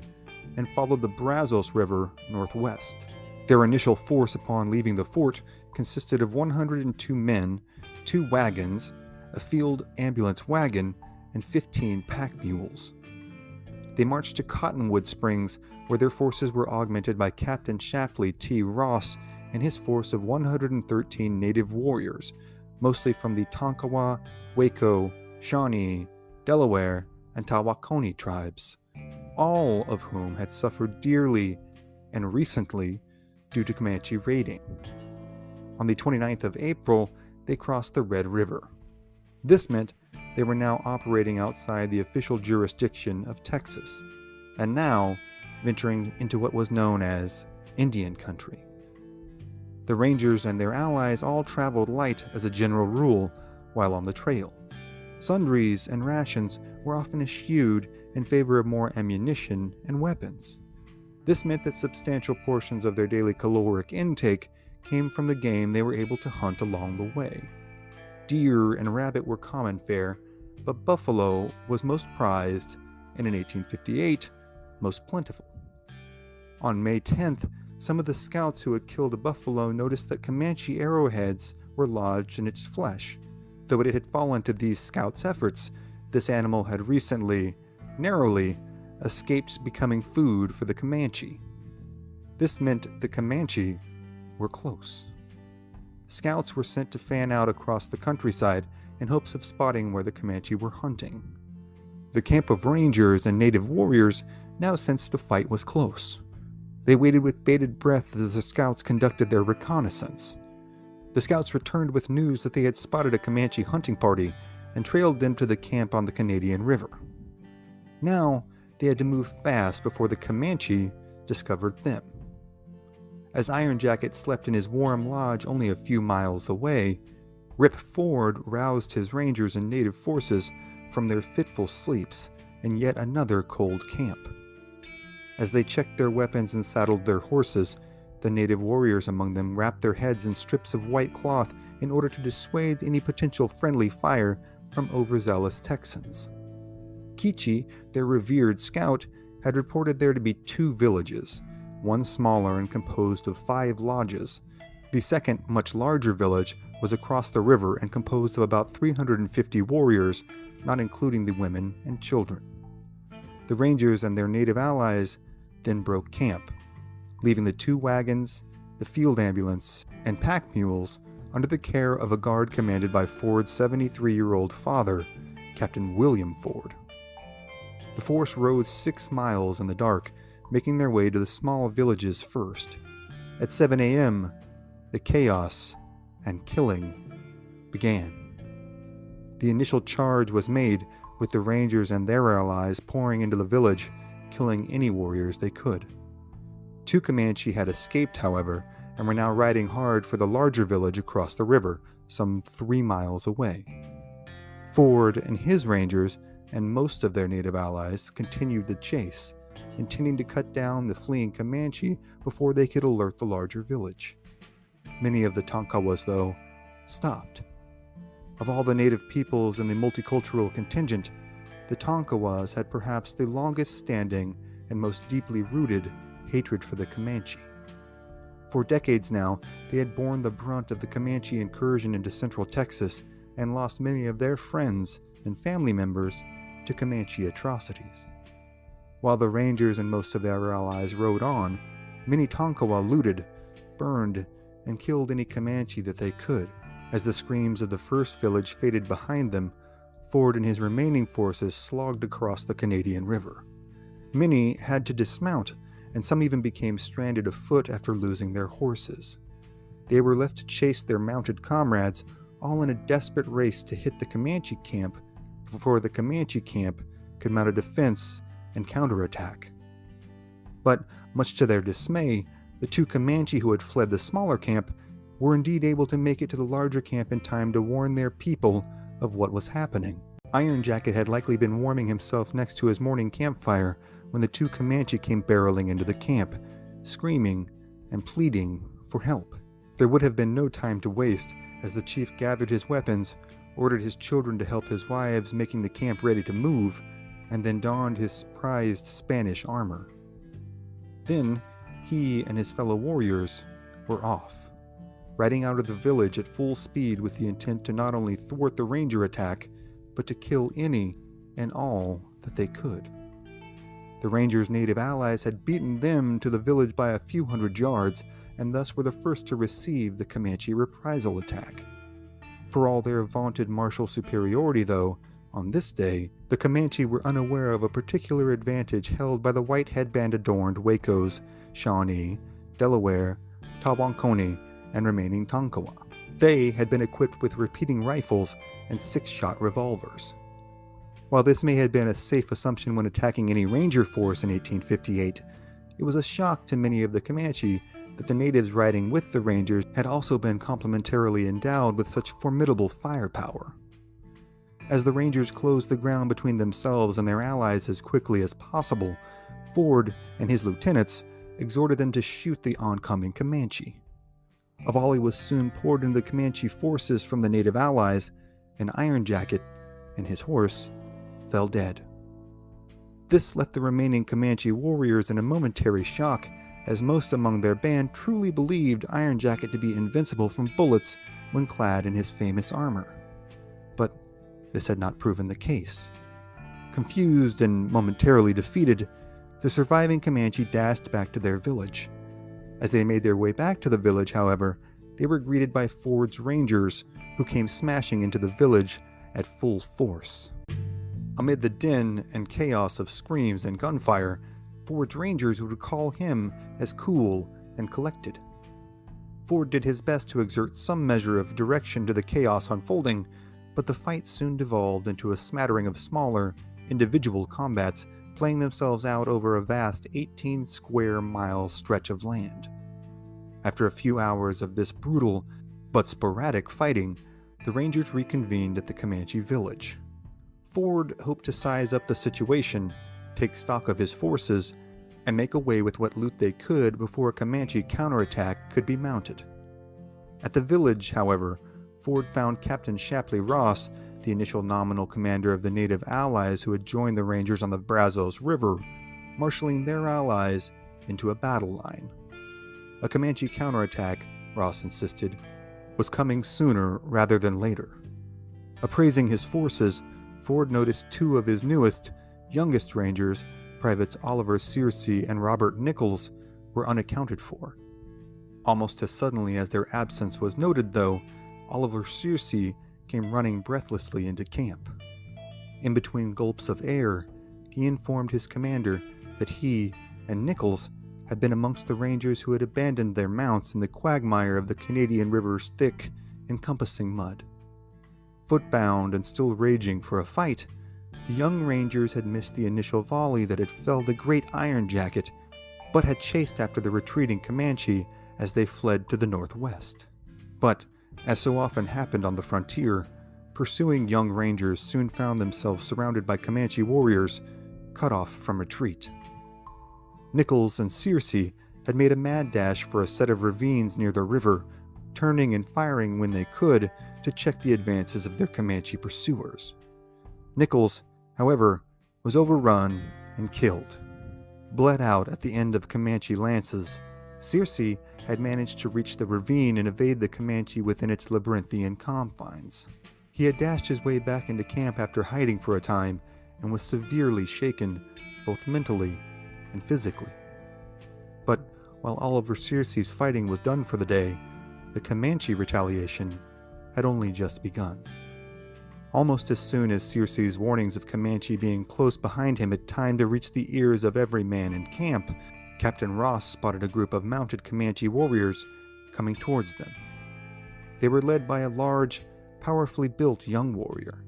and followed the Brazos River northwest. Their initial force upon leaving the fort consisted of 102 men, 2 wagons, a field ambulance wagon, and 15 pack mules. They marched to Cottonwood Springs, where their forces were augmented by Captain Shapley T. Ross and his force of 113 native warriors, mostly from the Tonkawa, Waco, Shawnee, Delaware, and Tawakoni tribes, all of whom had suffered dearly and recently due to Comanche raiding. On the 29th of April, they crossed the Red River. This meant they were now operating outside the official jurisdiction of Texas, and now venturing into what was known as Indian country. The Rangers and their allies all traveled light as a general rule while on the trail. Sundries and rations were often eschewed in favor of more ammunition and weapons. This meant that substantial portions of their daily caloric intake came from the game they were able to hunt along the way. Deer and rabbit were common fare, but buffalo was most prized, and in 1858, most plentiful. On May 10th, some of the scouts who had killed a buffalo noticed that Comanche arrowheads were lodged in its flesh. Though it had fallen to these scouts' efforts, this animal had recently, narrowly, escaped becoming food for the Comanche. This meant the Comanche were close. Scouts were sent to fan out across the countryside in hopes of spotting where the Comanche were hunting. The camp of Rangers and native warriors now sensed the fight was close. They waited with bated breath as the scouts conducted their reconnaissance. The scouts returned with news that they had spotted a Comanche hunting party and trailed them to the camp on the Canadian River. Now, they had to move fast before the Comanche discovered them. As Iron Jacket slept in his warm lodge only a few miles away, Rip Ford roused his Rangers and native forces from their fitful sleeps in yet another cold camp. As they checked their weapons and saddled their horses, the native warriors among them wrapped their heads in strips of white cloth in order to dissuade any potential friendly fire from overzealous Texans. Kichi, their revered scout, had reported there to be 2 villages, one smaller and composed of 5 lodges. The second, much larger village was across the river and composed of about 350 warriors, not including the women and children. The Rangers and their native allies then broke camp, leaving the 2 wagons, the field ambulance, and pack mules under the care of a guard commanded by Ford's 73-year-old father, Captain William Ford. The force rode 6 miles in the dark, making their way to the small villages first. At 7 a.m., the chaos and killing began. The initial charge was made, with the Rangers and their allies pouring into the village, killing any warriors they could. 2 Comanche had escaped, however, and were now riding hard for the larger village across the river, some 3 miles away. Ford and his Rangers and most of their native allies continued the chase, intending to cut down the fleeing Comanche before they could alert the larger village. Many of the Tonkawas, though, stopped. Of all the native peoples in the multicultural contingent, the Tonkawas had perhaps the longest standing and most deeply rooted hatred for the Comanche. For decades now, they had borne the brunt of the Comanche incursion into central Texas and lost many of their friends and family members to Comanche atrocities. While the Rangers and most of their allies rode on, many Tonkawa looted, burned, and killed any Comanche that they could. As the screams of the first village faded behind them, Ford and his remaining forces slogged across the Canadian River. Many had to dismount, and some even became stranded afoot after losing their horses. They were left to chase their mounted comrades, all in a desperate race to hit the Comanche camp before the Comanche camp could mount a defense and counterattack. But, much to their dismay, the 2 Comanche who had fled the smaller camp were indeed able to make it to the larger camp in time to warn their people of what was happening. Iron Jacket had likely been warming himself next to his morning campfire when the 2 Comanche came barreling into the camp, screaming and pleading for help. There would have been no time to waste, as the chief gathered his weapons, ordered his children to help his wives making the camp ready to move, and then donned his prized Spanish armor. Then, he and his fellow warriors were off, riding out of the village at full speed with the intent to not only thwart the Ranger attack, but to kill any and all that they could. The Rangers' native allies had beaten them to the village by a few hundred yards, and thus were the first to receive the Comanche reprisal attack. For all their vaunted martial superiority, though, on this day, the Comanche were unaware of a particular advantage held by the white headband-adorned Wacos, Shawnee, Delaware, Tawankoni, and remaining Tonkawa. They had been equipped with repeating rifles and 6-shot revolvers. While this may have been a safe assumption when attacking any Ranger force in 1858, it was a shock to many of the Comanche that the natives riding with the Rangers had also been complementarily endowed with such formidable firepower. As the Rangers closed the ground between themselves and their allies as quickly as possible, Ford and his lieutenants exhorted them to shoot the oncoming Comanche. A volley was soon poured into the Comanche forces from the native allies, and Iron Jacket and his horse fell dead. This left the remaining Comanche warriors in a momentary shock, as most among their band truly believed Iron Jacket to be invincible from bullets when clad in his famous armor. But this had not proven the case. Confused and momentarily defeated, the surviving Comanche dashed back to their village. As they made their way back to the village, however, they were greeted by Ford's Rangers, who came smashing into the village at full force. Amid the din and chaos of screams and gunfire, Ford's Rangers would recall him as cool and collected. Ford did his best to exert some measure of direction to the chaos unfolding, but the fight soon devolved into a smattering of smaller, individual combats playing themselves out over a vast 18-square-mile stretch of land. After a few hours of this brutal but sporadic fighting, the Rangers reconvened at the Comanche village. Ford hoped to size up the situation, take stock of his forces, and make away with what loot they could before a Comanche counterattack could be mounted. At the village, however, Ford found Captain Shapley Ross, the initial nominal commander of the native allies who had joined the Rangers on the Brazos River, marshaling their allies into a battle line. A Comanche counterattack, Ross insisted, was coming sooner rather than later. Appraising his forces, Ford noticed 2 of his newest, youngest Rangers, Privates Oliver Searcy and Robert Nichols, were unaccounted for. Almost as suddenly as their absence was noted, though, Oliver Searcy came running breathlessly into camp. In between gulps of air, he informed his commander that he and Nichols had been amongst the Rangers who had abandoned their mounts in the quagmire of the Canadian River's thick, encompassing mud. Footbound and still raging for a fight, the young Rangers had missed the initial volley that had felled the great Iron Jacket, but had chased after the retreating Comanche as they fled to the northwest. But, as so often happened on the frontier, pursuing young Rangers soon found themselves surrounded by Comanche warriors, cut off from retreat. Nichols and Searcy had made a mad dash for a set of ravines near the river, turning and firing when they could to check the advances of their Comanche pursuers. Nichols, however, was overrun and killed. Bled out at the end of Comanche lances, Searcy had managed to reach the ravine and evade the Comanche within its labyrinthian confines. He had dashed his way back into camp after hiding for a time and was severely shaken, both mentally and physically. But while Oliver Searcy's fighting was done for the day, the Comanche retaliation had only just begun. Almost as soon as Searcy's warnings of Comanche being close behind him had time to reach the ears of every man in camp, Captain Ross spotted a group of mounted Comanche warriors coming towards them. They were led by a large, powerfully built young warrior.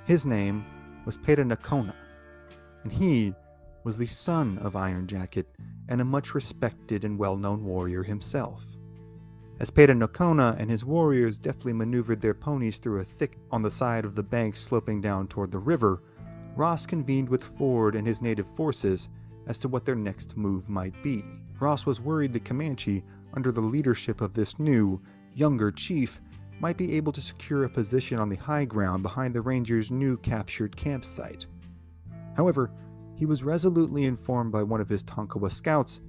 His name was Nocona, and he was the son of Iron Jacket and a much respected and well-known warrior himself. As Nocona and his warriors deftly maneuvered their ponies through a thicket on the side of the bank sloping down toward the river, Ross convened with Ford and his native forces as to what their next move might be. Ross was worried the Comanche, under the leadership of this new, younger chief, might be able to secure a position on the high ground behind the Rangers' new captured campsite. However, he was resolutely informed by one of his Tonkawa scouts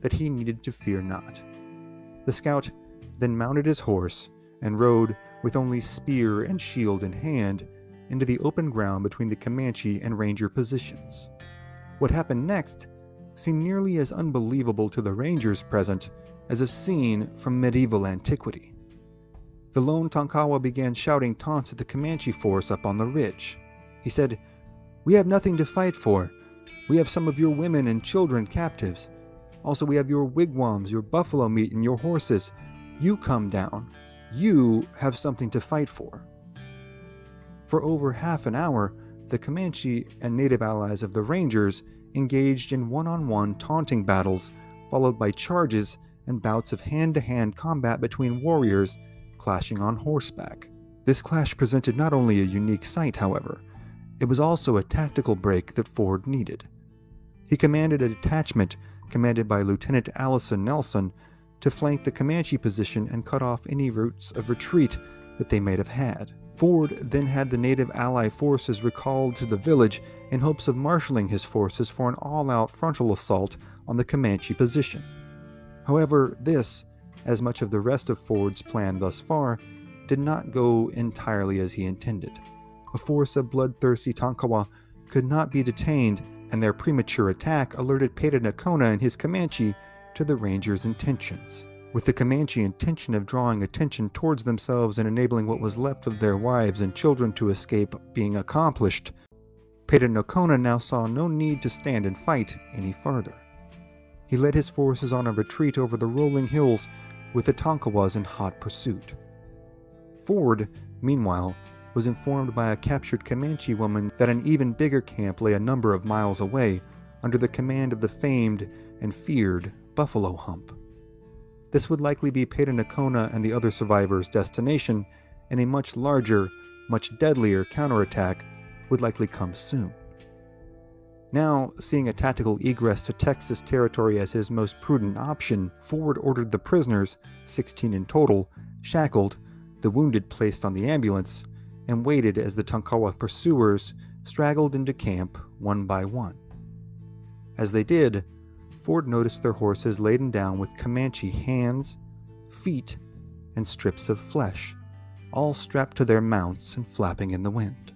that he needed to fear not. The scout then mounted his horse and rode, with only spear and shield in hand, into the open ground between the Comanche and Ranger positions. What happened next seemed nearly as unbelievable to the Rangers present as a scene from medieval antiquity. The lone Tonkawa began shouting taunts at the Comanche force up on the ridge. He said, "We have nothing to fight for. We have some of your women and children captives. Also, we have your wigwams, your buffalo meat, and your horses. You come down. You have something to fight for." For over half an hour, the Comanche and native allies of the Rangers engaged in one-on-one taunting battles, followed by charges and bouts of hand-to-hand combat between warriors clashing on horseback. This clash presented not only a unique sight, however, it was also a tactical break that Ford needed. He commanded a detachment commanded by Lieutenant Allison Nelson to flank the Comanche position and cut off any routes of retreat that they might have had. Ford then had the native ally forces recalled to the village in hopes of marshaling his forces for an all-out frontal assault on the Comanche position. However, this, as much of the rest of Ford's plan thus far, did not go entirely as he intended. A force of bloodthirsty Tonkawa could not be detained, and their premature attack alerted Nocona and his Comanche to the Rangers' intentions. With the Comanche intention of drawing attention towards themselves and enabling what was left of their wives and children to escape being accomplished, Nocona now saw no need to stand and fight any further. He led his forces on a retreat over the rolling hills with the Tonkawas in hot pursuit. Ford, meanwhile, was informed by a captured Comanche woman that an even bigger camp lay a number of miles away, under the command of the famed and feared Buffalo Hump. This would likely be Nocona and the other survivors' destination, and a much larger, much deadlier counterattack would likely come soon. Now, seeing a tactical egress to Texas territory as his most prudent option, Ford ordered the prisoners, 16 in total, shackled, the wounded placed on the ambulance, and waited as the Tonkawa pursuers straggled into camp one by one. As they did, Ford noticed their horses laden down with Comanche hands, feet, and strips of flesh, all strapped to their mounts and flapping in the wind.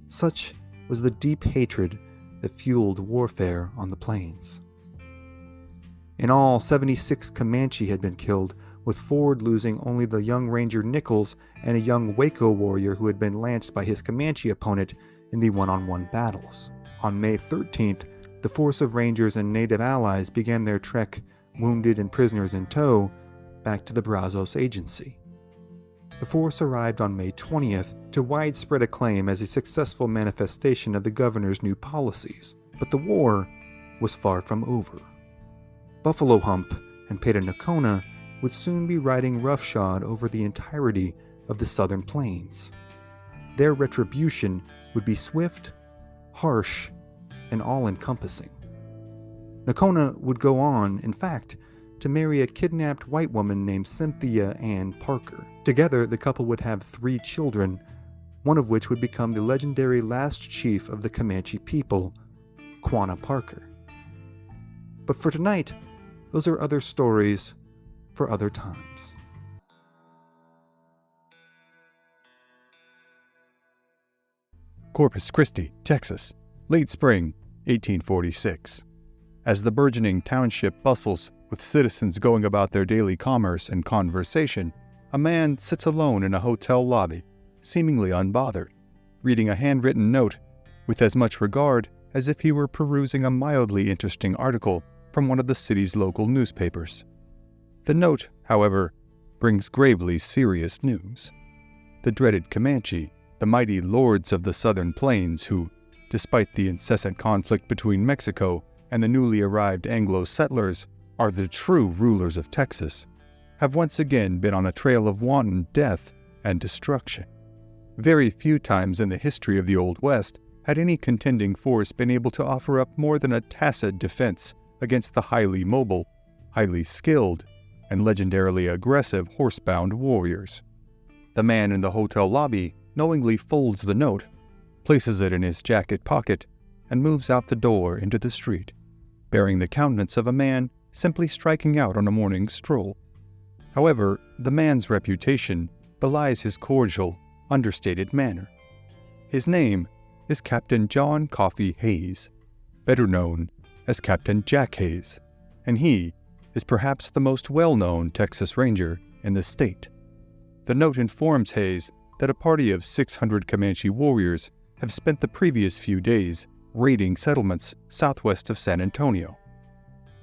Such was the deep hatred that fueled warfare on the plains. In all, 76 Comanche had been killed, with Ford losing only the young Ranger Nichols and a young Waco warrior who had been lanced by his Comanche opponent in the one-on-one battles. On May 13th, the force of Rangers and Native allies began their trek, wounded and prisoners in tow, back to the Brazos Agency. The force arrived on May 20th to widespread acclaim as a successful manifestation of the governor's new policies, but the war was far from over. Buffalo Hump and Peta Nocona would soon be riding roughshod over the entirety of the southern plains. Their retribution would be swift, harsh, and all-encompassing. Nocona would go on, in fact, to marry a kidnapped white woman named Cynthia Ann Parker. Together, the couple would have 3 children, one of which would become the legendary last chief of the Comanche people, Quanah Parker. But for tonight, those are other stories for other times. Corpus Christi, Texas, late spring, 1846. As the burgeoning township bustles with citizens going about their daily commerce and conversation, a man sits alone in a hotel lobby, seemingly unbothered, reading a handwritten note with as much regard as if he were perusing a mildly interesting article from one of the city's local newspapers. The note, however, brings gravely serious news. The dreaded Comanche, the mighty lords of the southern plains who, despite the incessant conflict between Mexico and the newly arrived Anglo settlers, are the true rulers of Texas, have once again been on a trail of wanton death and destruction. Very few times in the history of the Old West had any contending force been able to offer up more than a tacit defense against the highly mobile, highly skilled, and legendarily aggressive horsebound warriors. The man in the hotel lobby knowingly folds the note, places it in his jacket pocket, and moves out the door into the street, bearing the countenance of a man simply striking out on a morning stroll. However, the man's reputation belies his cordial, understated manner. His name is Captain John Coffee Hayes, better known as Captain Jack Hayes, and he is perhaps the most well-known Texas Ranger in the state. The note informs Hayes that a party of 600 Comanche warriors have spent the previous few days raiding settlements southwest of San Antonio.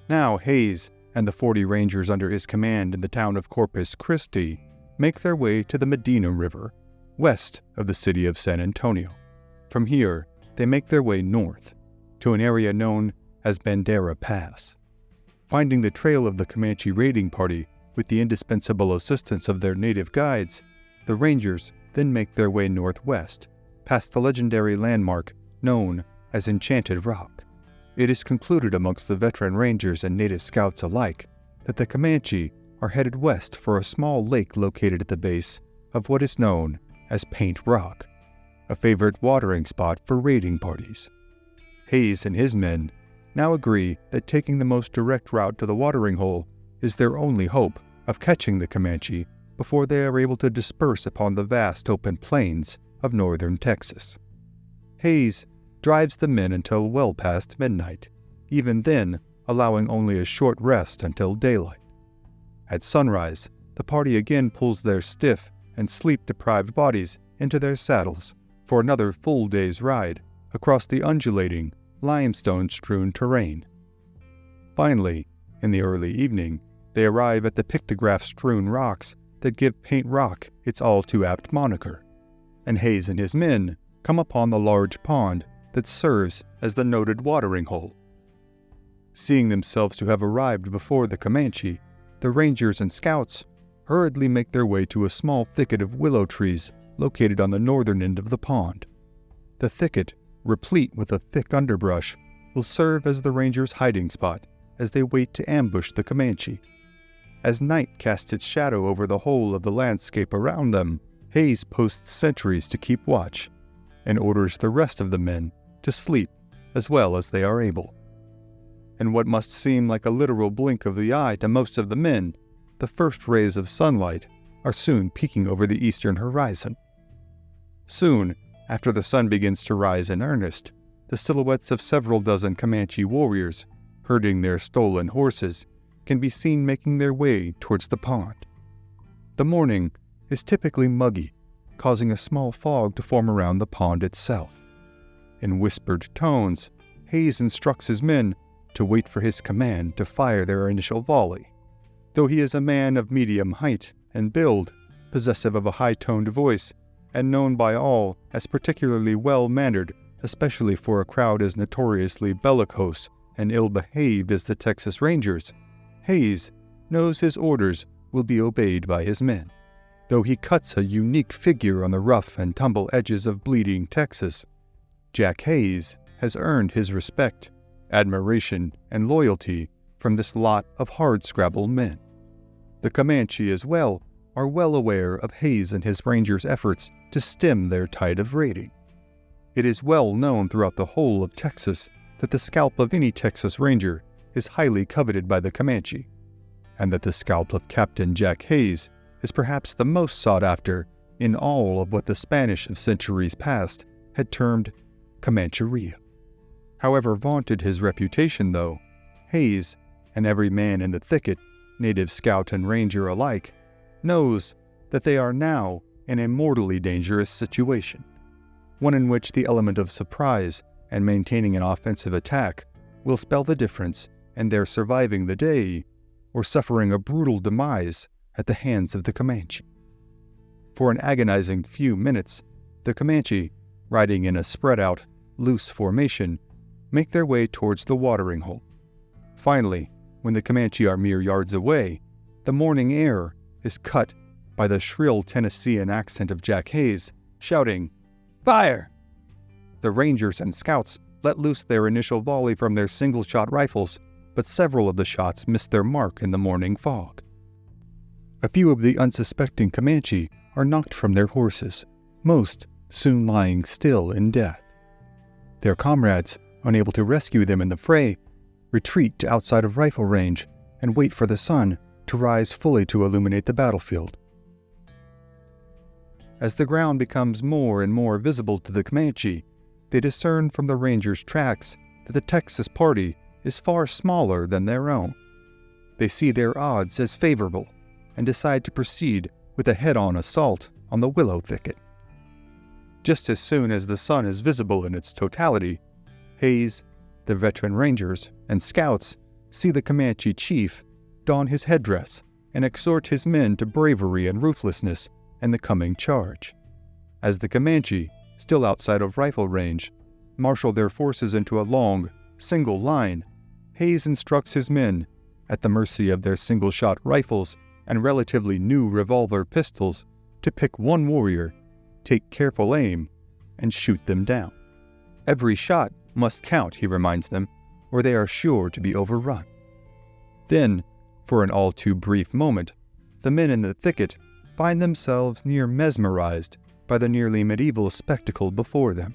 Now Hayes and the 40 Rangers under his command in the town of Corpus Christi make their way to the Medina River, west of the city of San Antonio. From here, they make their way north, to an area known as Bandera Pass. Finding the trail of the Comanche raiding party with the indispensable assistance of their native guides, the Rangers then make their way northwest, past the legendary landmark known as Enchanted Rock. It is concluded amongst the veteran Rangers and native scouts alike that the Comanche are headed west for a small lake located at the base of what is known as Paint Rock, a favorite watering spot for raiding parties. Hayes and his men now agree that taking the most direct route to the watering hole is their only hope of catching the Comanche before they are able to disperse upon the vast open plains of northern Texas. Hayes drives the men until well past midnight, even then allowing only a short rest until daylight. At sunrise, the party again pulls their stiff and sleep-deprived bodies into their saddles for another full day's ride across the undulating, limestone-strewn terrain. Finally, in the early evening, they arrive at the pictograph-strewn rocks that give Paint Rock its all-too-apt moniker, and Hayes and his men come upon the large pond that serves as the noted watering hole. Seeing themselves to have arrived before the Comanche, the Rangers and Scouts hurriedly make their way to a small thicket of willow trees located on the northern end of the pond. The thicket, replete with a thick underbrush, will serve as the Rangers' hiding spot as they wait to ambush the Comanche. As night casts its shadow over the whole of the landscape around them, Hayes posts sentries to keep watch, and orders the rest of the men to sleep as well as they are able. In what must seem like a literal blink of the eye to most of the men, the first rays of sunlight are soon peeking over the eastern horizon. Soon, after the sun begins to rise in earnest, the silhouettes of several dozen Comanche warriors, herding their stolen horses, can be seen making their way towards the pond. The morning is typically muggy, causing a small fog to form around the pond itself. In whispered tones, Hayes instructs his men to wait for his command to fire their initial volley. Though he is a man of medium height and build, possessive of a high-toned voice, and known by all as particularly well-mannered, especially for a crowd as notoriously bellicose and ill-behaved as the Texas Rangers, Hayes knows his orders will be obeyed by his men. Though he cuts a unique figure on the rough and tumble edges of bleeding Texas, Jack Hayes has earned his respect, admiration, and loyalty from this lot of hardscrabble men. The Comanche as well are well aware of Hayes and his Rangers' efforts to stem their tide of raiding. It is well known throughout the whole of Texas that the scalp of any Texas Ranger is highly coveted by the Comanche, and that the scalp of Captain Jack Hayes is perhaps the most sought after in all of what the Spanish of centuries past had termed Comancheria. However vaunted his reputation, though, Hayes, and every man in the thicket, native scout and ranger alike, knows that they are now in a mortally dangerous situation, one in which the element of surprise and maintaining an offensive attack will spell the difference in their surviving the day or suffering a brutal demise at the hands of the Comanche. For an agonizing few minutes, the Comanche, riding in a spread-out, loose formation, make their way towards the watering hole. Finally, when the Comanche are mere yards away, the morning air is cut by the shrill Tennessean accent of Jack Hayes, shouting, "Fire!" The Rangers and Scouts let loose their initial volley from their single-shot rifles, but several of the shots missed their mark in the morning fog. A few of the unsuspecting Comanche are knocked from their horses, most soon lying still in death. Their comrades, unable to rescue them in the fray, retreat to outside of rifle range and wait for the sun to rise fully to illuminate the battlefield. As the ground becomes more and more visible to the Comanche, they discern from the Rangers' tracks that the Texas party is far smaller than their own. They see their odds as favorable and decide to proceed with a head-on assault on the willow thicket. Just as soon as the sun is visible in its totality, Hayes, the veteran Rangers, and Scouts see the Comanche chief don his headdress and exhort his men to bravery and ruthlessness in the coming charge. As the Comanche, still outside of rifle range, marshal their forces into a long, single line, Hayes instructs his men, at the mercy of their single-shot rifles and relatively new revolver pistols, to pick one warrior, take careful aim, and shoot them down. Every shot must count, he reminds them, or they are sure to be overrun. Then, for an all-too-brief moment, the men in the thicket find themselves near mesmerized by the nearly medieval spectacle before them,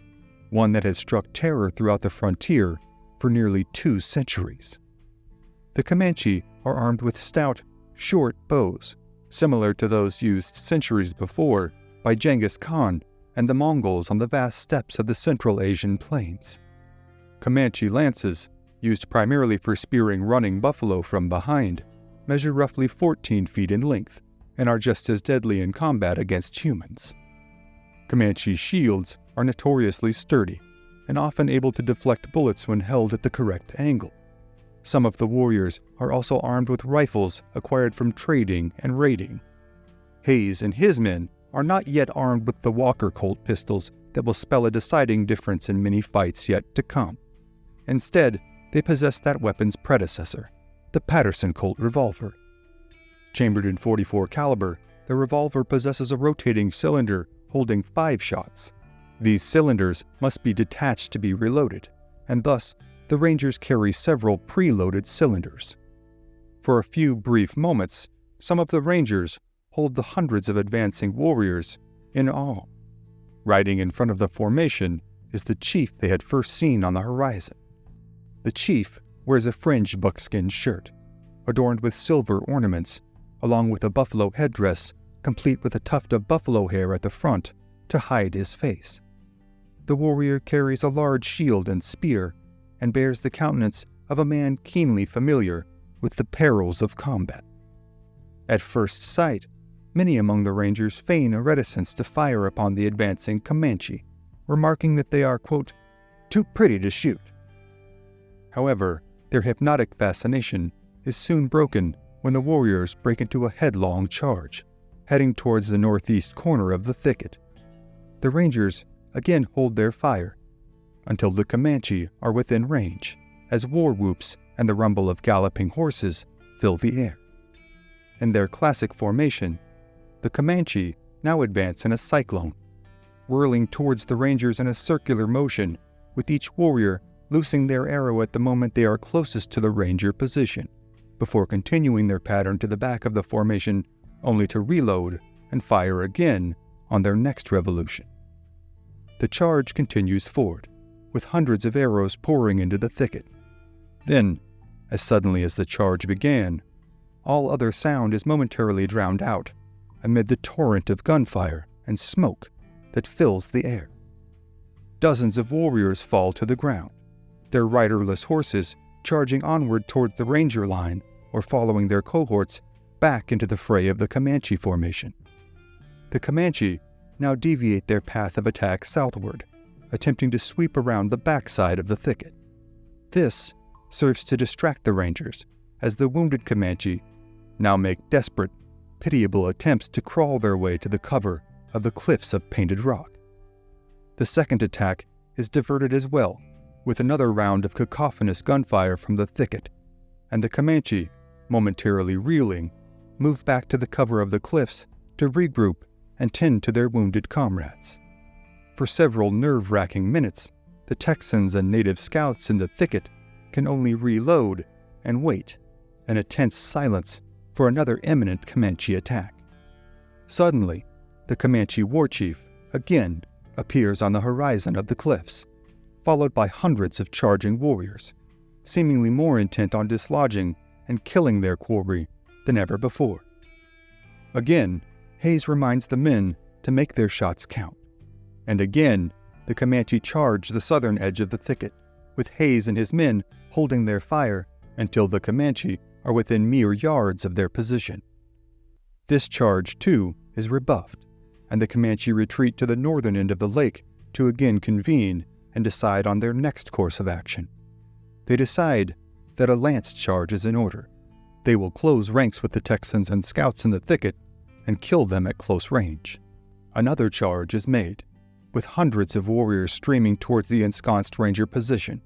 one that has struck terror throughout the frontier for nearly 2 centuries. The Comanche are armed with stout, short bows, similar to those used centuries before by Genghis Khan and the Mongols on the vast steppes of the Central Asian plains. Comanche lances, used primarily for spearing running buffalo from behind, measure roughly 14 feet in length and are just as deadly in combat against humans. Comanche shields are notoriously sturdy and often able to deflect bullets when held at the correct angle. Some of the warriors are also armed with rifles acquired from trading and raiding. Hayes and his men are not yet armed with the Walker Colt pistols that will spell a deciding difference in many fights yet to come. Instead, they possess that weapon's predecessor, the Patterson Colt revolver. Chambered in .44 caliber, the revolver possesses a rotating cylinder holding 5 shots. These cylinders must be detached to be reloaded, and thus the Rangers carry several preloaded cylinders. For a few brief moments, some of the Rangers hold the hundreds of advancing warriors in awe. Riding in front of the formation is the chief they had first seen on the horizon. The chief wears a fringed buckskin shirt, adorned with silver ornaments, along with a buffalo headdress complete with a tuft of buffalo hair at the front to hide his face. The warrior carries a large shield and spear and bears the countenance of a man keenly familiar with the perils of combat. At first sight, Many among the Rangers feign a reticence to fire upon the advancing Comanche, remarking that they are, quote, too pretty to shoot. However, their hypnotic fascination is soon broken when the warriors break into a headlong charge, heading towards the northeast corner of the thicket. The Rangers again hold their fire until the Comanche are within range, as war whoops and the rumble of galloping horses fill the air. In their classic formation, the Comanche now advance in a cyclone, whirling towards the Rangers in a circular motion, with each warrior loosing their arrow at the moment they are closest to the Ranger position, before continuing their pattern to the back of the formation, only to reload and fire again on their next revolution. The charge continues forward, with hundreds of arrows pouring into the thicket. Then, as suddenly as the charge began, all other sound is momentarily drowned out amid the torrent of gunfire and smoke that fills the air. Dozens of warriors fall to the ground, their riderless horses charging onward towards the Ranger line or following their cohorts back into the fray of the Comanche formation. The Comanche now deviate their path of attack southward, attempting to sweep around the backside of the thicket. This serves to distract the Rangers, as the wounded Comanche now make desperate, pitiable attempts to crawl their way to the cover of the cliffs of painted rock. The second attack is diverted as well, with another round of cacophonous gunfire from the thicket, and the Comanche, momentarily reeling, move back to the cover of the cliffs to regroup and tend to their wounded comrades. For several nerve-wracking minutes, the Texans and native scouts in the thicket can only reload and wait in a tense silence for another imminent Comanche attack. Suddenly, the Comanche war chief again appears on the horizon of the cliffs, followed by hundreds of charging warriors, seemingly more intent on dislodging and killing their quarry than ever before. Again, Hayes reminds the men to make their shots count, and again the Comanche charge the southern edge of the thicket, with Hayes and his men holding their fire until the Comanche are within mere yards of their position. This charge, too, is rebuffed, and the Comanche retreat to the northern end of the lake to again convene and decide on their next course of action. They decide that a lance charge is in order. They will close ranks with the Texans and scouts in the thicket and kill them at close range. Another charge is made, with hundreds of warriors streaming towards the ensconced Ranger position.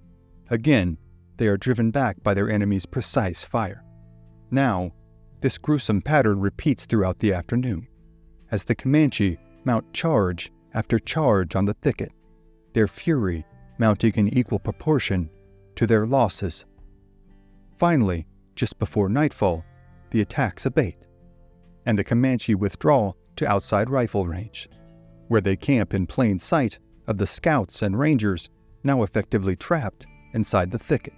Again, they are driven back by their enemy's precise fire. Now, this gruesome pattern repeats throughout the afternoon, as the Comanche mount charge after charge on the thicket, their fury mounting in equal proportion to their losses. Finally, just before nightfall, the attacks abate, and the Comanche withdraw to outside rifle range, where they camp in plain sight of the scouts and Rangers now effectively trapped inside the thicket.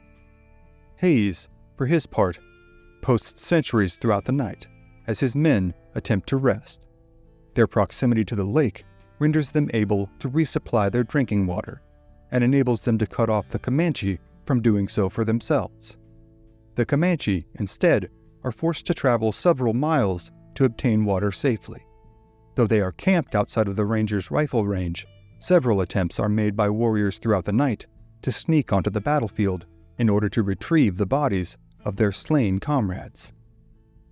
Hayes, for his part, posts sentries throughout the night as his men attempt to rest. Their proximity to the lake renders them able to resupply their drinking water and enables them to cut off the Comanche from doing so for themselves. The Comanche, instead, are forced to travel several miles to obtain water safely. Though they are camped outside of the Rangers' rifle range, several attempts are made by warriors throughout the night to sneak onto the battlefield in order to retrieve the bodies of their slain comrades.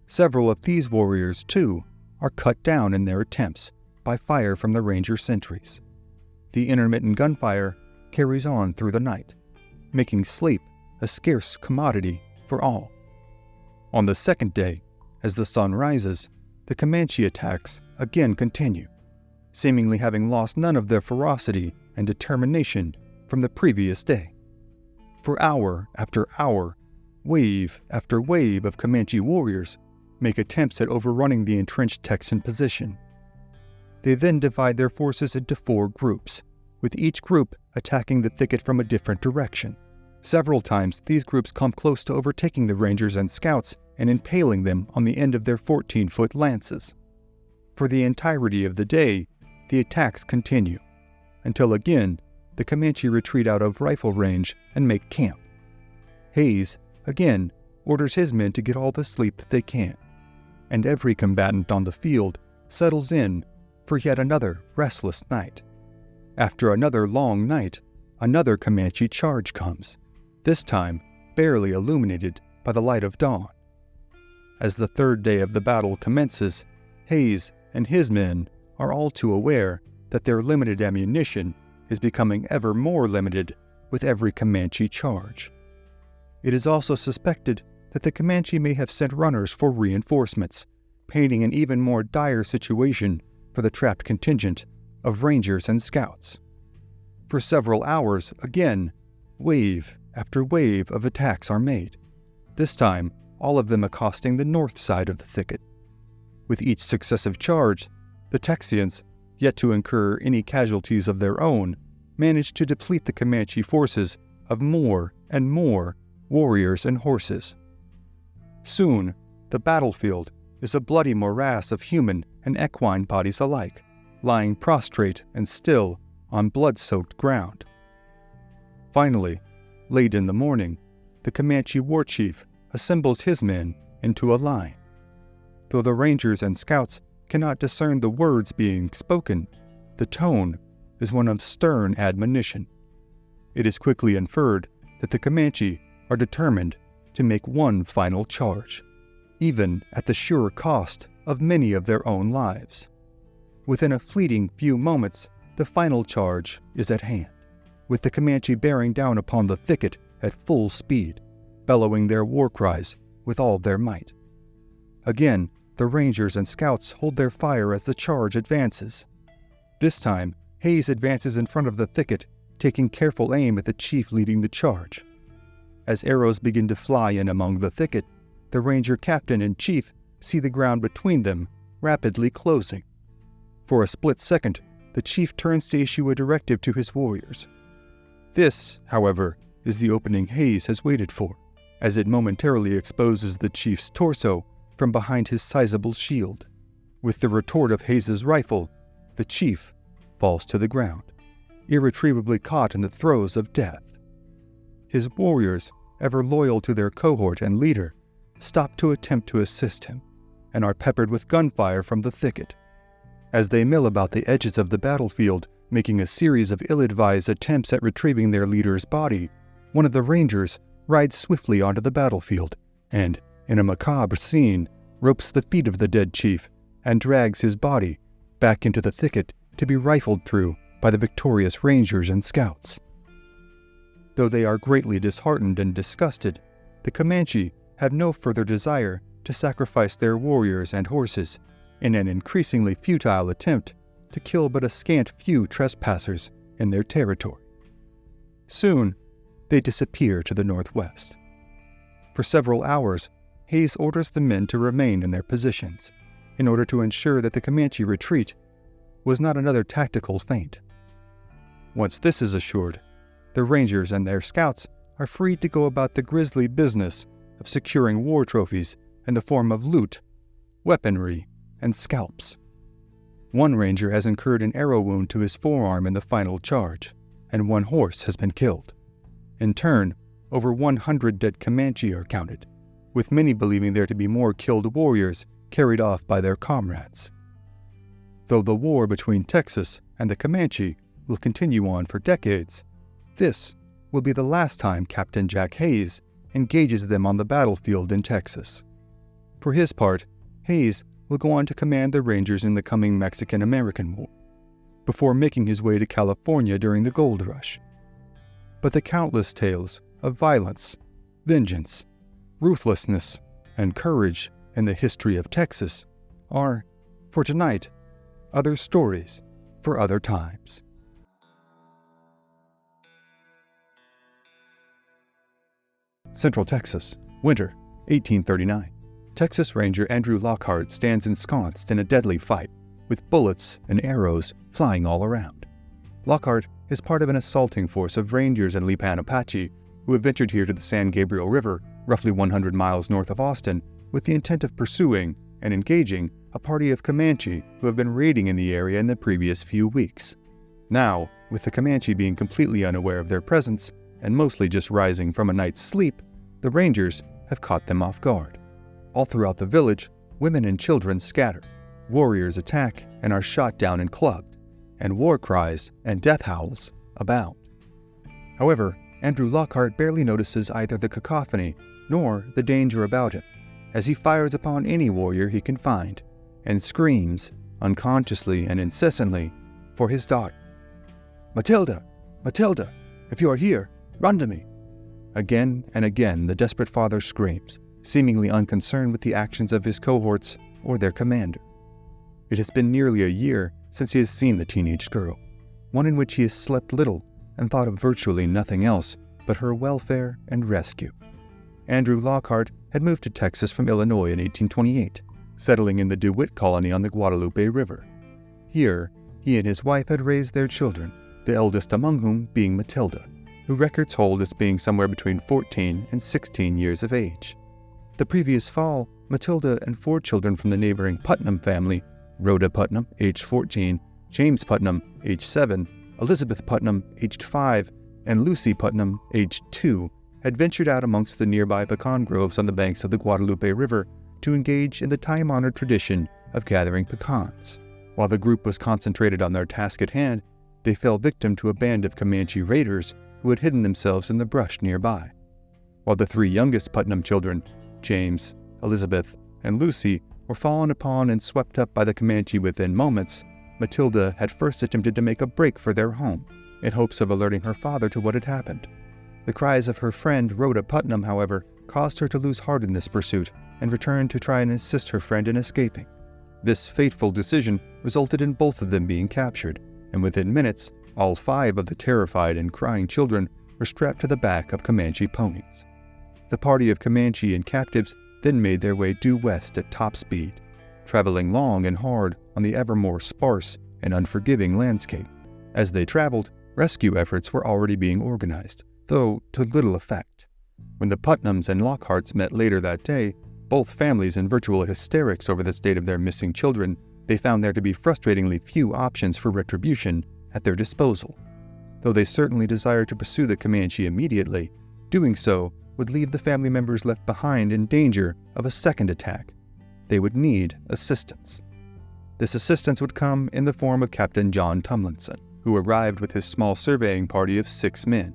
Several of these warriors, too, are cut down in their attempts by fire from the Ranger sentries. The intermittent gunfire carries on through the night, making sleep a scarce commodity for all. On the second day, as the sun rises, the Comanche attacks again continue, seemingly having lost none of their ferocity and determination from the previous day. For hour after hour, wave after wave of Comanche warriors make attempts at overrunning the entrenched Texan position. They then divide their forces into 4 groups, with each group attacking the thicket from a different direction. Several times, these groups come close to overtaking the Rangers and scouts and impaling them on the end of their 14-foot lances. For the entirety of the day, the attacks continue, until again the Comanche retreat out of rifle range and make camp. Hayes, again, orders his men to get all the sleep that they can, and every combatant on the field settles in for yet another restless night. After another long night, another Comanche charge comes, this time barely illuminated by the light of dawn. As the third day of the battle commences, Hayes and his men are all too aware that their limited ammunition is becoming ever more limited with every Comanche charge. It is also suspected that the Comanche may have sent runners for reinforcements, painting an even more dire situation for the trapped contingent of rangers and scouts. For several hours, again, wave after wave of attacks are made, this time all of them accosting the north side of the thicket. With each successive charge, the Texians, yet to incur any casualties of their own, manage to deplete the Comanche forces of more and more warriors and horses. Soon, the battlefield is a bloody morass of human and equine bodies alike, lying prostrate and still on blood-soaked ground. Finally, late in the morning, the Comanche war chief assembles his men into a line. Though the rangers and scouts cannot discern the words being spoken, the tone is one of stern admonition. It is quickly inferred that the Comanche are determined to make one final charge, even at the sure cost of many of their own lives. Within a fleeting few moments, the final charge is at hand, with the Comanche bearing down upon the thicket at full speed, bellowing their war cries with all their might. Again, the rangers and scouts hold their fire as the charge advances. This time, Hayes advances in front of the thicket, taking careful aim at the chief leading the charge. As arrows begin to fly in among the thicket, the ranger captain and chief see the ground between them rapidly closing. For a split second, the chief turns to issue a directive to his warriors. This, however, is the opening Hayes has waited for, as it momentarily exposes the chief's torso from behind his sizable shield. With the retort of Hayes's rifle, the chief falls to the ground, irretrievably caught in the throes of death. His warriors, ever loyal to their cohort and leader, stop to attempt to assist him, and are peppered with gunfire from the thicket. As they mill about the edges of the battlefield, making a series of ill-advised attempts at retrieving their leader's body, one of the rangers rides swiftly onto the battlefield and, in a macabre scene, ropes the feet of the dead chief and drags his body back into the thicket to be rifled through by the victorious rangers and scouts. Though they are greatly disheartened and disgusted, the Comanche have no further desire to sacrifice their warriors and horses in an increasingly futile attempt to kill but a scant few trespassers in their territory. Soon, they disappear to the northwest. For several hours, Hayes orders the men to remain in their positions, in order to ensure that the Comanche retreat was not another tactical feint. Once this is assured, the rangers and their scouts are free to go about the grisly business of securing war trophies in the form of loot, weaponry, and scalps. One ranger has incurred an arrow wound to his forearm in the final charge, and one horse has been killed. In turn, over 100 dead Comanche are counted, with many believing there to be more killed warriors carried off by their comrades. Though the war between Texas and the Comanche will continue on for decades, this will be the last time Captain Jack Hayes engages them on the battlefield in Texas. For his part, Hayes will go on to command the Rangers in the coming Mexican-American War, before making his way to California during the Gold Rush. But the countless tales of violence, vengeance, ruthlessness, and courage in the history of Texas are, for tonight, other stories for other times. Central Texas, winter, 1839. Texas Ranger Andrew Lockhart stands ensconced in a deadly fight, with bullets and arrows flying all around. Lockhart is part of an assaulting force of Rangers and Lipan Apache who have ventured here to the San Gabriel River, roughly 100 miles north of Austin, with the intent of pursuing and engaging a party of Comanche who have been raiding in the area in the previous few weeks. Now, with the Comanche being completely unaware of their presence and mostly just rising from a night's sleep, the Rangers have caught them off guard. All throughout the village, women and children scatter, Warriors attack and are shot down and clubbed, and war cries and death howls abound. However, Andrew Lockhart barely notices either the cacophony nor the danger about him, as he fires upon any warrior he can find, and screams, unconsciously and incessantly, for his daughter. "Matilda! Matilda! If you are here, run to me!" Again and again the desperate father screams, seemingly unconcerned with the actions of his cohorts or their commander. It has been nearly a year since he has seen the teenage girl, one in which he has slept little and thought of virtually nothing else but her welfare and rescue. Andrew Lockhart had moved to Texas from Illinois in 1828, settling in the DeWitt colony on the Guadalupe River. Here, he and his wife had raised their children, the eldest among whom being Matilda, who records hold as being somewhere between 14 and 16 years of age. The previous fall, Matilda and 4 children from the neighboring Putnam family, Rhoda Putnam, aged 14, James Putnam, aged 7, Elizabeth Putnam, aged 5, and Lucy Putnam, aged 2, had ventured out amongst the nearby pecan groves on the banks of the Guadalupe River to engage in the time-honored tradition of gathering pecans. While the group was concentrated on their task at hand, they fell victim to a band of Comanche raiders who had hidden themselves in the brush nearby. While the 3 youngest Putnam children, James, Elizabeth, and Lucy, were fallen upon and swept up by the Comanche within moments, Matilda had first attempted to make a break for their home, in hopes of alerting her father to what had happened. The cries of her friend Rhoda Putnam, however, caused her to lose heart in this pursuit and return to try and assist her friend in escaping. This fateful decision resulted in both of them being captured, and within minutes, all 5 of the terrified and crying children were strapped to the back of Comanche ponies. The party of Comanche and captives then made their way due west at top speed, traveling long and hard on the ever more sparse and unforgiving landscape. As they traveled, rescue efforts were already being organized, though to little effect. When the Putnams and Lockharts met later that day, both families in virtual hysterics over the state of their missing children, they found there to be frustratingly few options for retribution at their disposal. Though they certainly desired to pursue the Comanche immediately, doing so would leave the family members left behind in danger of a second attack. They would need assistance. This assistance would come in the form of Captain John Tumlinson, who arrived with his small surveying party of 6 men.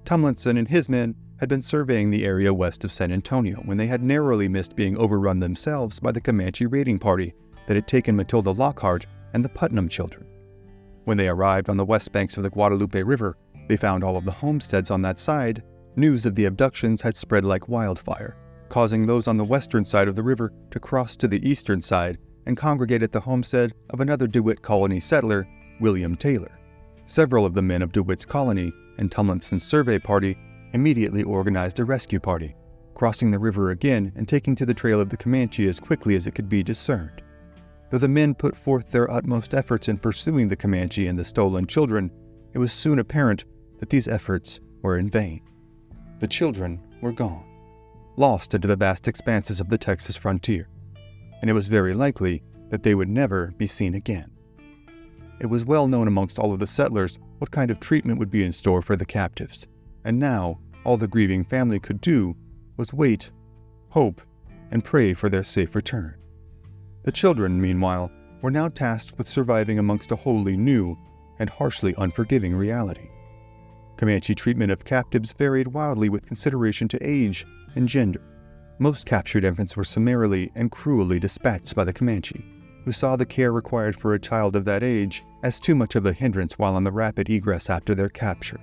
Tumlinson and his men had been surveying the area west of San Antonio when they had narrowly missed being overrun themselves by the Comanche raiding party that had taken Matilda Lockhart and the Putnam children. When they arrived on the west banks of the Guadalupe River, they found all of the homesteads on that side. News of the abductions had spread like wildfire, causing those on the western side of the river to cross to the eastern side and congregate at the homestead of another DeWitt colony settler, William Taylor. Several of the men of DeWitt's colony and Tumlinson's survey party immediately organized a rescue party, crossing the river again and taking to the trail of the Comanche as quickly as it could be discerned. Though the men put forth their utmost efforts in pursuing the Comanche and the stolen children, it was soon apparent that these efforts were in vain. The children were gone, lost into the vast expanses of the Texas frontier, and it was very likely that they would never be seen again. It was well known amongst all of the settlers what kind of treatment would be in store for the captives, and now all the grieving family could do was wait, hope, and pray for their safe return. The children, meanwhile, were now tasked with surviving amongst a wholly new and harshly unforgiving reality. Comanche treatment of captives varied wildly with consideration to age and gender. Most captured infants were summarily and cruelly dispatched by the Comanche, who saw the care required for a child of that age as too much of a hindrance while on the rapid egress after their capture.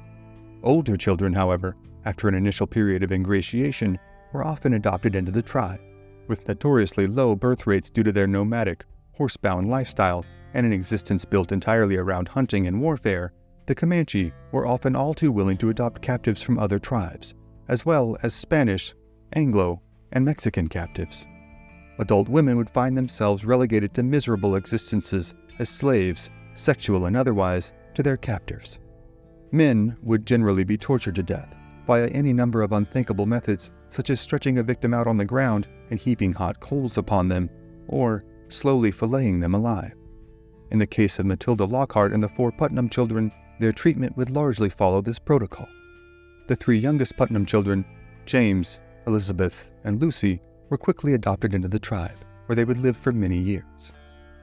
Older children, however, after an initial period of ingratiation, were often adopted into the tribe. With notoriously low birth rates due to their nomadic, horse-bound lifestyle and an existence built entirely around hunting and warfare, the Comanche were often all too willing to adopt captives from other tribes, as well as Spanish, Anglo, and Mexican captives. Adult women would find themselves relegated to miserable existences as slaves, sexual and otherwise, to their captors. Men would generally be tortured to death via any number of unthinkable methods, such as stretching a victim out on the ground and heaping hot coals upon them, or slowly filleting them alive. In the case of Matilda Lockhart and the 4 Putnam children, their treatment would largely follow this protocol. The 3 youngest Putnam children, James, Elizabeth, and Lucy, were quickly adopted into the tribe, where they would live for many years.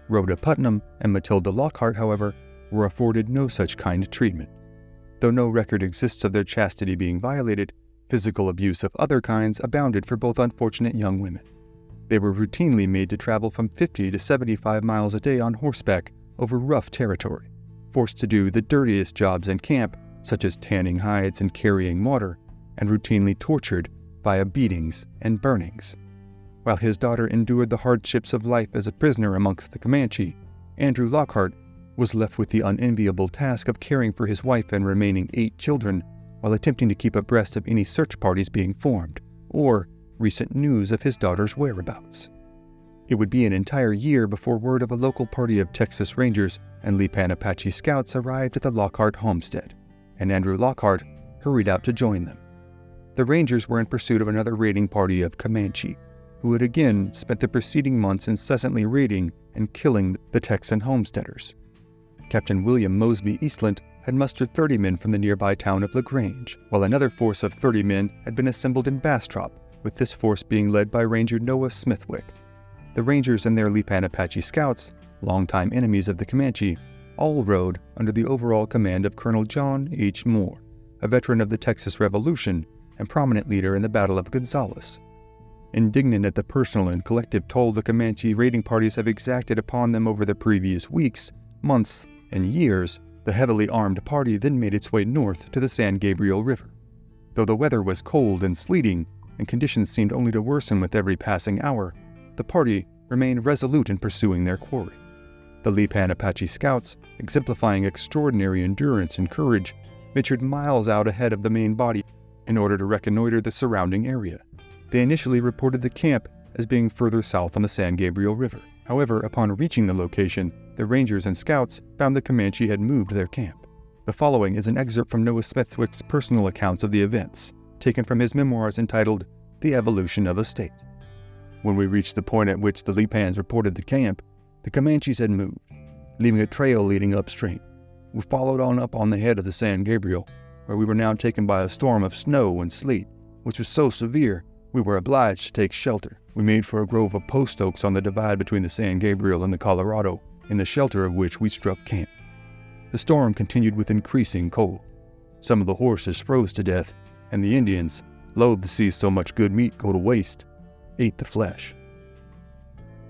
Rhoda Putnam and Matilda Lockhart, however, were afforded no such kind treatment. Though no record exists of their chastity being violated, physical abuse of other kinds abounded for both unfortunate young women. They were routinely made to travel from 50 to 75 miles a day on horseback over rough territory, forced to do the dirtiest jobs in camp, such as tanning hides and carrying water, and routinely tortured via beatings and burnings. While his daughter endured the hardships of life as a prisoner amongst the Comanche, Andrew Lockhart was left with the unenviable task of caring for his wife and remaining 8 children while attempting to keep abreast of any search parties being formed, or recent news of his daughter's whereabouts. It would be an entire year before word of a local party of Texas Rangers and Lipan Apache Scouts arrived at the Lockhart homestead, and Andrew Lockhart hurried out to join them. The Rangers were in pursuit of another raiding party of Comanche, who had again spent the preceding months incessantly raiding and killing the Texan homesteaders. Captain William Mosby Eastland had mustered 30 men from the nearby town of LaGrange, while another force of 30 men had been assembled in Bastrop, with this force being led by Ranger Noah Smithwick. The Rangers and their Lipan Apache Scouts, longtime enemies of the Comanche, all rode under the overall command of Colonel John H. Moore, a veteran of the Texas Revolution and prominent leader in the Battle of Gonzales. Indignant at the personal and collective toll the Comanche raiding parties have exacted upon them over the previous weeks, months, and years, the heavily armed party then made its way north to the San Gabriel River. Though the weather was cold and sleeting, and conditions seemed only to worsen with every passing hour, the party remained resolute in pursuing their quarry. The Lipan Apache Scouts, exemplifying extraordinary endurance and courage, ventured miles out ahead of the main body in order to reconnoiter the surrounding area. They initially reported the camp as being further south on the San Gabriel River. However, upon reaching the location, the Rangers and Scouts found the Comanche had moved their camp. The following is an excerpt from Noah Smithwick's personal accounts of the events, taken from his memoirs entitled The Evolution of a State. When we reached the point at which the Lipans reported the camp, the Comanches had moved, leaving a trail leading upstream. We followed on up on the head of the San Gabriel, where we were now taken by a storm of snow and sleet, which was so severe we were obliged to take shelter. We made for a grove of post oaks on the divide between the San Gabriel and the Colorado, in the shelter of which we struck camp. The storm continued with increasing cold. Some of the horses froze to death, and the Indians, loath to see so much good meat go to waste, ate the flesh.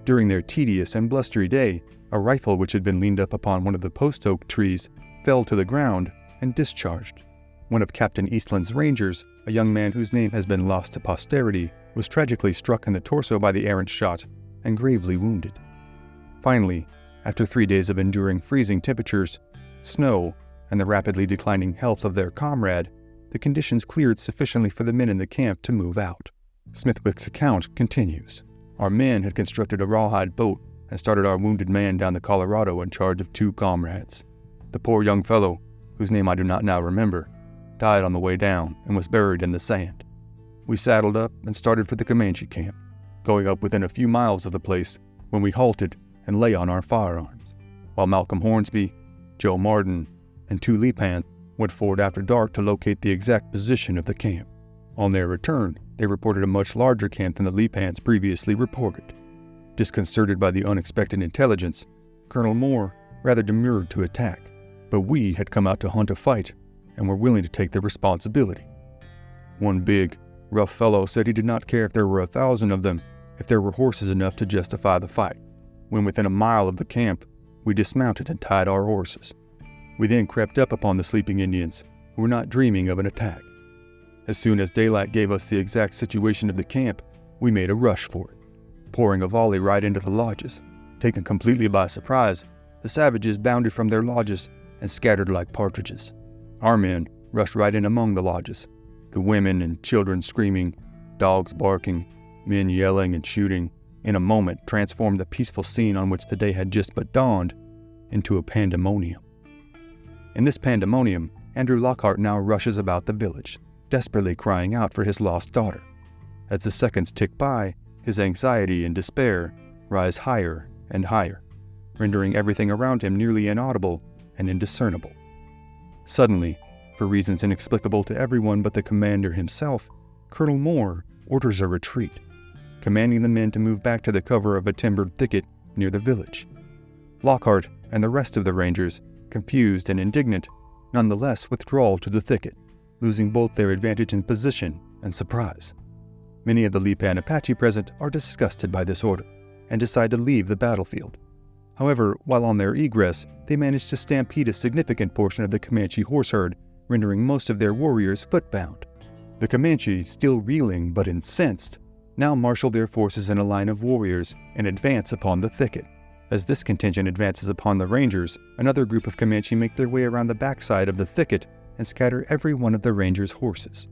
During their tedious and blustery day, a rifle which had been leaned up upon one of the post oak trees fell to the ground and discharged. One of Captain Eastland's Rangers, a young man whose name has been lost to posterity, was tragically struck in the torso by the errant shot and gravely wounded. Finally, after 3 days of enduring freezing temperatures, snow, and the rapidly declining health of their comrade, the conditions cleared sufficiently for the men in the camp to move out. Smithwick's account continues. Our men had constructed a rawhide boat and started our wounded man down the Colorado in charge of 2 comrades. The poor young fellow, whose name I do not now remember, died on the way down and was buried in the sand. We saddled up and started for the Comanche camp, going up within a few miles of the place when we halted and lay on our firearms, while Malcolm Hornsby, Joe Martin, and 2 Lipans went forward after dark to locate the exact position of the camp. On their return, they reported a much larger camp than the Lipans previously reported. Disconcerted by the unexpected intelligence, Colonel Moore rather demurred to attack, but we had come out to hunt a fight and were willing to take the responsibility. One big, rough fellow said he did not care if there were 1,000 of them, if there were horses enough to justify the fight. When within a mile of the camp, we dismounted and tied our horses. We then crept up upon the sleeping Indians, who were not dreaming of an attack. As soon as daylight gave us the exact situation of the camp, we made a rush for it, pouring a volley right into the lodges. Taken completely by surprise, the savages bounded from their lodges and scattered like partridges. Our men rushed right in among the lodges, the women and children screaming, dogs barking, men yelling and shooting, in a moment transformed the peaceful scene on which the day had just but dawned into a pandemonium. In this pandemonium, Andrew Lockhart now rushes about the village, desperately crying out for his lost daughter. As the seconds tick by, his anxiety and despair rise higher and higher, rendering everything around him nearly inaudible and indiscernible. Suddenly, for reasons inexplicable to everyone but the commander himself, Colonel Moore orders a retreat, commanding the men to move back to the cover of a timbered thicket near the village. Lockhart and the rest of the Rangers, confused and indignant, nonetheless withdraw to the thicket, losing both their advantage in position and surprise. Many of the Lipan Apache present are disgusted by this order and decide to leave the battlefield. However, while on their egress, they manage to stampede a significant portion of the Comanche horse herd, rendering most of their warriors footbound. The Comanche, still reeling but incensed, now marshal their forces in a line of warriors and advance upon the thicket. As this contingent advances upon the Rangers, another group of Comanche make their way around the backside of the thicket and scatter every one of the Rangers' horses.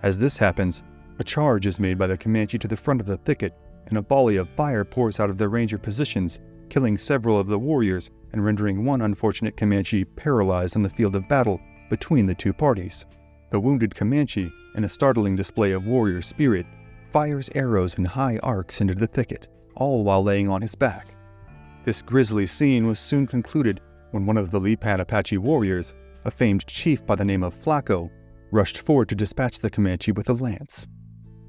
As this happens, a charge is made by the Comanche to the front of the thicket, and a volley of fire pours out of the Ranger positions, killing several of the warriors and rendering one unfortunate Comanche paralyzed on the field of battle between the two parties. The wounded Comanche, in a startling display of warrior spirit, fires arrows in high arcs into the thicket, all while laying on his back. This grisly scene was soon concluded when one of the Lipan Apache warriors, a famed chief by the name of Flaco, rushed forward to dispatch the Comanche with a lance.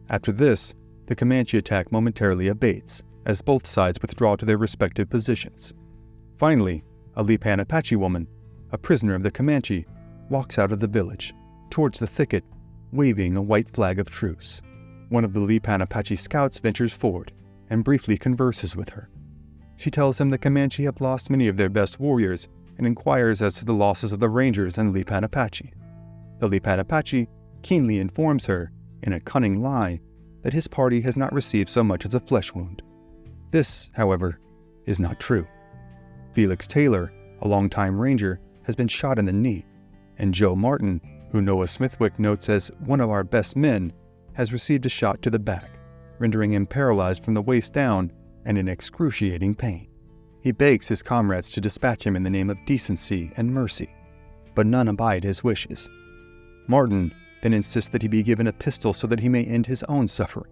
After this, the Comanche attack momentarily abates, as both sides withdraw to their respective positions. Finally, a Lipan Apache woman, a prisoner of the Comanche, walks out of the village, towards the thicket, waving a white flag of truce. One of the Lipan Apache scouts ventures forward and briefly converses with her. She tells him the Comanche have lost many of their best warriors and inquires as to the losses of the Rangers and Lipan Apache. The Lipan Apache keenly informs her, in a cunning lie, that his party has not received so much as a flesh wound. This, however, is not true. Felix Taylor, a longtime Ranger, has been shot in the knee, and Joe Martin, who Noah Smithwick notes as one of our best men, has received a shot to the back, rendering him paralyzed from the waist down and in excruciating pain. He begs his comrades to dispatch him in the name of decency and mercy, but none abide his wishes. Martin then insists that he be given a pistol so that he may end his own suffering,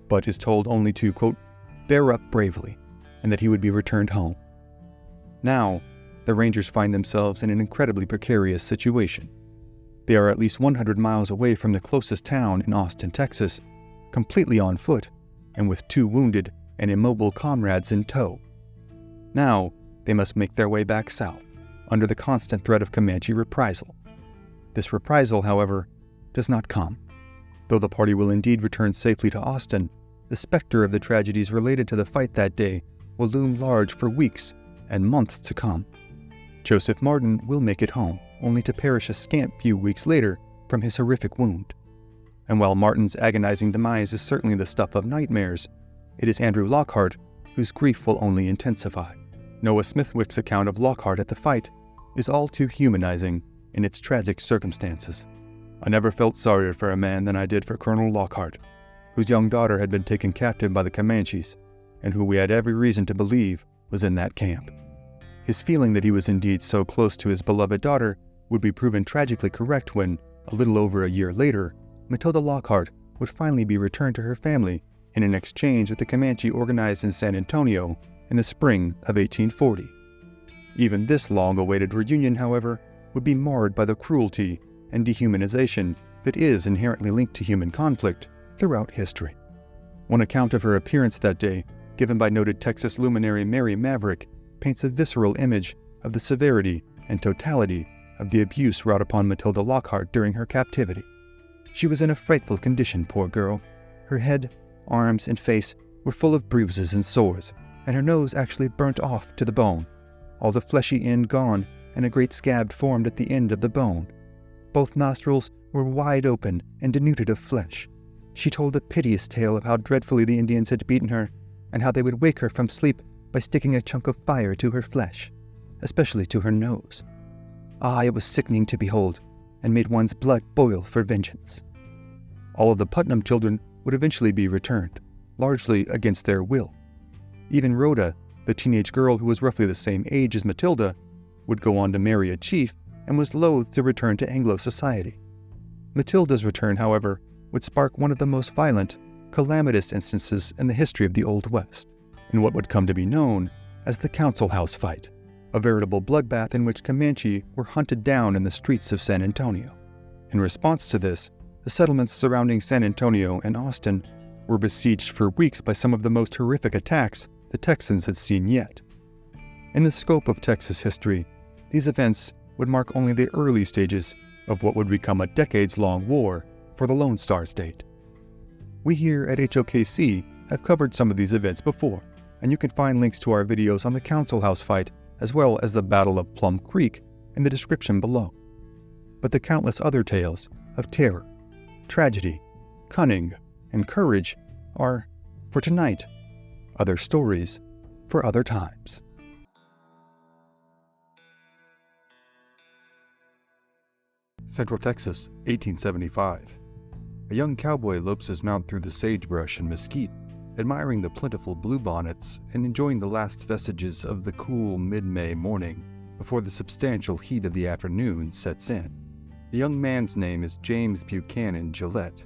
but is told only to, quote, bear up bravely, and that he would be returned home. Now, the Rangers find themselves in an incredibly precarious situation. They are at least 100 miles away from the closest town in Austin, Texas, completely on foot, and with 2 wounded and immobile comrades in tow. Now, they must make their way back south, under the constant threat of Comanche reprisal. This reprisal, however, does not come. Though the party will indeed return safely to Austin, the specter of the tragedies related to the fight that day will loom large for weeks and months to come. Joseph Martin will make it home, only to perish a scant few weeks later from his horrific wound. And while Martin's agonizing demise is certainly the stuff of nightmares, it is Andrew Lockhart whose grief will only intensify. Noah Smithwick's account of Lockhart at the fight is all too humanizing in its tragic circumstances. I never felt sorrier for a man than I did for Colonel Lockhart, whose young daughter had been taken captive by the Comanches, and who we had every reason to believe was in that camp. His feeling that he was indeed so close to his beloved daughter would be proven tragically correct when, a little over a year later, Matilda Lockhart would finally be returned to her family in an exchange with the Comanche organized in San Antonio in the spring of 1840. Even this long-awaited reunion, however, would be marred by the cruelty and dehumanization that is inherently linked to human conflict throughout history. One account of her appearance that day, given by noted Texas luminary Mary Maverick, paints a visceral image of the severity and totality of the abuse wrought upon Matilda Lockhart during her captivity. She was in a frightful condition, poor girl. Her head, arms, and face were full of bruises and sores, and her nose actually burnt off to the bone, all the fleshy end gone and a great scab formed at the end of the bone. Both nostrils were wide open and denuded of flesh. She told a piteous tale of how dreadfully the Indians had beaten her, and how they would wake her from sleep by sticking a chunk of fire to her flesh, especially to her nose. Ah, it was sickening to behold, and made one's blood boil for vengeance. All of the Putnam children would eventually be returned, largely against their will. Even Rhoda, the teenage girl who was roughly the same age as Matilda, would go on to marry a chief and was loath to return to Anglo society. Matilda's return, however, would spark one of the most violent, calamitous instances in the history of the Old West, in what would come to be known as the Council House Fight, a veritable bloodbath in which Comanche were hunted down in the streets of San Antonio. In response to this, the settlements surrounding San Antonio and Austin were besieged for weeks by some of the most horrific attacks the Texans had seen yet. In the scope of Texas history, these events would mark only the early stages of what would become a decades-long war for the Lone Star State. We here at HOKC have covered some of these events before, and you can find links to our videos on the Council House fight as well as the Battle of Plum Creek in the description below. But the countless other tales of terror, tragedy, cunning, and courage are, for tonight, other stories for other times. Central Texas, 1875. A young cowboy lopes his mount through the sagebrush and mesquite, admiring the plentiful bluebonnets and enjoying the last vestiges of the cool mid-May morning before the substantial heat of the afternoon sets in. The young man's name is James Buchanan Gillette.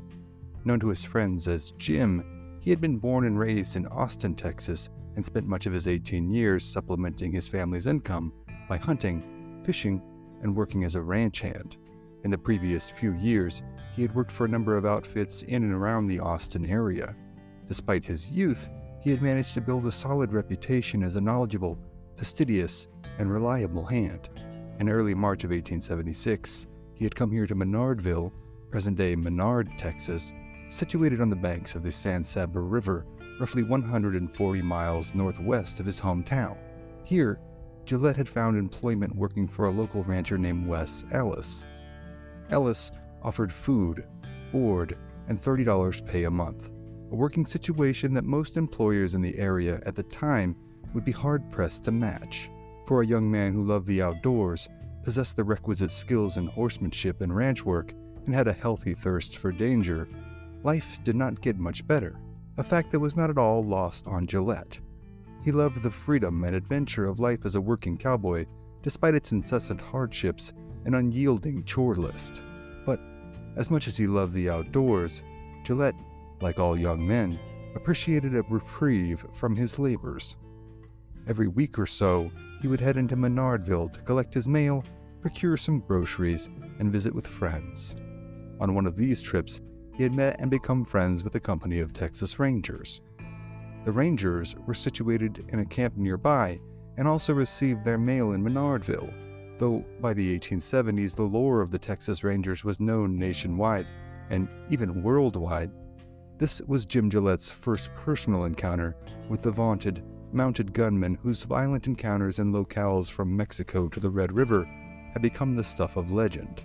Known to his friends as Jim, he had been born and raised in Austin, Texas, and spent much of his 18 years supplementing his family's income by hunting, fishing, and working as a ranch hand. In the previous few years, he had worked for a number of outfits in and around the Austin area. Despite his youth, he had managed to build a solid reputation as a knowledgeable, fastidious, and reliable hand. In early March of 1876, he had come here to Menardville, present-day Menard, Texas, situated on the banks of the San Saba River, roughly 140 miles northwest of his hometown. Here, Gillette had found employment working for a local rancher named Wes Ellis. Ellis offered food, board, and $30 pay a month, a working situation that most employers in the area at the time would be hard-pressed to match. For a young man who loved the outdoors, possessed the requisite skills in horsemanship and ranch work, and had a healthy thirst for danger, life did not get much better, a fact that was not at all lost on Gillette. He loved the freedom and adventure of life as a working cowboy, despite its incessant hardships and unyielding chore list. But as much as he loved the outdoors, Gillette, like all young men, appreciated a reprieve from his labors. Every week or so, he would head into Menardville to collect his mail, procure some groceries, and visit with friends. On one of these trips, he had met and become friends with a company of Texas Rangers. The Rangers were situated in a camp nearby and also received their mail in Menardville, though by the 1870s the lore of the Texas Rangers was known nationwide and even worldwide. This was Jim Gillette's first personal encounter with the vaunted mounted gunman whose violent encounters in locales from Mexico to the Red River had become the stuff of legend.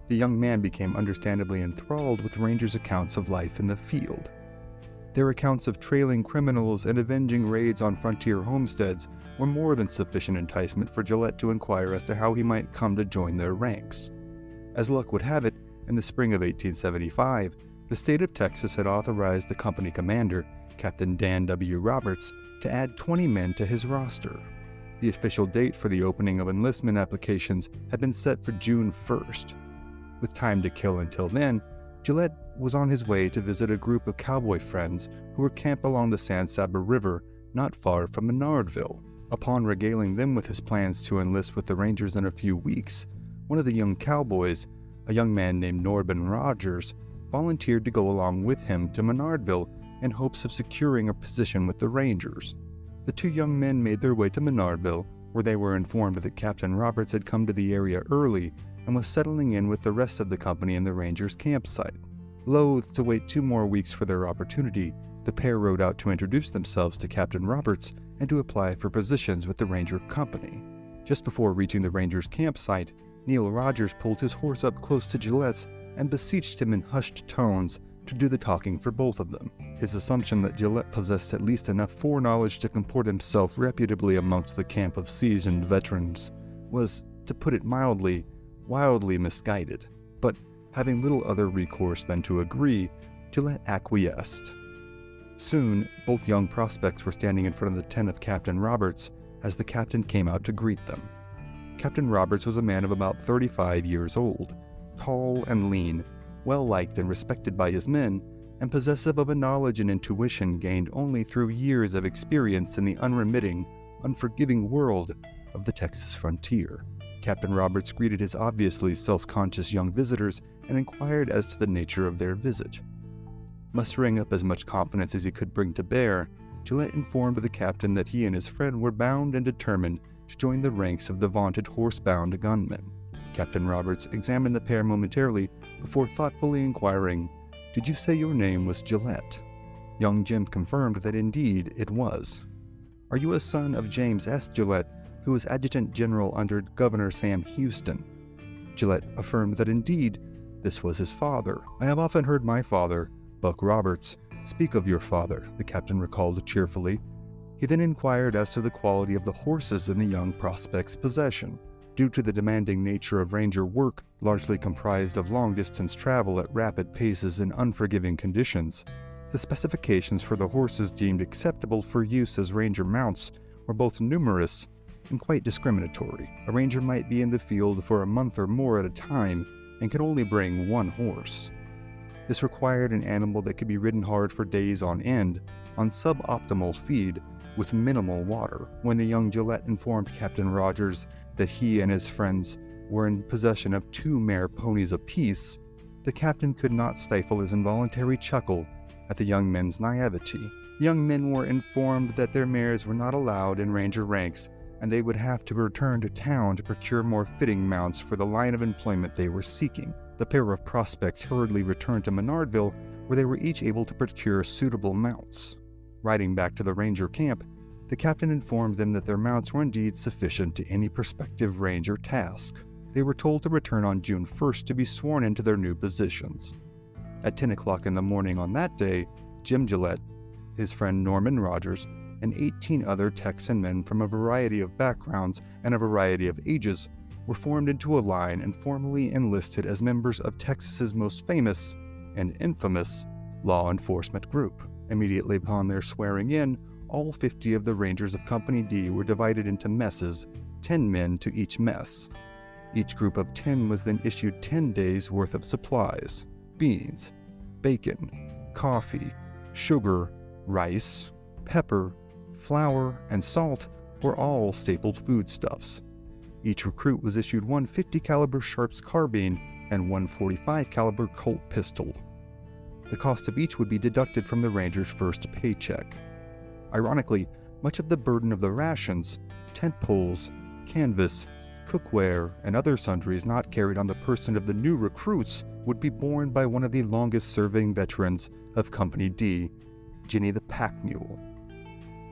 The young man became understandably enthralled with Rangers' accounts of life in the field. Their accounts of trailing criminals and avenging raids on frontier homesteads were more than sufficient enticement for Gillette to inquire as to how he might come to join their ranks. As luck would have it, in the spring of 1875, the state of Texas had authorized the company commander, Captain Dan W. Roberts, to add 20 men to his roster. The official date for the opening of enlistment applications had been set for June 1st. With time to kill until then, Gillette was on his way to visit a group of cowboy friends who were camped along the San Saba River not far from Menardville. Upon regaling them with his plans to enlist with the Rangers in a few weeks, one of the young cowboys, a young man named Norben Rogers, volunteered to go along with him to Menardville in hopes of securing a position with the Rangers. The two young men made their way to Menardville, where they were informed that Captain Roberts had come to the area early and was settling in with the rest of the company in the Rangers' campsite. Loath to wait 2 more weeks for their opportunity, the pair rode out to introduce themselves to Captain Roberts and to apply for positions with the Ranger Company. Just before reaching the Rangers' campsite, Neil Rogers pulled his horse up close to Gillette's and beseeched him in hushed tones to do the talking for both of them. His assumption that Gillette possessed at least enough foreknowledge to comport himself reputably amongst the camp of seasoned veterans was, to put it mildly, wildly misguided. But having little other recourse than to agree, Gillette acquiesced. Soon, both young prospects were standing in front of the tent of Captain Roberts as the captain came out to greet them. Captain Roberts was a man of about 35 years old, tall and lean, well-liked and respected by his men, and possessive of a knowledge and intuition gained only through years of experience in the unremitting, unforgiving world of the Texas frontier. Captain Roberts greeted his obviously self-conscious young visitors and inquired as to the nature of their visit. Mustering up as much confidence as he could bring to bear, Gillette informed the captain that he and his friend were bound and determined to join the ranks of the vaunted horse-bound gunmen. Captain Roberts examined the pair momentarily before thoughtfully inquiring, "Did you say your name was Gillette?" Young Jim confirmed that indeed it was. "Are you a son of James S. Gillette, who was Adjutant General under Governor Sam Houston?" Gillette affirmed that indeed this was his father. "I have often heard my father, Buck Roberts, speak of your father," the captain recalled cheerfully. He then inquired as to the quality of the horses in the young prospect's possession. Due to the demanding nature of ranger work, largely comprised of long-distance travel at rapid paces in unforgiving conditions, the specifications for the horses deemed acceptable for use as ranger mounts were both numerous and quite discriminatory. A ranger might be in the field for a month or more at a time and could only bring one horse. This required an animal that could be ridden hard for days on end, on suboptimal feed, with minimal water. When the young Gillette informed Captain Rogers that he and his friends were in possession of 2 mare ponies apiece, the captain could not stifle his involuntary chuckle at the young men's naivety. The young men were informed that their mares were not allowed in ranger ranks, and they would have to return to town to procure more fitting mounts for the line of employment they were seeking. The pair of prospects hurriedly returned to Menardville, where they were each able to procure suitable mounts. Riding back to the ranger camp, the captain informed them that their mounts were indeed sufficient to any prospective ranger task. They were told to return on June 1st to be sworn into their new positions. At 10 o'clock in the morning on that day, Jim Gillette, his friend Norman Rogers, and 18 other Texan men from a variety of backgrounds and a variety of ages were formed into a line and formally enlisted as members of Texas's most famous and infamous law enforcement group. Immediately upon their swearing in, all 50 of the Rangers of Company D were divided into messes, 10 men to each mess. Each group of 10 was then issued 10 days' worth of supplies: beans, bacon, coffee, sugar, rice, pepper, flour, and salt were all stapled foodstuffs. Each recruit was issued one .50 caliber Sharps carbine and one .45 caliber Colt pistol. The cost of each would be deducted from the Ranger's first paycheck. Ironically, much of the burden of the rations, tent poles, canvas, cookware, and other sundries not carried on the person of the new recruits would be borne by one of the longest-serving veterans of Company D, Jenny the Pack Mule.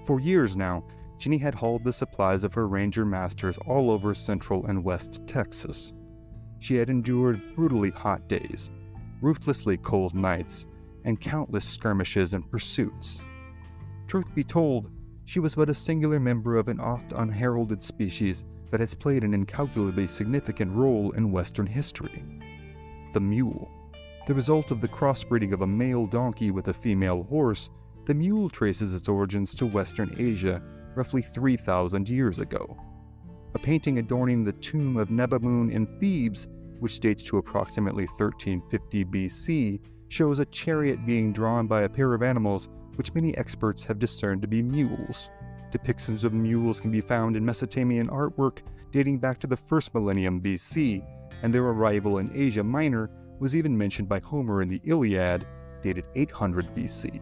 For years now, Jenny had hauled the supplies of her ranger masters all over Central and West Texas. She had endured brutally hot days, ruthlessly cold nights, and countless skirmishes and pursuits. Truth be told, she was but a singular member of an oft unheralded species that has played an incalculably significant role in Western history: the mule. The result of the crossbreeding of a male donkey with a female horse, the mule traces its origins to Western Asia roughly 3,000 years ago. A painting adorning the tomb of Nebamun in Thebes, which dates to approximately 1350 BC, shows a chariot being drawn by a pair of animals which many experts have discerned to be mules. Depictions of mules can be found in Mesopotamian artwork dating back to the 1st millennium BC, and their arrival in Asia Minor was even mentioned by Homer in the Iliad, dated 800 BC.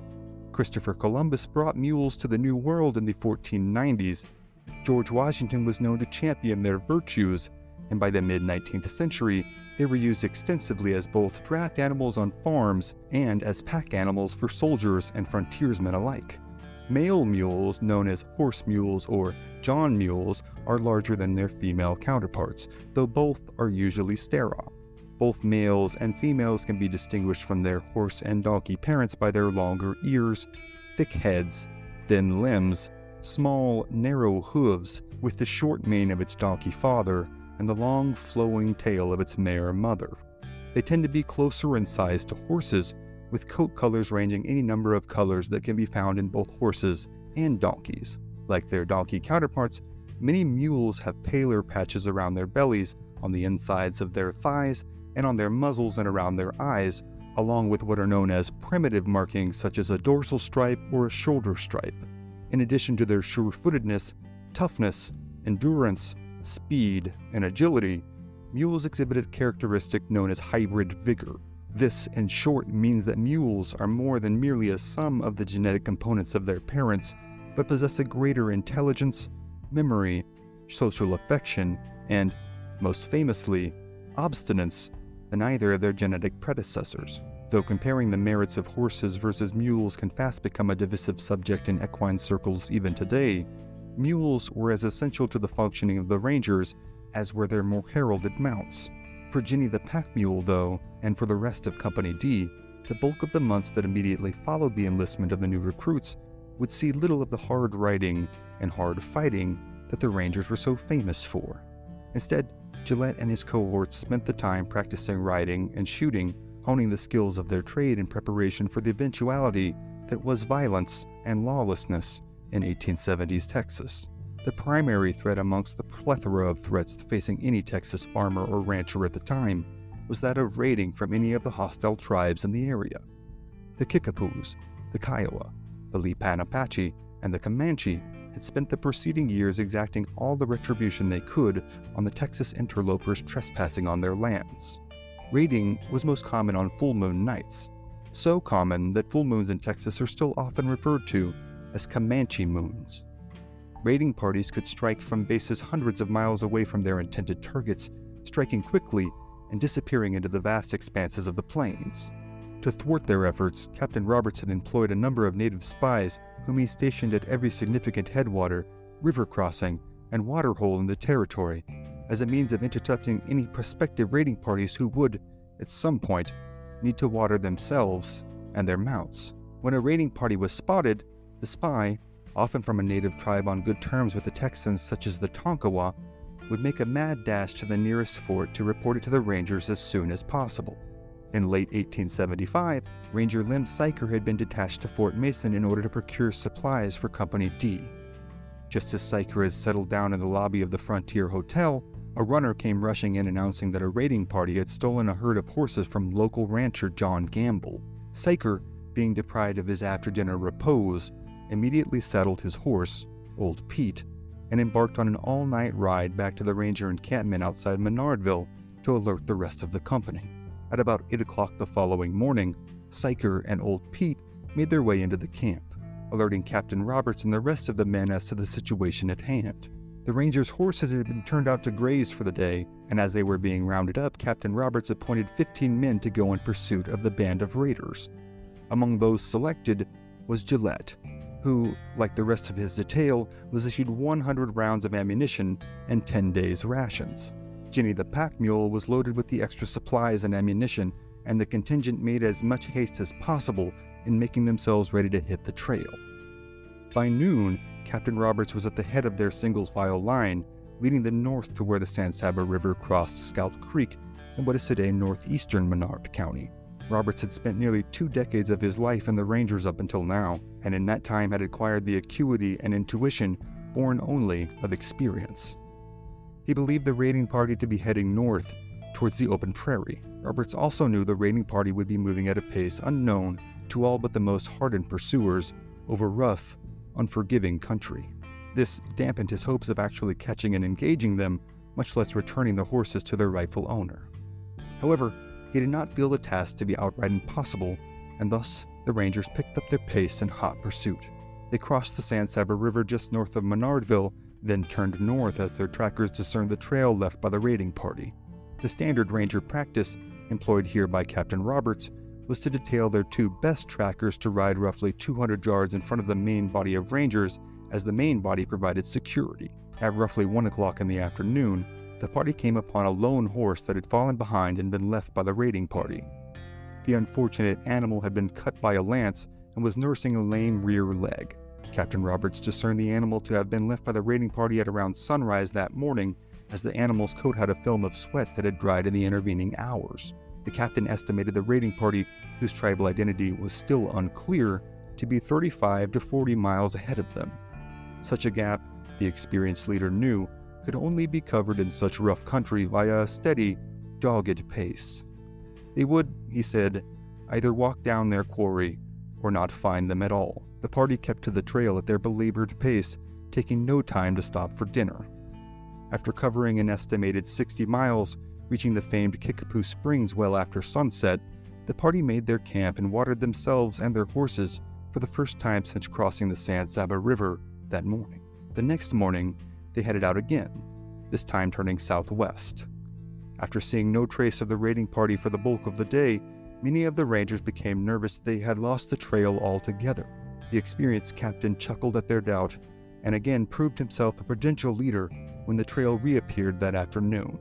Christopher Columbus brought mules to the New World in the 1490s. George Washington was known to champion their virtues, and by the mid-19th century, they were used extensively as both draft animals on farms and as pack animals for soldiers and frontiersmen alike. Male mules, known as horse mules or John mules, are larger than their female counterparts, though both are usually sterile. Both males and females can be distinguished from their horse and donkey parents by their longer ears, thick heads, thin limbs, small, narrow hooves, with the short mane of its donkey father and the long, flowing tail of its mare mother. They tend to be closer in size to horses, with coat colors ranging any number of colors that can be found in both horses and donkeys. Like their donkey counterparts, many mules have paler patches around their bellies, on the insides of their thighs, and on their muzzles and around their eyes, along with what are known as primitive markings such as a dorsal stripe or a shoulder stripe. In addition to their sure-footedness, toughness, endurance, speed, and agility, mules exhibit a characteristic known as hybrid vigor. This, in short, means that mules are more than merely a sum of the genetic components of their parents, but possess a greater intelligence, memory, social affection, and, most famously, obstinance than either of their genetic predecessors. Though comparing the merits of horses versus mules can fast become a divisive subject in equine circles even today, mules were as essential to the functioning of the Rangers as were their more heralded mounts. For Ginny the pack mule, though, and for the rest of Company D, the bulk of the months that immediately followed the enlistment of the new recruits would see little of the hard riding and hard fighting that the Rangers were so famous for. Instead, Gillette and his cohorts spent the time practicing riding and shooting, honing the skills of their trade in preparation for the eventuality that was violence and lawlessness in 1870s Texas. The primary threat amongst the plethora of threats facing any Texas farmer or rancher at the time was that of raiding from any of the hostile tribes in the area. The Kickapoos, the Kiowa, the Lipan Apache, and the Comanche had spent the preceding years exacting all the retribution they could on the Texas interlopers trespassing on their lands. Raiding was most common on full moon nights, so common that full moons in Texas are still often referred to as Comanche moons. Raiding parties could strike from bases hundreds of miles away from their intended targets, striking quickly and disappearing into the vast expanses of the plains. To thwart their efforts, Captain Roberts had employed a number of native spies whom he stationed at every significant headwater, river crossing, and water hole in the territory, as a means of intercepting any prospective raiding parties who would, at some point, need to water themselves and their mounts. When a raiding party was spotted, the spy, often from a native tribe on good terms with the Texans such as the Tonkawa, would make a mad dash to the nearest fort to report it to the Rangers as soon as possible. In late 1875, Ranger Lem Syker had been detached to Fort Mason in order to procure supplies for Company D. Just as Syker had settled down in the lobby of the Frontier Hotel, a runner came rushing in announcing that a raiding party had stolen a herd of horses from local rancher John Gamble. Syker, being deprived of his after-dinner repose, immediately saddled his horse, Old Pete, and embarked on an all-night ride back to the Ranger encampment outside Menardville to alert the rest of the company. At about 8 o'clock the following morning, Syker and Old Pete made their way into the camp, alerting Captain Roberts and the rest of the men as to the situation at hand. The Rangers' horses had been turned out to graze for the day, and as they were being rounded up, Captain Roberts appointed 15 men to go in pursuit of the band of raiders. Among those selected was Gillette, who, like the rest of his detail, was issued 100 rounds of ammunition and 10 days' rations. Ginny the pack mule was loaded with the extra supplies and ammunition, and the contingent made as much haste as possible in making themselves ready to hit the trail. By noon, Captain Roberts was at the head of their single-file line, leading them north to where the San Saba River crossed Scalp Creek in what is today northeastern Menard County. Roberts had spent nearly 2 decades of his life in the Rangers up until now, and in that time had acquired the acuity and intuition born only of experience. He believed the raiding party to be heading north, towards the open prairie. Roberts also knew the raiding party would be moving at a pace unknown to all but the most hardened pursuers over rough, unforgiving country. This dampened his hopes of actually catching and engaging them, much less returning the horses to their rightful owner. However, he did not feel the task to be outright impossible, and thus the Rangers picked up their pace in hot pursuit. They crossed the San Saba River just north of Menardville, then turned north as their trackers discerned the trail left by the raiding party. The standard Ranger practice, employed here by Captain Roberts, was to detail their 2 best trackers to ride roughly 200 yards in front of the main body of Rangers, as the main body provided security. At roughly 1 o'clock in the afternoon, the party came upon a lone horse that had fallen behind and been left by the raiding party. The unfortunate animal had been cut by a lance and was nursing a lame rear leg. Captain Roberts discerned the animal to have been left by the raiding party at around sunrise that morning, as the animal's coat had a film of sweat that had dried in the intervening hours. The captain estimated the raiding party, whose tribal identity was still unclear, to be 35 to 40 miles ahead of them. Such a gap, the experienced leader knew, could only be covered in such rough country via a steady, dogged pace. They would, he said, either walk down their quarry or not find them at all. The party kept to the trail at their belabored pace, taking no time to stop for dinner. After covering an estimated 60 miles, reaching the famed Kickapoo Springs well after sunset, the party made their camp and watered themselves and their horses for the first time since crossing the San Saba River that morning. The next morning, they headed out again, this time turning southwest. After seeing no trace of the raiding party for the bulk of the day, many of the rangers became nervous that they had lost the trail altogether. The experienced captain chuckled at their doubt and again proved himself a prudential leader when the trail reappeared that afternoon.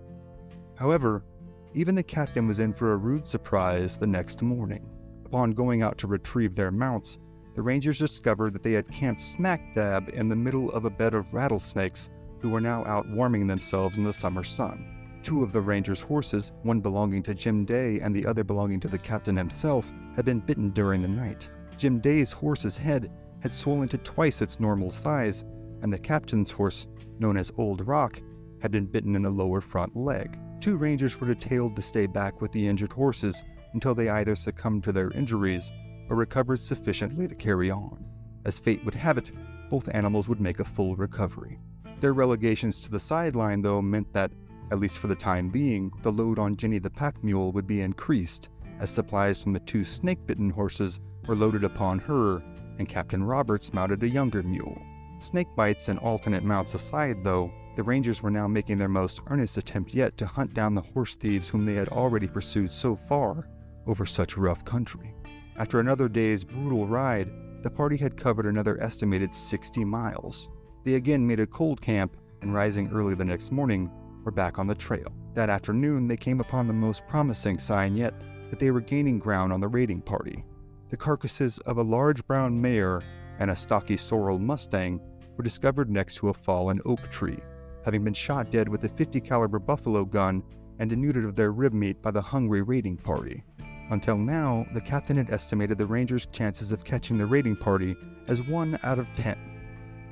However, even the captain was in for a rude surprise the next morning. Upon going out to retrieve their mounts, the rangers discovered that they had camped smack dab in the middle of a bed of rattlesnakes who were now out warming themselves in the summer sun. Two of the rangers' horses, one belonging to Jim Day and the other belonging to the captain himself, had been bitten during the night. Jim Day's horse's head had swollen to twice its normal size, and the captain's horse, known as Old Rock, had been bitten in the lower front leg. Two rangers were detailed to stay back with the injured horses until they either succumbed to their injuries or recovered sufficiently to carry on. As fate would have it, both animals would make a full recovery. Their relegations to the sideline, though, meant that, at least for the time being, the load on Jenny the pack mule would be increased, as supplies from the two snake-bitten horses were loaded upon her, and Captain Roberts mounted a younger mule. Snake bites and alternate mounts aside, though, the rangers were now making their most earnest attempt yet to hunt down the horse thieves whom they had already pursued so far over such rough country. After another day's brutal ride, the party had covered another estimated 60 miles. They again made a cold camp, and rising early the next morning, were back on the trail. That afternoon, they came upon the most promising sign yet that they were gaining ground on the raiding party. The carcasses of a large brown mare and a stocky sorrel mustang were discovered next to a fallen oak tree, having been shot dead with a .50 caliber buffalo gun and denuded of their rib meat by the hungry raiding party. Until now, the captain had estimated the rangers' chances of catching the raiding party as 1 out of 10.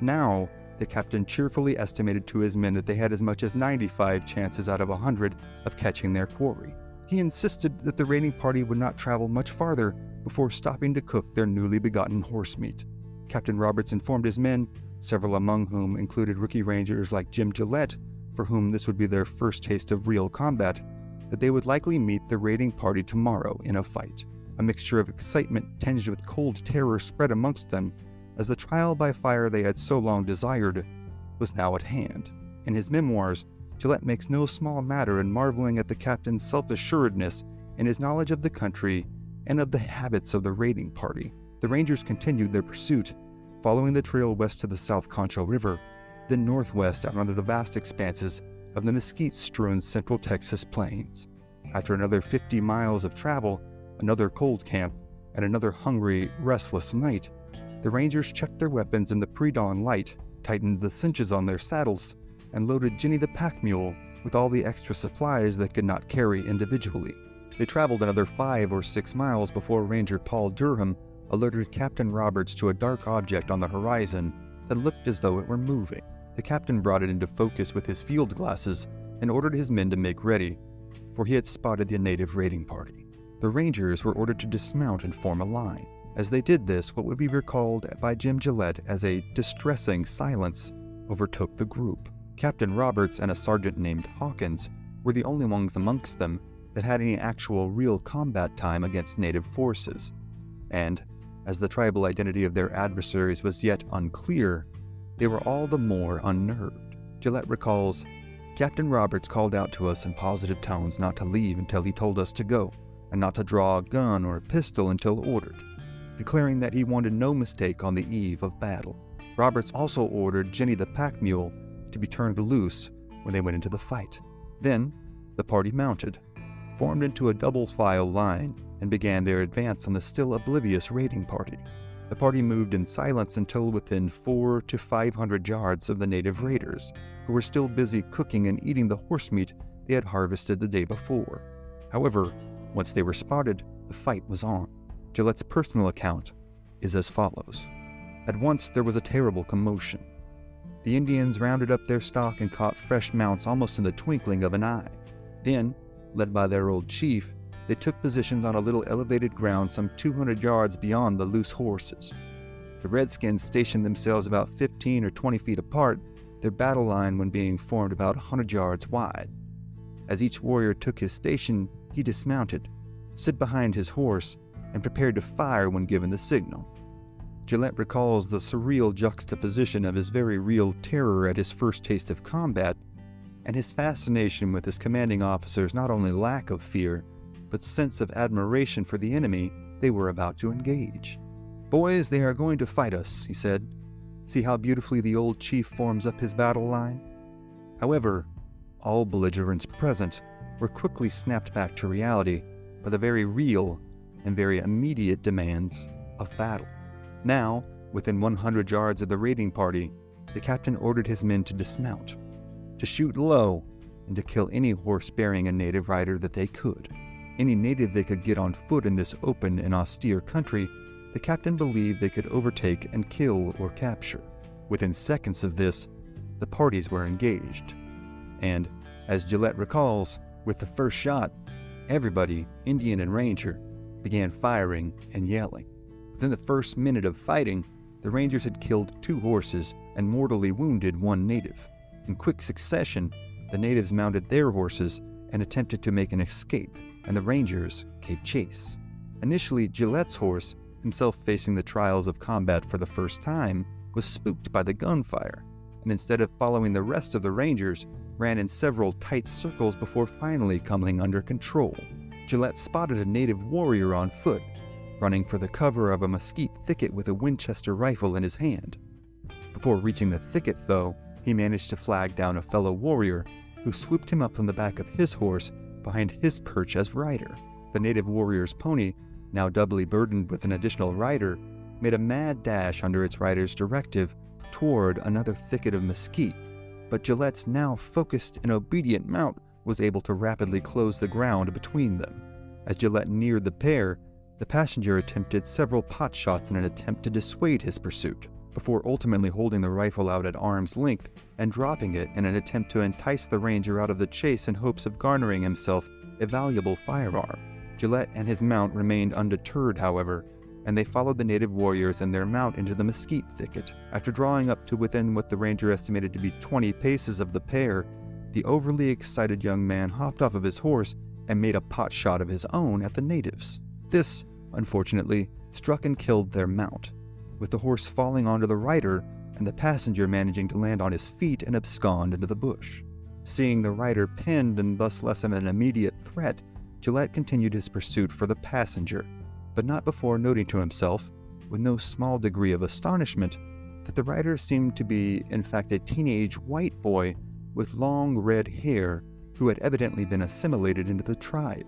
Now, the captain cheerfully estimated to his men that they had as much as 95 chances out of 100 of catching their quarry. He insisted that the raiding party would not travel much farther before stopping to cook their newly begotten horse meat. Captain Roberts informed his men, several among whom included rookie rangers like Jim Gillette, for whom this would be their first taste of real combat, that they would likely meet the raiding party tomorrow in a fight. A mixture of excitement tinged with cold terror spread amongst them, as the trial by fire they had so long desired was now at hand. In his memoirs, Gillette makes no small matter in marveling at the captain's self-assuredness and his knowledge of the country and of the habits of the raiding party. The rangers continued their pursuit, following the trail west to the South Concho River, then northwest out onto the vast expanses of the mesquite-strewn Central Texas plains. After another 50 miles of travel, another cold camp, and another hungry, restless night, the rangers checked their weapons in the pre-dawn light, tightened the cinches on their saddles, and loaded Jenny the pack mule with all the extra supplies they could not carry individually. They traveled another 5 or 6 miles before Ranger Paul Durham alerted Captain Roberts to a dark object on the horizon that looked as though it were moving. The captain brought it into focus with his field glasses and ordered his men to make ready, for he had spotted the native raiding party. The rangers were ordered to dismount and form a line. As they did this, what would be recalled by Jim Gillette as a distressing silence overtook the group. Captain Roberts and a sergeant named Hawkins were the only ones amongst them that had any actual real combat time against native forces, and, as the tribal identity of their adversaries was yet unclear, they were all the more unnerved. Gillette recalls, "Captain Roberts called out to us in positive tones not to leave until he told us to go, and not to draw a gun or a pistol until ordered, declaring that he wanted no mistake on the eve of battle. Roberts also ordered Jenny the pack mule to be turned loose when they went into the fight. Then, the party mounted, formed into a double file line, and began their advance on the still oblivious raiding party. The party moved in silence until within 400 to 500 yards of the native raiders, who were still busy cooking and eating the horse meat they had harvested the day before. However, once they were spotted, the fight was on. Gillette's personal account is as follows. At once there was a terrible commotion. The Indians rounded up their stock and caught fresh mounts almost in the twinkling of an eye. Then, led by their old chief, they took positions on a little elevated ground some 200 yards beyond the loose horses. The Redskins stationed themselves about 15 or 20 feet apart, their battle line when being formed about 100 yards wide. As each warrior took his station, he dismounted, stood behind his horse, and prepared to fire when given the signal. Gillette recalls the surreal juxtaposition of his very real terror at his first taste of combat, and his fascination with his commanding officer's not only lack of fear, but sense of admiration for the enemy they were about to engage. "Boys, they are going to fight us," he said. "See how beautifully the old chief forms up his battle line?" However, all belligerents present were quickly snapped back to reality by the very real and very immediate demands of battle. Now, within 100 yards of the raiding party, the captain ordered his men to dismount, to shoot low, and to kill any horse bearing a native rider that they could. Any native they could get on foot in this open and austere country, the captain believed they could overtake and kill or capture. Within seconds of this, the parties were engaged. And, as Gillette recalls, with the first shot, everybody, Indian and Ranger, began firing and yelling. Within the first minute of fighting, the Rangers had killed 2 horses and mortally wounded 1 native. In quick succession, the natives mounted their horses and attempted to make an escape, and the Rangers gave chase. Initially, Gillette's horse, himself facing the trials of combat for the first time, was spooked by the gunfire, and instead of following the rest of the Rangers, ran in several tight circles before finally coming under control. Gillette spotted a native warrior on foot, running for the cover of a mesquite thicket with a Winchester rifle in his hand. Before reaching the thicket, though, he managed to flag down a fellow warrior who swooped him up on the back of his horse behind his perch as rider. The native warrior's pony, now doubly burdened with an additional rider, made a mad dash under its rider's directive toward another thicket of mesquite, but Gillette's now focused and obedient mount was able to rapidly close the ground between them. As Gillette neared the pair, the passenger attempted several pot shots in an attempt to dissuade his pursuit, before ultimately holding the rifle out at arm's length and dropping it in an attempt to entice the Ranger out of the chase in hopes of garnering himself a valuable firearm. Gillette and his mount remained undeterred, however, and they followed the native warriors and their mount into the mesquite thicket. After drawing up to within what the Ranger estimated to be 20 paces of the pair, the overly excited young man hopped off of his horse and made a pot shot of his own at the natives. This, unfortunately, struck and killed their mount, with the horse falling onto the rider and the passenger managing to land on his feet and abscond into the bush. Seeing the rider pinned and thus less of an immediate threat, Gillette continued his pursuit for the passenger, but not before noting to himself, with no small degree of astonishment, that the rider seemed to be, in fact, a teenage white boy with long red hair who had evidently been assimilated into the tribe.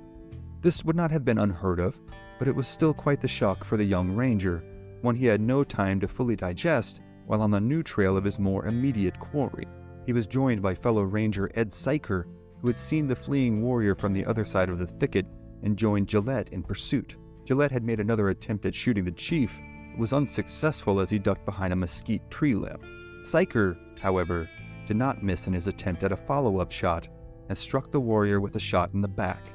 This would not have been unheard of, but it was still quite the shock for the young Ranger, one he had no time to fully digest while on the new trail of his more immediate quarry. He was joined by fellow Ranger Ed Syker, who had seen the fleeing warrior from the other side of the thicket and joined Gillette in pursuit. Gillette had made another attempt at shooting the chief, but was unsuccessful as he ducked behind a mesquite tree limb. Syker, however, did not miss in his attempt at a follow-up shot and struck the warrior with a shot in the back,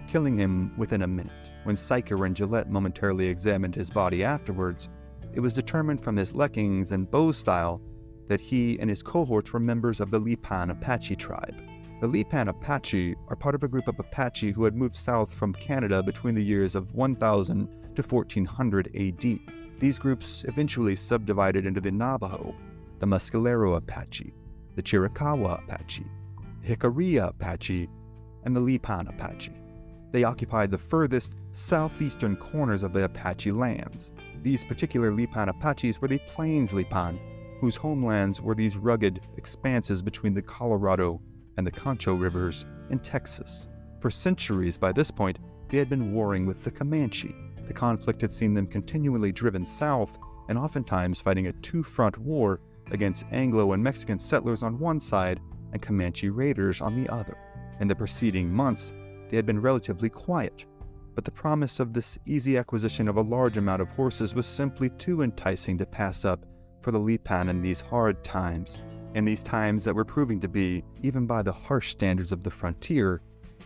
killing him within a minute. When Syker and Gillette momentarily examined his body afterwards, it was determined from his leggings and bow style that he and his cohorts were members of the Lipan Apache tribe. The Lipan Apache are part of a group of Apache who had moved south from Canada between the years of 1000 to 1400 AD. These groups eventually subdivided into the Navajo, the Mescalero Apache, the Chiricahua Apache, the Jicarilla Apache, and the Lipan Apache. They occupied the furthest southeastern corners of the Apache lands. These particular Lipan Apaches were the Plains Lipan, whose homelands were these rugged expanses between the Colorado and the Concho rivers in Texas. For centuries by this point, they had been warring with the Comanche. The conflict had seen them continually driven south and oftentimes fighting a two-front war against Anglo and Mexican settlers on one side and Comanche raiders on the other. In the preceding months, they had been relatively quiet, but the promise of this easy acquisition of a large amount of horses was simply too enticing to pass up for the Lipan in these hard times, in these times that were proving to be, even by the harsh standards of the frontier,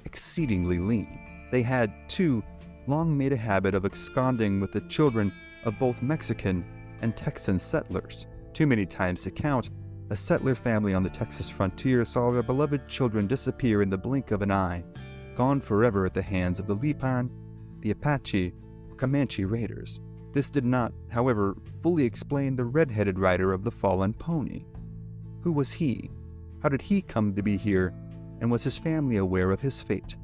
exceedingly lean. They had, too, long made a habit of absconding with the children of both Mexican and Texan settlers. Too many times to count, a settler family on the Texas frontier saw their beloved children disappear in the blink of an eye, gone forever at the hands of the Lipan, the Apache, or Comanche raiders. This did not, however, fully explain the red-headed rider of the fallen pony. Who was he? How did he come to be here? And was his family aware of his fate?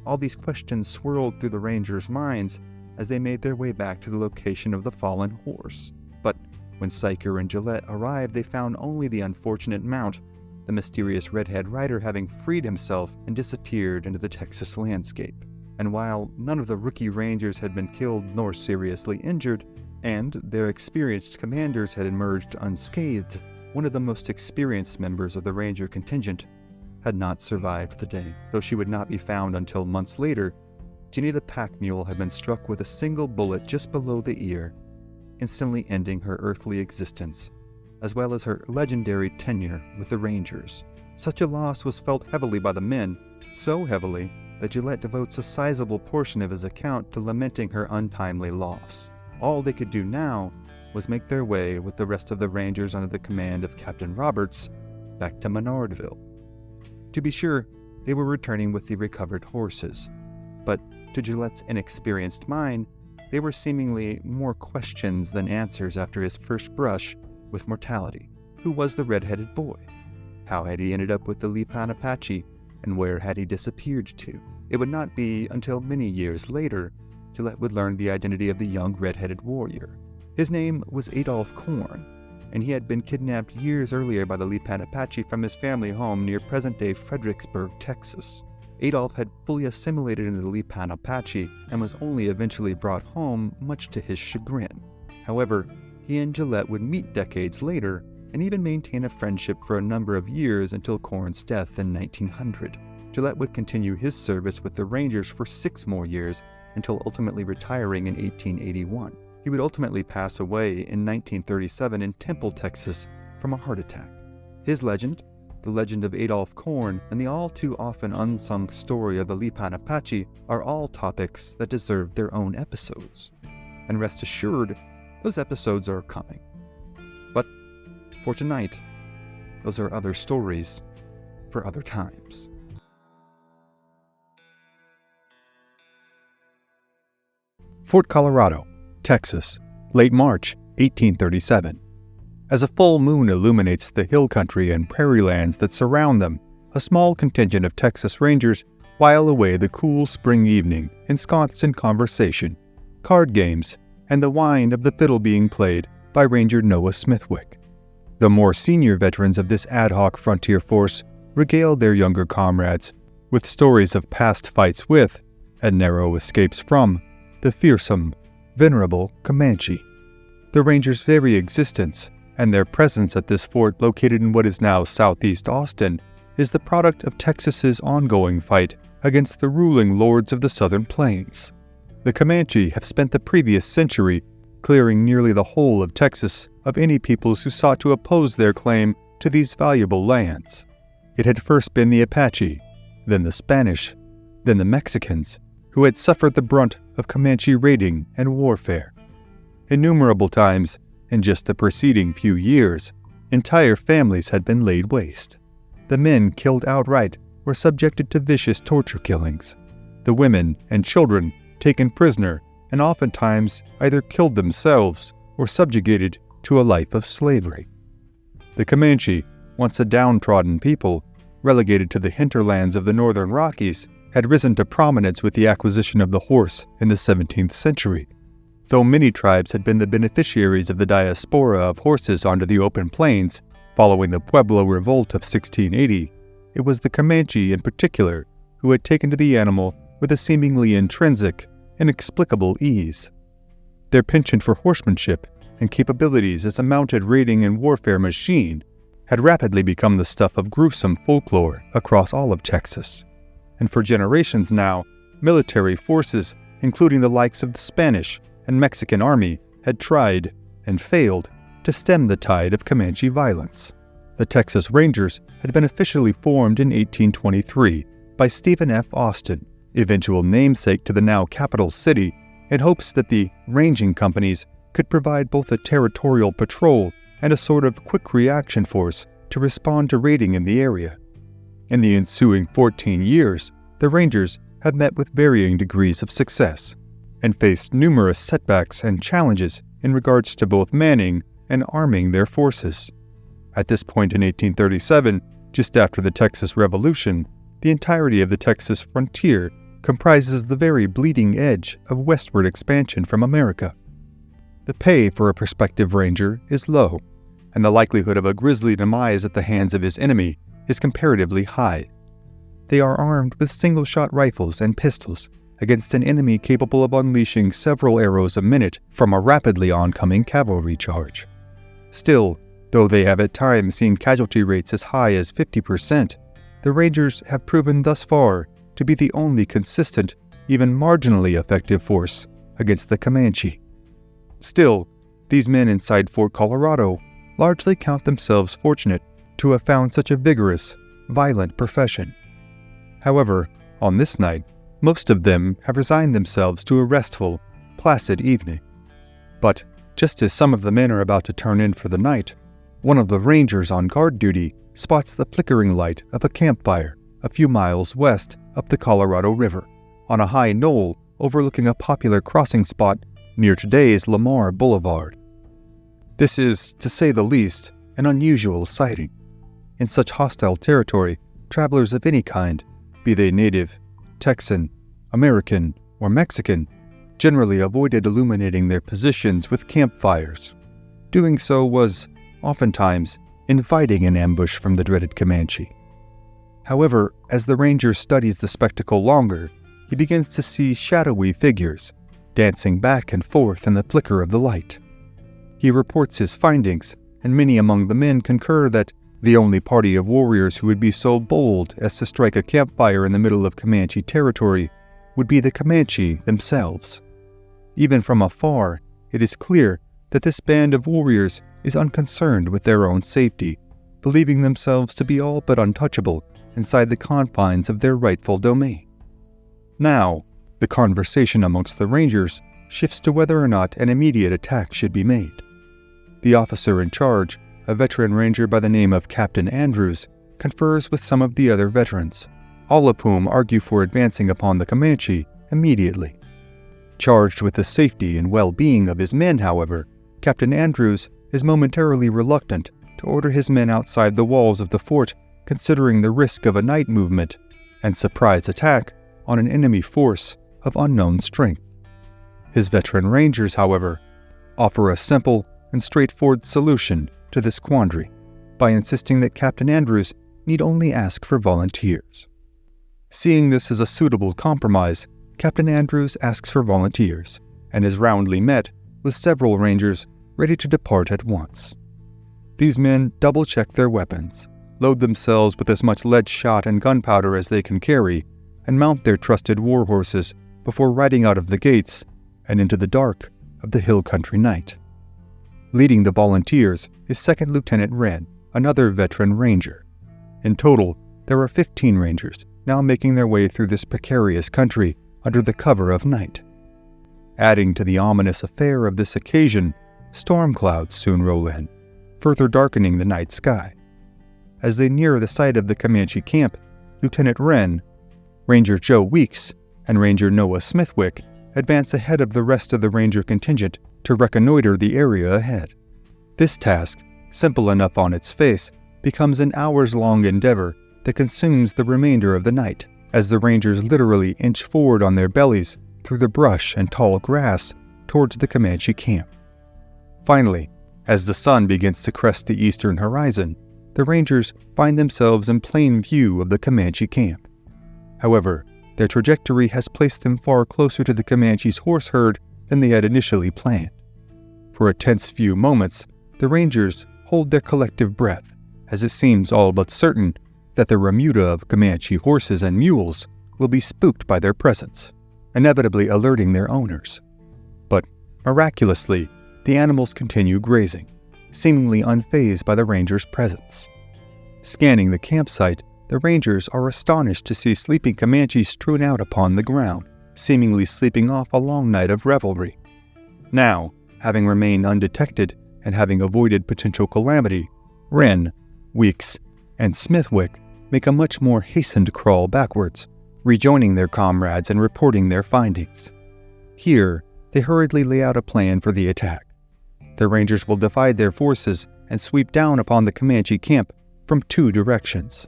All these questions swirled through the Rangers' minds as they made their way back to the location of the fallen horse. But when Syker and Gillette arrived, they found only the unfortunate mount, the mysterious redhead rider having freed himself and disappeared into the Texas landscape. And while none of the rookie Rangers had been killed nor seriously injured, and their experienced commanders had emerged unscathed, one of the most experienced members of the Ranger contingent had not survived the day. Though she would not be found until months later, Ginny the pack mule had been struck with a single bullet just below the ear, instantly ending her earthly existence, as well as her legendary tenure with the Rangers. Such a loss was felt heavily by the men, so heavily that Gillette devotes a sizable portion of his account to lamenting her untimely loss. All they could do now was make their way with the rest of the Rangers under the command of Captain Roberts back to Menardville. To be sure, they were returning with the recovered horses, but to Gillette's inexperienced mind, they were seemingly more questions than answers after his first brush with mortality. Who was the red-headed boy? How had he ended up with the Lipan Apache, and where had he disappeared to? It would not be until many years later Gillette would learn the identity of the young red-headed warrior. His name was Adolph Korn, and he had been kidnapped years earlier by the Lipan Apache from his family home near present-day Fredericksburg, Texas. Adolph had fully assimilated into the Lipan Apache and was only eventually brought home, much to his chagrin. However, he and Gillette would meet decades later and even maintain a friendship for a number of years until Korn's death in 1900. Gillette would continue his service with the Rangers for 6 more years until ultimately retiring in 1881. He would ultimately pass away in 1937 in Temple, Texas, from a heart attack. His legend, the legend of Adolph Korn, and the all too often unsung story of the Lipan Apache are all topics that deserve their own episodes. And rest assured, those episodes are coming. But for tonight, those are other stories for other times. Fort Colorado, Texas, late March 1837. As a full moon illuminates the hill country and prairie lands that surround them, a small contingent of Texas Rangers while away the cool spring evening, ensconced in conversation, card games, and the whine of the fiddle being played by Ranger Noah Smithwick. The more senior veterans of this ad hoc frontier force regaled their younger comrades with stories of past fights with, and narrow escapes from, the fearsome, venerable Comanche. The Rangers' very existence and their presence at this fort located in what is now southeast Austin is the product of Texas's ongoing fight against the ruling lords of the Southern Plains. The Comanche have spent the previous century clearing nearly the whole of Texas of any peoples who sought to oppose their claim to these valuable lands. It had first been the Apache, then the Spanish, then the Mexicans, who had suffered the brunt of Comanche raiding and warfare. Innumerable times, in just the preceding few years, entire families had been laid waste. The men killed outright were subjected to vicious torture killings. The women and children taken prisoner and oftentimes either killed themselves or subjugated to a life of slavery. The Comanche, once a downtrodden people, relegated to the hinterlands of the northern Rockies, had risen to prominence with the acquisition of the horse in the 17th century. Though many tribes had been the beneficiaries of the diaspora of horses onto the open plains following the Pueblo Revolt of 1680, it was the Comanche in particular who had taken to the animal with a seemingly intrinsic, inexplicable ease. Their penchant for horsemanship and capabilities as a mounted raiding and warfare machine had rapidly become the stuff of gruesome folklore across all of Texas. And for generations now, military forces, including the likes of the Spanish and Mexican army, had tried, and failed, to stem the tide of Comanche violence. The Texas Rangers had been officially formed in 1823 by Stephen F. Austin, eventual namesake to the now capital city, in hopes that the ranging companies could provide both a territorial patrol and a sort of quick reaction force to respond to raiding in the area. In the ensuing 14 years, the Rangers have met with varying degrees of success. and faced numerous setbacks and challenges in regards to both manning and arming their forces. At this point in 1837, just after the Texas Revolution, the entirety of the Texas frontier comprises the very bleeding edge of westward expansion from America. The pay for a prospective ranger is low, and the likelihood of a grisly demise at the hands of his enemy is comparatively high. They are armed with single-shot rifles and pistols against an enemy capable of unleashing several arrows a minute from a rapidly oncoming cavalry charge. Still, though they have at times seen casualty rates as high as 50%, the Rangers have proven thus far to be the only consistent, even marginally effective force against the Comanche. Still, these men inside Fort Colorado largely count themselves fortunate to have found such a vigorous, violent profession. However, on this night, most of them have resigned themselves to a restful, placid evening. But just as some of the men are about to turn in for the night, one of the Rangers on guard duty spots the flickering light of a campfire a few miles west up the Colorado River, on a high knoll overlooking a popular crossing spot near today's Lamar Boulevard. This is, to say the least, an unusual sighting. In such hostile territory, travelers of any kind, be they native, Texan, American, or Mexican, generally avoided illuminating their positions with campfires. Doing so was, oftentimes, inviting an ambush from the dreaded Comanche. However, as the ranger studies the spectacle longer, he begins to see shadowy figures, dancing back and forth in the flicker of the light. He reports his findings, and many among the men concur that the only party of warriors who would be so bold as to strike a campfire in the middle of Comanche territory would be the Comanche themselves. Even from afar, it is clear that this band of warriors is unconcerned with their own safety, believing themselves to be all but untouchable inside the confines of their rightful domain. Now, the conversation amongst the Rangers shifts to whether or not an immediate attack should be made. The officer in charge, a veteran ranger by the name of Captain Andrews, confers with some of the other veterans, all of whom argue for advancing upon the Comanche immediately. Charged with the safety and well-being of his men, however, Captain Andrews is momentarily reluctant to order his men outside the walls of the fort, considering the risk of a night movement and surprise attack on an enemy force of unknown strength. His veteran rangers, however, offer a simple and straightforward solution to this quandary by insisting that Captain Andrews need only ask for volunteers. Seeing this as a suitable compromise, Captain Andrews asks for volunteers and is roundly met with several rangers ready to depart at once. These men double-check their weapons, load themselves with as much lead shot and gunpowder as they can carry, and mount their trusted war horses before riding out of the gates and into the dark of the hill country night. Leading the volunteers is Second Lieutenant Wren, another veteran ranger. In total, there are 15 rangers now making their way through this precarious country under the cover of night. Adding to the ominous affair of this occasion, storm clouds soon roll in, further darkening the night sky. As they near the site of the Comanche camp, Lieutenant Wren, Ranger Joe Weeks, and Ranger Noah Smithwick advance ahead of the rest of the ranger contingent to reconnoiter the area ahead. This task, simple enough on its face, becomes an hours-long endeavor that consumes the remainder of the night, as the rangers literally inch forward on their bellies through the brush and tall grass towards the Comanche camp. Finally, as the sun begins to crest the eastern horizon, the rangers find themselves in plain view of the Comanche camp. However, their trajectory has placed them far closer to the Comanche's horse herd than they had initially planned. For a tense few moments, the rangers hold their collective breath, as it seems all but certain that the remuda of Comanche horses and mules will be spooked by their presence, inevitably alerting their owners. But, miraculously, the animals continue grazing, seemingly unfazed by the rangers' presence. Scanning the campsite, the rangers are astonished to see sleeping Comanches strewn out upon the ground, seemingly sleeping off a long night of revelry. Now, having remained undetected and having avoided potential calamity, Wren, Weeks, and Smithwick make a much more hastened crawl backwards, rejoining their comrades and reporting their findings. Here, they hurriedly lay out a plan for the attack. The Rangers will divide their forces and sweep down upon the Comanche camp from 2 directions.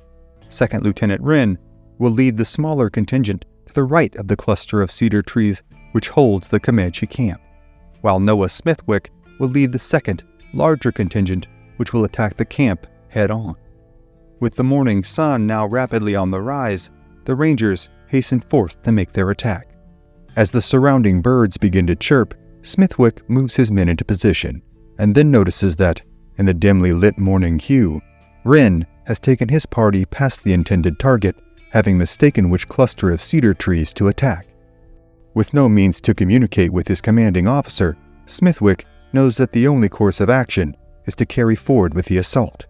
Second Lieutenant Wren will lead the smaller contingent to the right of the cluster of cedar trees which holds the Comanche camp, while Noah Smithwick will lead the second, larger contingent which will attack the camp head-on. With the morning sun now rapidly on the rise, the Rangers hasten forth to make their attack. As the surrounding birds begin to chirp, Smithwick moves his men into position, and then notices that, in the dimly lit morning hue, Wren has taken his party past the intended target, having mistaken which cluster of cedar trees to attack. With no means to communicate with his commanding officer, Smithwick knows that the only course of action is to carry forward with the assault.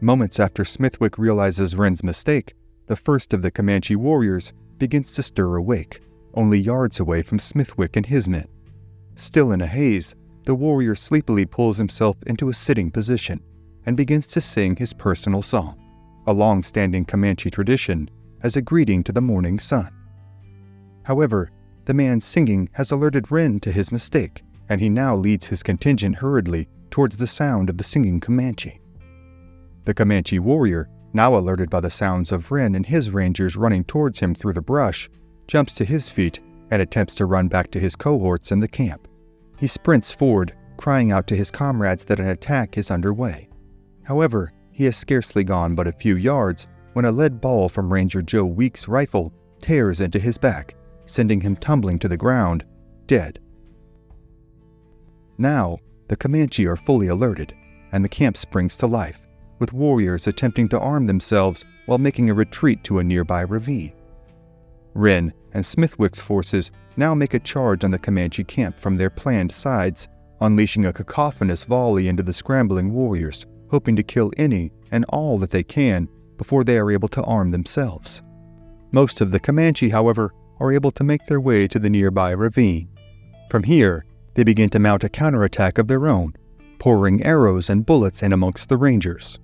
Moments after Smithwick realizes Wren's mistake, the first of the Comanche warriors begins to stir awake, only yards away from Smithwick and his men. Still in a haze, the warrior sleepily pulls himself into a sitting position and begins to sing his personal song, a long-standing Comanche tradition, as a greeting to the morning sun. However, the man singing has alerted Wren to his mistake, and he now leads his contingent hurriedly towards the sound of the singing Comanche. The Comanche warrior, now alerted by the sounds of Wren and his rangers running towards him through the brush, jumps to his feet and attempts to run back to his cohorts in the camp. He sprints forward, crying out to his comrades that an attack is underway. However, he has scarcely gone but a few yards when a lead ball from Ranger Joe Weeks' rifle tears into his back, sending him tumbling to the ground, dead. Now, the Comanche are fully alerted, and the camp springs to life, with warriors attempting to arm themselves while making a retreat to a nearby ravine. Wren and Smithwick's forces now make a charge on the Comanche camp from their planned sides, unleashing a cacophonous volley into the scrambling warriors, hoping to kill any and all that they can before they are able to arm themselves. Most of the Comanche, however, are able to make their way to the nearby ravine. From here, they begin to mount a counterattack of their own, pouring arrows and bullets in amongst the Rangers.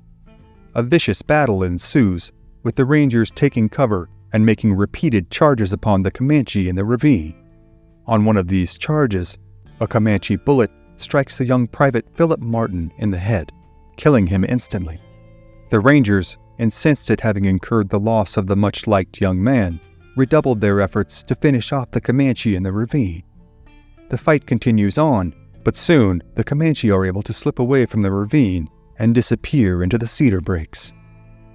A vicious battle ensues, with the Rangers taking cover and making repeated charges upon the Comanche in the ravine. On one of these charges, a Comanche bullet strikes the young Private Philip Martin in the head, killing him instantly. The Rangers, incensed at having incurred the loss of the much-liked young man, redoubled their efforts to finish off the Comanche in the ravine. The fight continues on, but soon the Comanche are able to slip away from the ravine and disappear into the cedar breaks.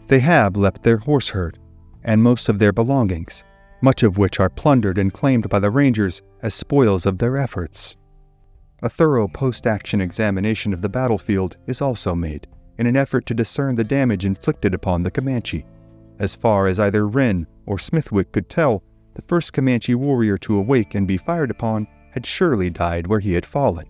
They have left their horse herd and most of their belongings, much of which are plundered and claimed by the Rangers as spoils of their efforts. A thorough post-action examination of the battlefield is also made, in an effort to discern the damage inflicted upon the Comanche. As far as either Wren or Smithwick could tell, the first Comanche warrior to awake and be fired upon had surely died where he had fallen.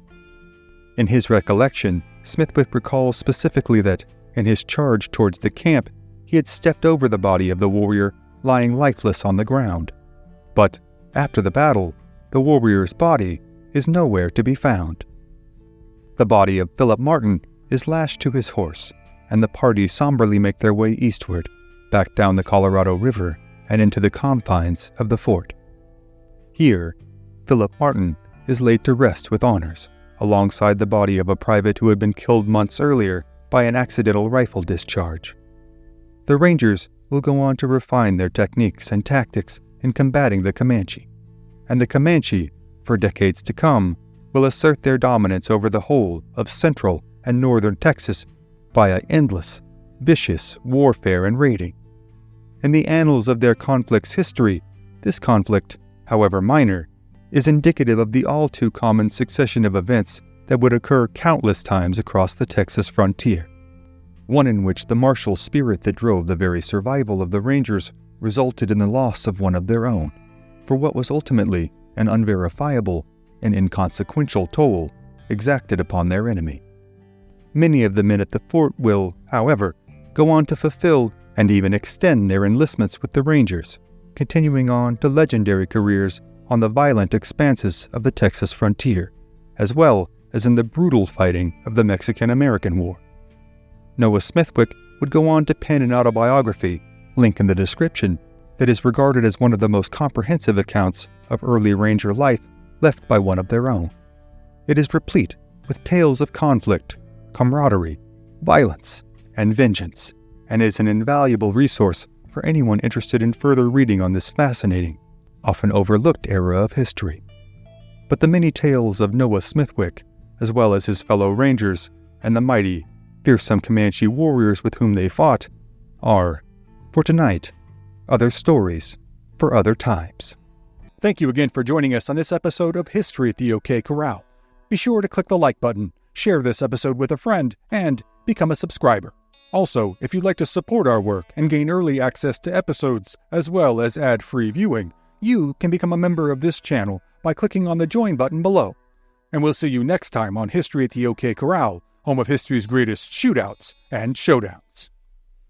In his recollection, Smithwick recalls specifically that, in his charge towards the camp, he had stepped over the body of the warrior lying lifeless on the ground. But, after the battle, the warrior's body is nowhere to be found. The body of Philip Martin is lashed to his horse, and the party somberly make their way eastward, back down the Colorado River and into the confines of the fort. Here, Philip Martin is laid to rest with honors, alongside the body of a private who had been killed months earlier by an accidental rifle discharge. The Rangers will go on to refine their techniques and tactics in combating the Comanche, and the Comanche, for decades to come, will assert their dominance over the whole of central and northern Texas via endless, vicious warfare and raiding. In the annals of their conflict's history, this conflict, however minor, is indicative of the all-too-common succession of events that would occur countless times across the Texas frontier, one in which the martial spirit that drove the very survival of the Rangers resulted in the loss of one of their own, for what was ultimately an unverifiable and inconsequential toll exacted upon their enemy. Many of the men at the fort will, however, go on to fulfill and even extend their enlistments with the Rangers, continuing on to legendary careers on the violent expanses of the Texas frontier, as well as in the brutal fighting of the Mexican-American War. Noah Smithwick would go on to pen an autobiography, link in the description, that is regarded as one of the most comprehensive accounts of early Ranger life left by one of their own. It is replete with tales of conflict, camaraderie, violence, and vengeance, and is an invaluable resource for anyone interested in further reading on this fascinating, often overlooked era of history. But the many tales of Noah Smithwick, as well as his fellow Rangers and the mighty, fearsome Comanche warriors with whom they fought, are, for tonight, other stories for other times. Thank you again for joining us on this episode of History at the OK Corral. Be sure to click the like button, share this episode with a friend, and become a subscriber. Also, if you'd like to support our work and gain early access to episodes as well as ad-free viewing, you can become a member of this channel by clicking on the join button below. And we'll see you next time on History at the OK Corral, home of history's greatest shootouts and showdowns.